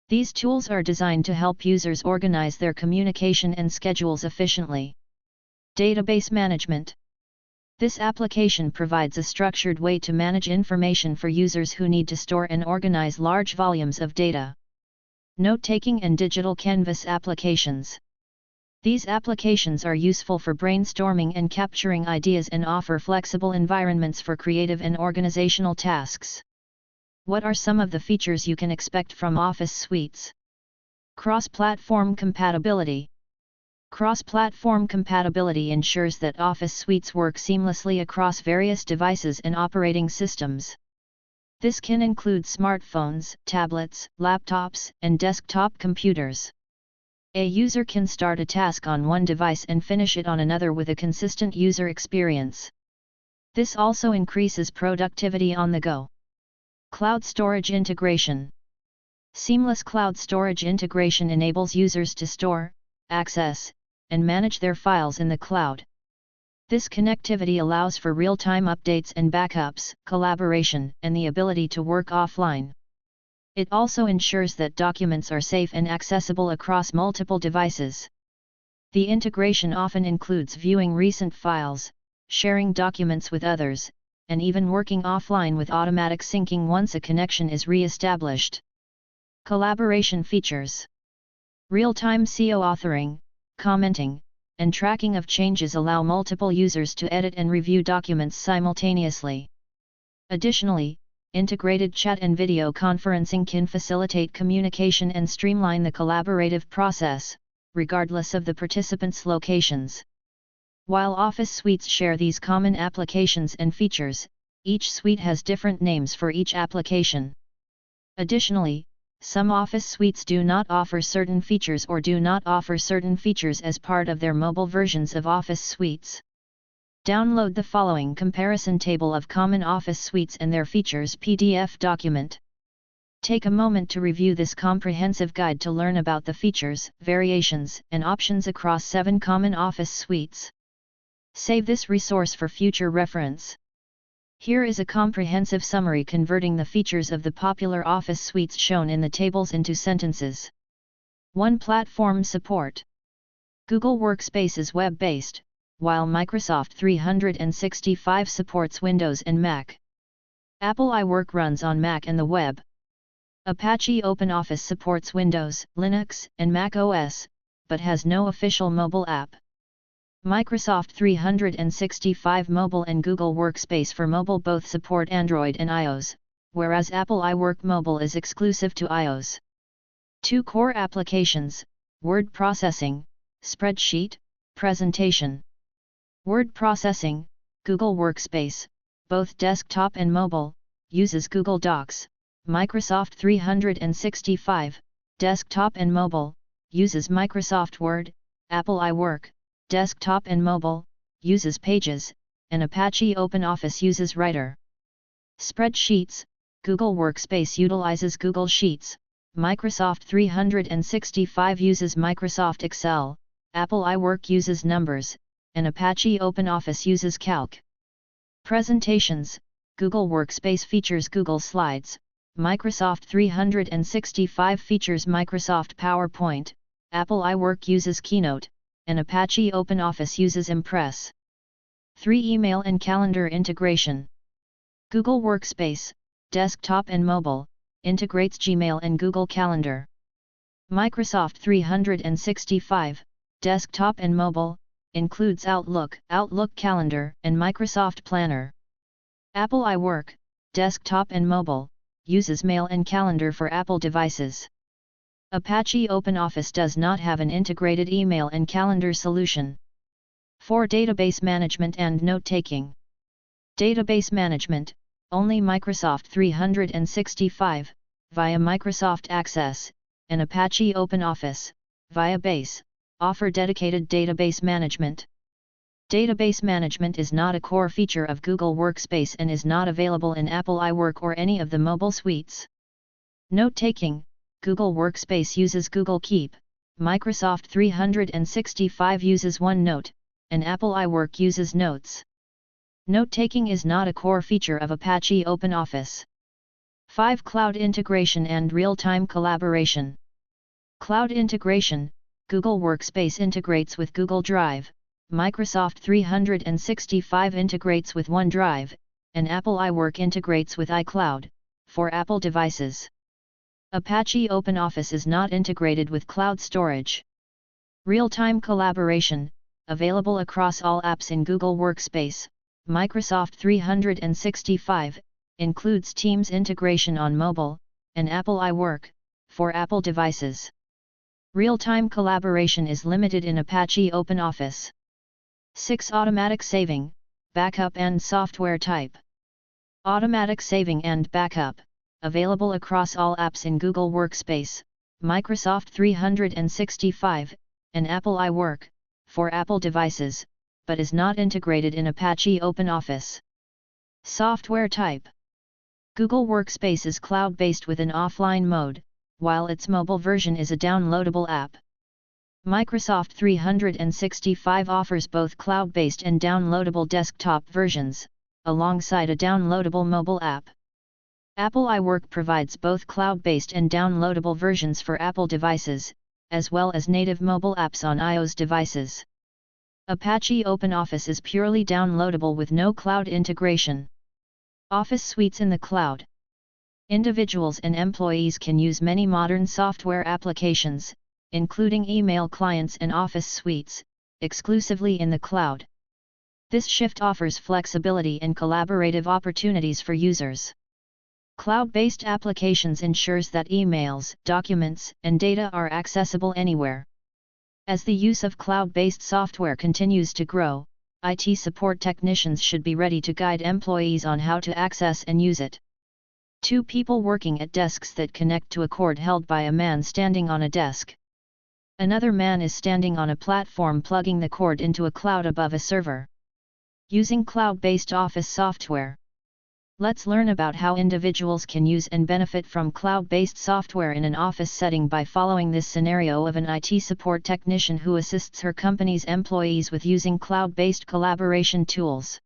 These tools are designed to help users organize their communication and schedules efficiently. Database management. This application provides a structured way to manage information for users who need to store and organize large volumes of data. Note-taking and digital canvas applications. These applications are useful for brainstorming and capturing ideas and offer flexible environments for creative and organizational tasks. What are some of the features you can expect from Office suites? Cross-platform compatibility. Cross-platform compatibility ensures that Office suites work seamlessly across various devices and operating systems. This can include smartphones, tablets, laptops, and desktop computers. A user can start a task on one device and finish it on another with a consistent user experience. This also increases productivity on the go. Cloud storage integration. Seamless cloud storage integration enables users to store, access, and manage their files in the cloud. This connectivity allows for real-time updates and backups, collaboration, and the ability to work offline. It also ensures that documents are safe and accessible across multiple devices. The integration often includes viewing recent files, sharing documents with others, and even working offline with automatic syncing once a connection is re-established. Collaboration features. Real-time co-authoring, commenting, and tracking of changes allow multiple users to edit and review documents simultaneously. Additionally, integrated chat and video conferencing can facilitate communication and streamline the collaborative process, regardless of the participants' locations. While Office suites share these common applications and features, each suite has different names for each application. Additionally, some Office suites do not offer certain features or do not offer certain features as part of their mobile versions of Office suites. Download the following comparison table of common Office suites and their features PDF document. Take a moment to review this comprehensive guide to learn about the features, variations, and options across 7 common Office suites. Save this resource for future reference. Here is a comprehensive summary converting the features of the popular Office suites shown in the tables into sentences. 1. Platform support. Google Workspace is web-based, while Microsoft 365 supports Windows and Mac. Apple iWork runs on Mac and the web. Apache OpenOffice supports Windows, Linux, and Mac OS, but has no official mobile app. Microsoft 365 Mobile and Google Workspace for Mobile both support Android and iOS, whereas Apple iWork Mobile is exclusive to iOS. 2 core applications: word processing, spreadsheet, presentation. Word processing, Google Workspace, both desktop and mobile, uses Google Docs. Microsoft 365, desktop and mobile, uses Microsoft Word. Apple iWork, desktop and mobile, uses Pages, and Apache OpenOffice uses Writer. Spreadsheets, Google Workspace utilizes Google Sheets, Microsoft 365 uses Microsoft Excel, Apple iWork uses Numbers, and Apache OpenOffice uses Calc. Presentations, Google Workspace features Google Slides, Microsoft 365 features Microsoft PowerPoint, Apple iWork uses Keynote, and Apache OpenOffice uses Impress. 3. Email and calendar integration. Google Workspace, desktop and mobile, integrates Gmail and Google Calendar. Microsoft 365, desktop and mobile, includes Outlook, Outlook Calendar, and Microsoft Planner. Apple iWork, desktop and mobile, uses Mail and Calendar for Apple devices. Apache OpenOffice does not have an integrated email and calendar solution. 4. Database management and note-taking. Database management, only Microsoft 365, via Microsoft Access, and Apache OpenOffice, via Base, offer dedicated database management. Database management is not a core feature of Google Workspace and is not available in Apple iWork or any of the mobile suites. Note-taking: Google Workspace uses Google Keep, Microsoft 365 uses OneNote, and Apple iWork uses Notes. Note-taking is not a core feature of Apache OpenOffice. 5. Cloud integration and real-time collaboration. Cloud integration: Google Workspace integrates with Google Drive, Microsoft 365 integrates with OneDrive, and Apple iWork integrates with iCloud, for Apple devices. Apache OpenOffice is not integrated with cloud storage. Real-time collaboration, available across all apps in Google Workspace, Microsoft 365, includes Teams integration on mobile, and Apple iWork, for Apple devices. Real-time collaboration is limited in Apache OpenOffice. 6. Automatic saving, backup and software type. Automatic saving and backup, available across all apps in Google Workspace, Microsoft 365, and Apple iWork, for Apple devices, but is not integrated in Apache OpenOffice. Software type. Google Workspace is cloud-based with an offline mode, while its mobile version is a downloadable app. Microsoft 365 offers both cloud-based and downloadable desktop versions, alongside a downloadable mobile app. Apple iWork provides both cloud-based and downloadable versions for Apple devices, as well as native mobile apps on iOS devices. Apache OpenOffice is purely downloadable with no cloud integration. Office suites in the cloud. Individuals and employees can use many modern software applications, including email clients and office suites, exclusively in the cloud. This shift offers flexibility and collaborative opportunities for users. Cloud-based applications ensures that emails, documents, and data are accessible anywhere. As the use of cloud-based software continues to grow, IT support technicians should be ready to guide employees on how to access and use it. 2 people working at desks that connect to a cord held by a man standing on a desk. Another man is standing on a platform plugging the cord into a cloud above a server. Using cloud-based office software. Let's learn about how individuals can use and benefit from cloud-based software in an office setting by following this scenario of an IT support technician who assists her company's employees with using cloud-based collaboration tools.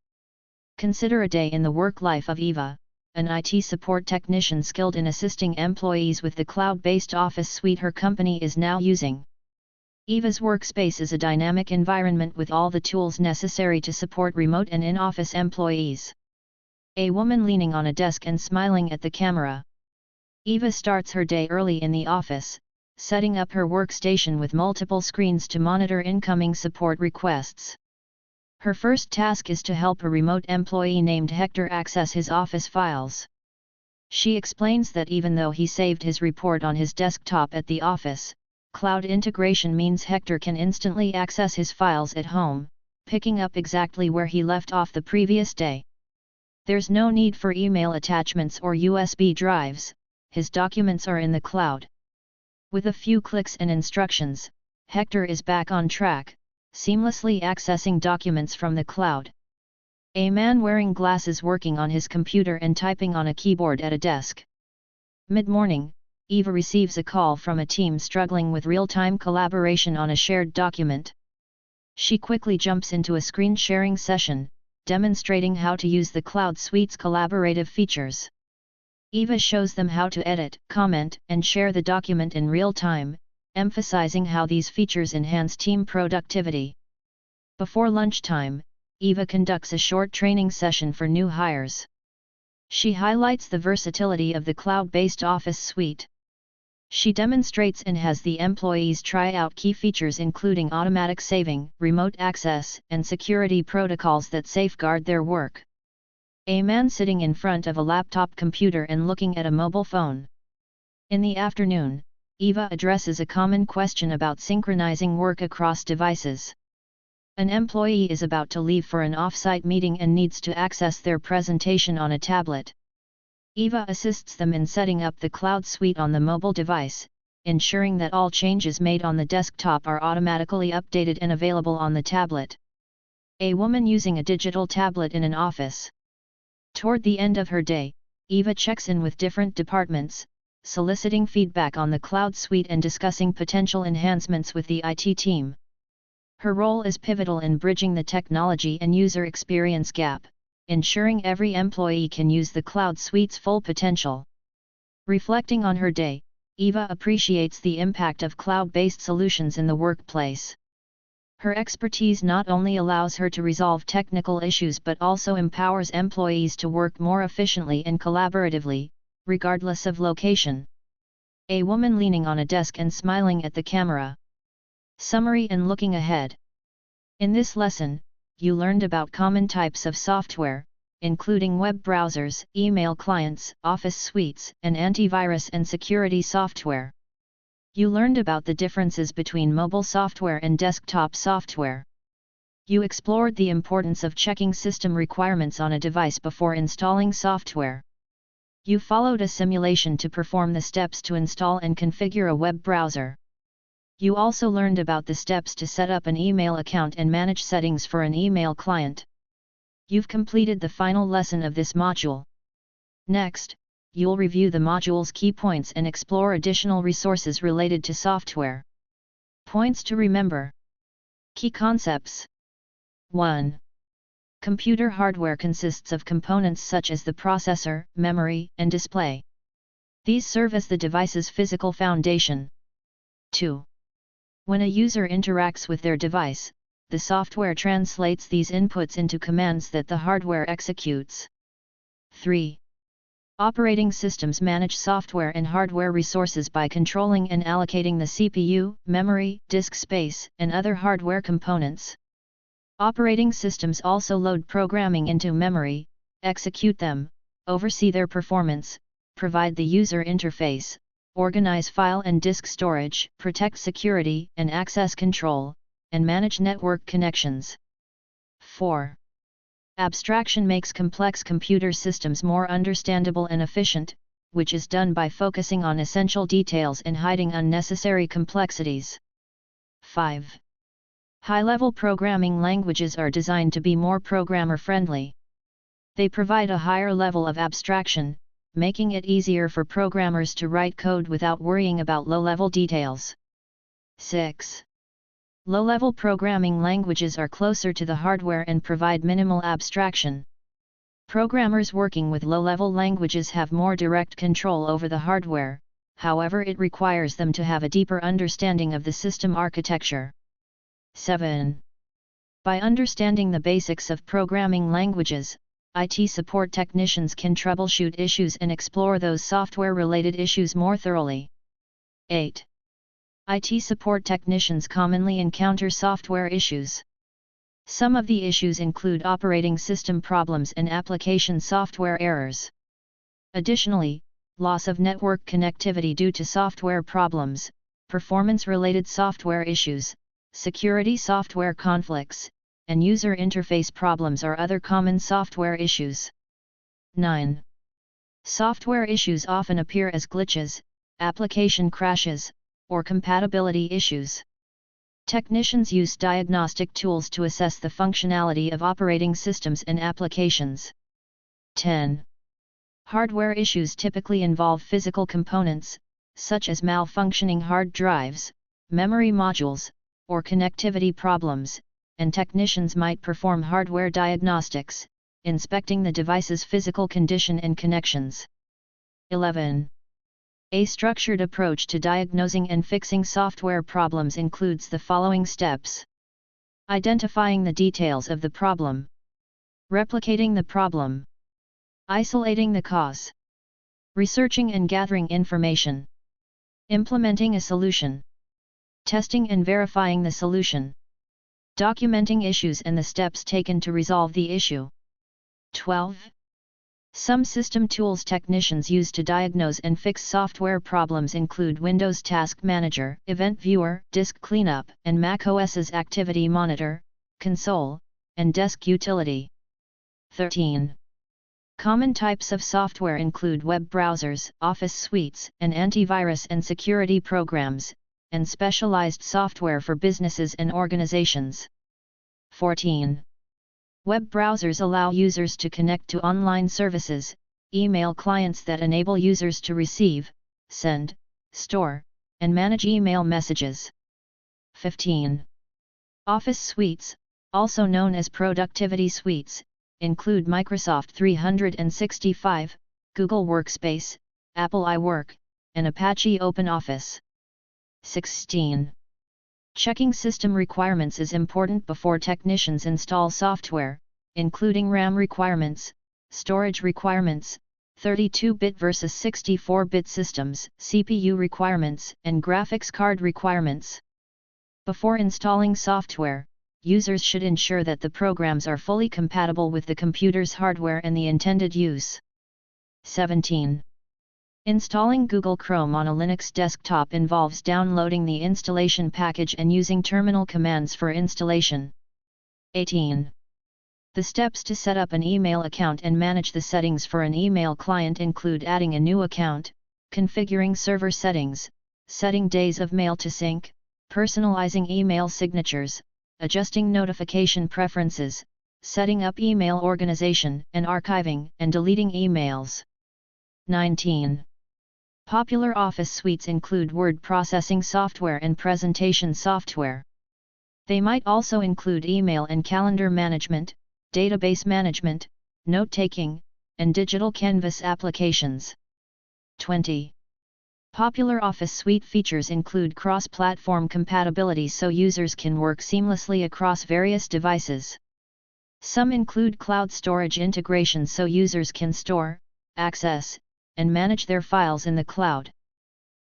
Consider a day in the work life of Eva, an IT support technician skilled in assisting employees with the cloud-based office suite her company is now using. Eva's workspace is a dynamic environment with all the tools necessary to support remote and in-office employees. A woman leaning on a desk and smiling at the camera. Eva starts her day early in the office, setting up her workstation with multiple screens to monitor incoming support requests. Her first task is to help a remote employee named Hector access his office files. She explains that even though he saved his report on his desktop at the office, cloud integration means Hector can instantly access his files at home, picking up exactly where he left off the previous day. There's no need for email attachments or USB drives, his documents are in the cloud. With a few clicks and instructions, Hector is back on track, seamlessly accessing documents from the cloud. A man wearing glasses working on his computer and typing on a keyboard at a desk. Mid-morning, Eva receives a call from a team struggling with real-time collaboration on a shared document. She quickly jumps into a screen-sharing session, demonstrating how to use the Cloud Suite's collaborative features. Eva shows them how to edit, comment, and share the document in real time, emphasizing how these features enhance team productivity. Before lunchtime, Eva conducts a short training session for new hires. She highlights the versatility of the cloud-based Office suite. She demonstrates and has the employees try out key features including automatic saving, remote access, and security protocols that safeguard their work. A man sitting in front of a laptop computer and looking at a mobile phone. In the afternoon, Eva addresses a common question about synchronizing work across devices. An employee is about to leave for an off-site meeting and needs to access their presentation on a tablet. Eva assists them in setting up the Cloud Suite on the mobile device, ensuring that all changes made on the desktop are automatically updated and available on the tablet. A woman using a digital tablet in an office. Toward the end of her day, Eva checks in with different departments, soliciting feedback on the cloud suite and discussing potential enhancements with the IT team. Her role is pivotal in bridging the technology and user experience gap, ensuring every employee can use the cloud suite's full potential. Reflecting on her day, Eva appreciates the impact of cloud-based solutions in the workplace. Her expertise not only allows her to resolve technical issues but also empowers employees to work more efficiently and collaboratively, regardless of location. A woman leaning on a desk and smiling at the camera. Summary and looking ahead. In this lesson, you learned about common types of software, including web browsers, email clients, office suites, and antivirus and security software. You learned about the differences between mobile software and desktop software. You explored the importance of checking system requirements on a device before installing software. You followed a simulation to perform the steps to install and configure a web browser. You also learned about the steps to set up an email account and manage settings for an email client. You've completed the final lesson of this module. Next, you'll review the module's key points and explore additional resources related to software. Points to remember. Key concepts. 1. Computer hardware consists of components such as the processor, memory, and display. These serve as the device's physical foundation. 2. When a user interacts with their device, the software translates these inputs into commands that the hardware executes. 3. Operating systems manage software and hardware resources by controlling and allocating the CPU, memory, disk space, and other hardware components. Operating systems also load programming into memory, execute them, oversee their performance, provide the user interface, organize file and disk storage, protect security and access control, and manage network connections. 4. Abstraction makes complex computer systems more understandable and efficient, which is done by focusing on essential details and hiding unnecessary complexities. 5. High-level programming languages are designed to be more programmer-friendly. They provide a higher level of abstraction, making it easier for programmers to write code without worrying about low-level details. 6. Low-level programming languages are closer to the hardware and provide minimal abstraction. Programmers working with low-level languages have more direct control over the hardware, however it requires them to have a deeper understanding of the system architecture. 7. By understanding the basics of programming languages, IT support technicians can troubleshoot issues and explore those software-related issues more thoroughly. 8. IT support technicians commonly encounter software issues. Some of the issues include operating system problems and application software errors. Additionally, loss of network connectivity due to software problems, performance-related software issues, security software conflicts, and user interface problems are other common software issues. 9. Software issues often appear as glitches, application crashes, or compatibility issues. Technicians use diagnostic tools to assess the functionality of operating systems and applications. 10. Hardware issues typically involve physical components, such as malfunctioning hard drives, memory modules, or connectivity problems, and technicians might perform hardware diagnostics, inspecting the device's physical condition and connections. 11. A structured approach to diagnosing and fixing software problems includes the following steps. Identifying the details of the problem. Replicating the problem. Isolating the cause. Researching and gathering information. Implementing a solution. Testing and verifying the solution. Documenting issues and the steps taken to resolve the issue. 12. Some system tools technicians use to diagnose and fix software problems include Windows Task Manager, Event Viewer, Disk Cleanup, and macOS's Activity Monitor, Console, and Desk Utility. 13. Common types of software include web browsers, office suites, and antivirus and security programs, and specialized software for businesses and organizations. 14. Web browsers allow users to connect to online services, email clients that enable users to receive, send, store, and manage email messages. 15. Office suites, also known as productivity suites, include Microsoft 365, Google Workspace, Apple iWork, and Apache OpenOffice. 16. Checking system requirements is important before technicians install software, including RAM requirements, storage requirements, 32-bit versus 64-bit systems, CPU requirements, and graphics card requirements. Before installing software, users should ensure that the programs are fully compatible with the computer's hardware and the intended use. 17. Installing Google Chrome on a Linux desktop involves downloading the installation package and using terminal commands for installation. 18. The steps to set up an email account and manage the settings for an email client include adding a new account, configuring server settings, setting days of mail to sync, personalizing email signatures, adjusting notification preferences, setting up email organization, and archiving and deleting emails. 19. Popular Office suites include word processing software and presentation software. They might also include email and calendar management, database management, note-taking, and digital canvas applications. 20. Popular Office suite features include cross-platform compatibility so users can work seamlessly across various devices. Some include cloud storage integration so users can store, access, and manage their files in the cloud.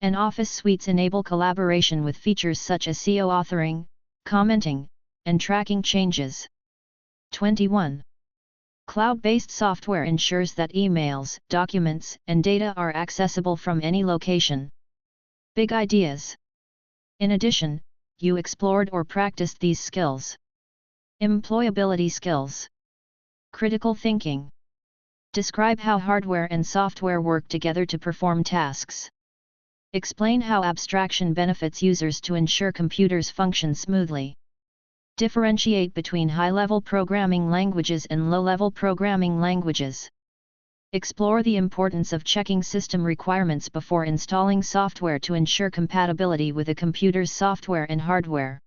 And Office suites enable collaboration with features such as SEO authoring, commenting, and tracking changes. 21. Cloud-based software ensures that emails, documents, and data are accessible from any location. Big ideas. In addition, you explored or practiced these skills. Employability skills. Critical thinking. Describe how hardware and software work together to perform tasks. Explain how abstraction benefits users to ensure computers function smoothly. Differentiate between high-level programming languages and low-level programming languages. Explore the importance of checking system requirements before installing software to ensure compatibility with a computer's software and hardware.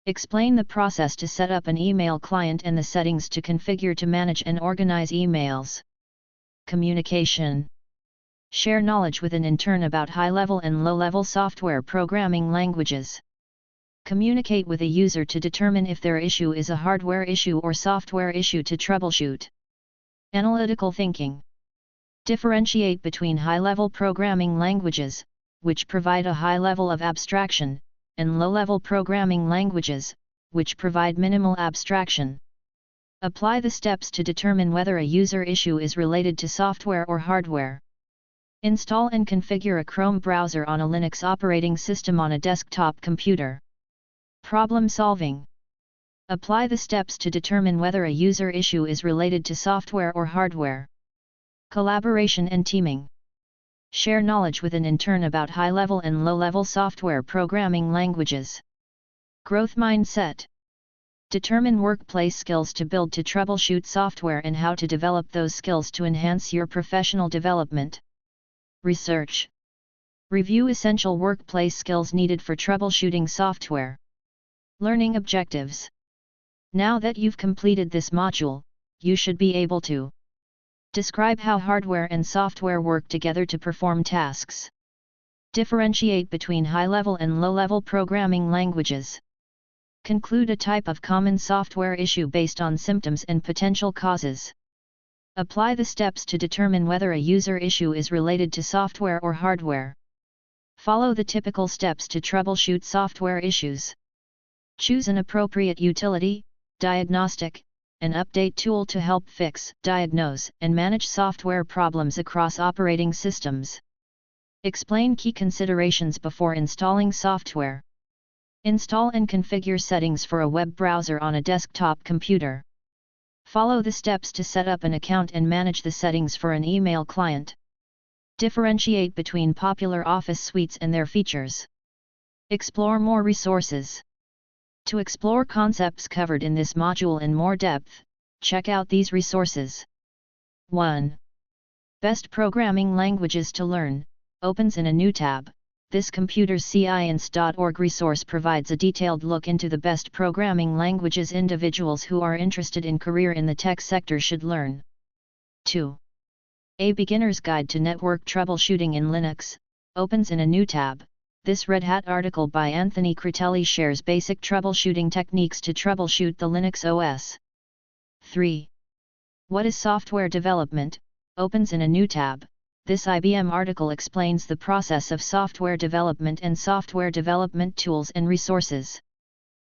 Explain the process to set up an email client and the settings to configure to manage and organize emails. Communication. Share knowledge with an intern about high-level and low-level software programming languages. Communicate with a user to determine if their issue is a hardware issue or software issue to troubleshoot. Analytical thinking. Differentiate between high-level programming languages, which provide a high level of abstraction, and low-level programming languages, which provide minimal abstraction. Apply the steps to determine whether a user issue is related to software or hardware. Install and configure a Chrome browser on a Linux operating system on a desktop computer. Problem solving. Apply the steps to determine whether a user issue is related to software or hardware. Collaboration and teaming. Share knowledge with an intern about high-level and low-level software programming languages. Growth mindset. Determine workplace skills to build to troubleshoot software and how to develop those skills to enhance your professional development. Research. Review essential workplace skills needed for troubleshooting software. Learning objectives. Now that you've completed this module, you should be able to describe how hardware and software work together to perform tasks. Differentiate between high-level and low-level programming languages. Conclude a type of common software issue based on symptoms and potential causes. Apply the steps to determine whether a user issue is related to software or hardware. Follow the typical steps to troubleshoot software issues. Choose an appropriate utility, diagnostic, and update tool to help fix, diagnose, and manage software problems across operating systems. Explain key considerations before installing software. Install and configure settings for a web browser on a desktop computer. Follow the steps to set up an account and manage the settings for an email client. Differentiate between popular Office suites and their features. Explore more resources. To explore concepts covered in this module in more depth, Check out these resources. 1. Best Programming Languages to Learn, opens in a new tab. This computerscience.org resource provides a detailed look into the best programming languages individuals who are interested in career in the tech sector should learn. 2. A Beginner's Guide to Network Troubleshooting in Linux, opens in a new tab. This Red Hat article by Anthony Critelli shares basic troubleshooting techniques to troubleshoot the Linux OS. 3. What is software development, opens in a new tab. This IBM article explains the process of software development and software development tools and resources.